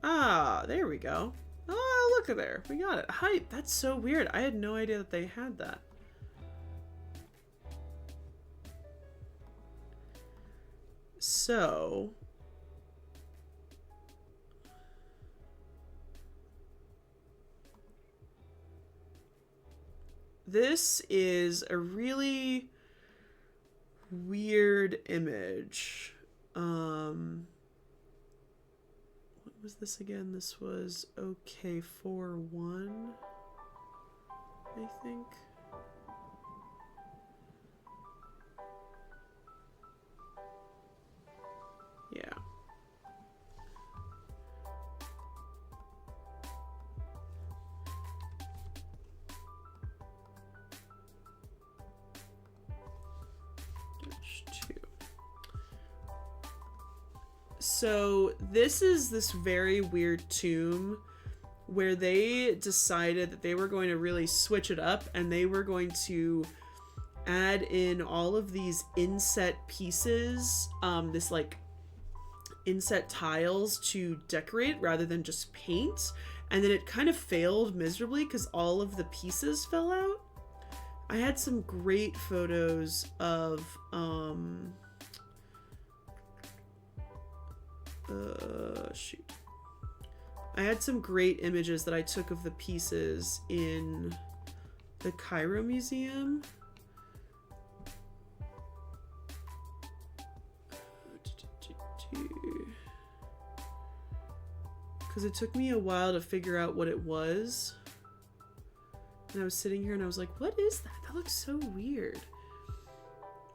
Ah, there we go. Oh, look at there. We got it. Hype. That's so weird. I had no idea that they had that. So... this is a really weird image. What was this again? This was OK41, I think. Yeah. So this is this very weird tomb where they decided that they were going to really switch it up, and they were going to add in all of these inset pieces, this like inset tiles to decorate rather than just paint. And then it kind of failed miserably because all of the pieces fell out. I had some great photos of shoot. I had some great images that I took of the pieces in the Cairo Museum. Because it took me a while to figure out what it was. And I was sitting here and I was like, what is that? That looks so weird.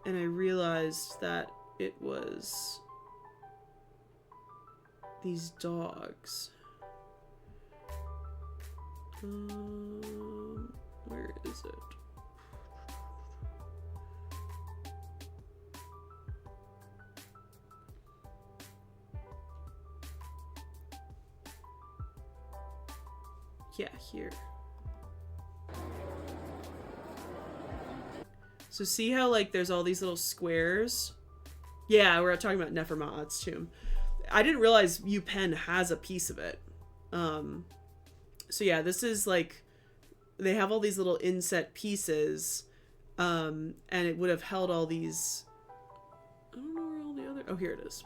And I realized that it was these dogs. Where is it? Yeah, here. So see how like there's all these little squares? Yeah, we're talking about Neferma'at's tomb. I didn't realize UPenn has a piece of it. So yeah, this is like, they have all these little inset pieces, and it would have held all these, I don't know where all the other, oh, here it is.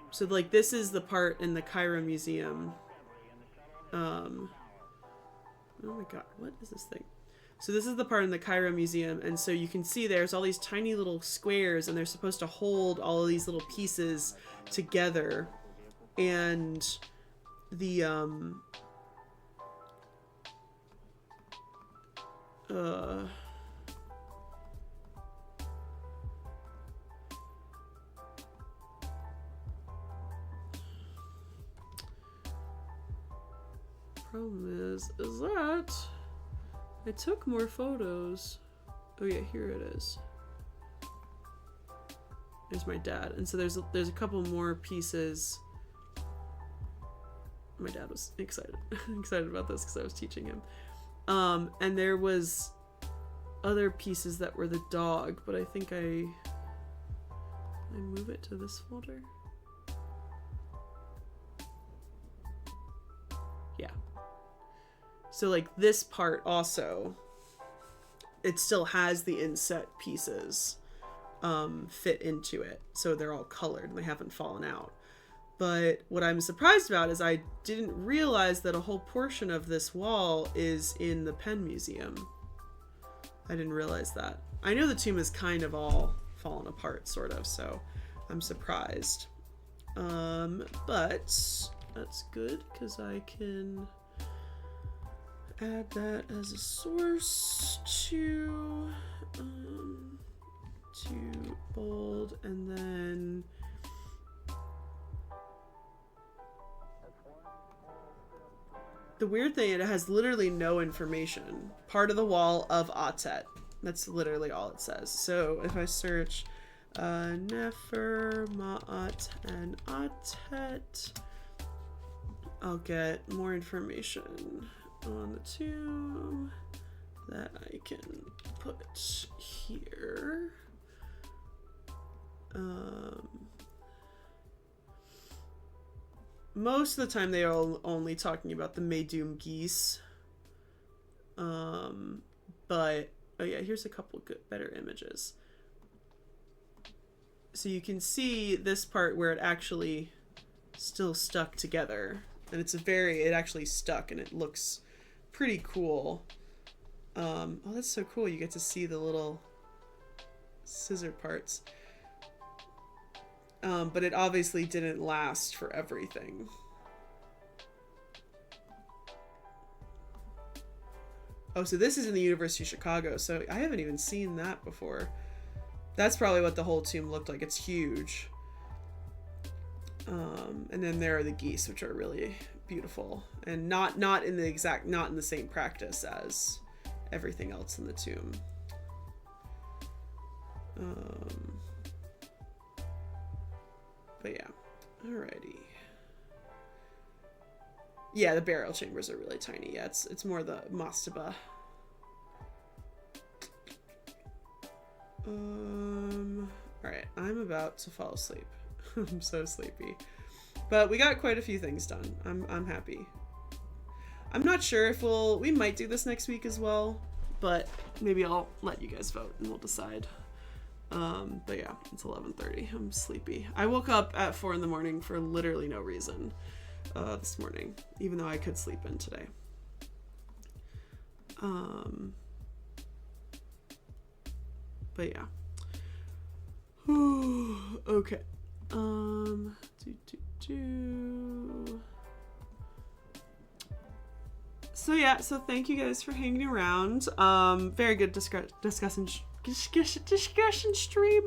So like this is the part in the Cairo Museum. Oh my god, what is this thing? So this is the part in the Cairo Museum, and so you can see there's all these tiny little squares, and they're supposed to hold all of these little pieces together. And the problem is that I took more photos. Oh yeah, here it is. There's my dad, and so there's a couple more pieces. My dad was excited about this because I was teaching him. And there was other pieces that were the dog, but I think I move it to this folder. Yeah. So like this part also, it still has the inset pieces fit into it. So they're all colored and they haven't fallen out. But what I'm surprised about is I didn't realize that a whole portion of this wall is in the Penn Museum. I didn't realize that. I know the tomb is kind of all fallen apart, sort of, so I'm surprised. But that's good because I can add that as a source to bold, and then the weird thing, it has literally no information. Part of the wall of Atet. That's literally all it says. So if I search Neferma'at and Atet, I'll get more information on the tomb that I can put here. Most of the time they are only talking about the Meidum geese. But, oh yeah, here's a couple better images. So you can see this part where it actually still stuck together. And it actually stuck and it looks pretty cool. Oh, that's so cool. You get to see the little scissor parts. But it obviously didn't last for everything. Oh, so this is in the University of Chicago, so I haven't even seen that before. That's probably what the whole tomb looked like. It's huge. And then there are the geese, which are really beautiful. And not in the same practice as everything else in the tomb. But yeah. Alrighty. Yeah, the burial chambers are really tiny. Yeah, it's more the mastaba. Alright, I'm about to fall asleep. I'm so sleepy. But we got quite a few things done. I'm happy. I'm not sure if we might do this next week as well, but maybe I'll let you guys vote and we'll decide. But yeah, it's 11:30. I'm sleepy. I woke up at 4 in the morning for literally no reason this morning, even though I could sleep in today. But yeah. Okay. So yeah, so thank you guys for hanging around. Very good discussion stream.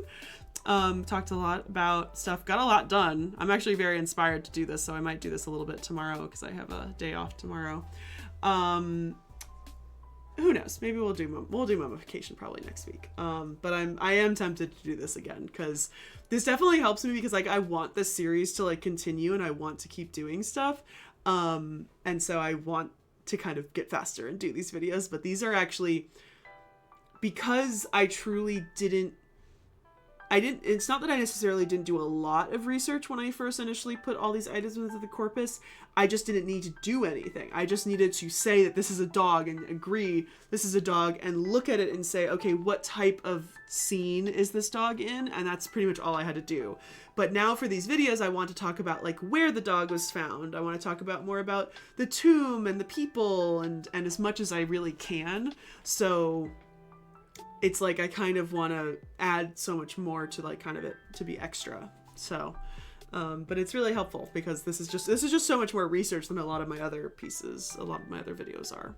Talked a lot about stuff, got a lot done. I'm actually very inspired to do this, so I might do this a little bit tomorrow because I have a day off tomorrow. Who knows? Maybe we'll do mummification probably next week. But I am tempted to do this again because this definitely helps me because like I want this series to like continue and I want to keep doing stuff. And so I want to kind of get faster and do these videos, but these are actually because I truly it's not that I necessarily didn't do a lot of research when I first initially put all these items into the corpus. I just didn't need to do anything. I just needed to say that this is a dog and agree this is a dog and look at it and say, okay, what type of scene is this dog in? And that's pretty much all I had to do. But now for these videos, I want to talk about like where the dog was found. I want to talk about more about the tomb and the people and as much as I really can. So it's like I kind of want to add so much more to like kind of it to be extra. So, but it's really helpful because this is just so much more research than a lot of my other videos are.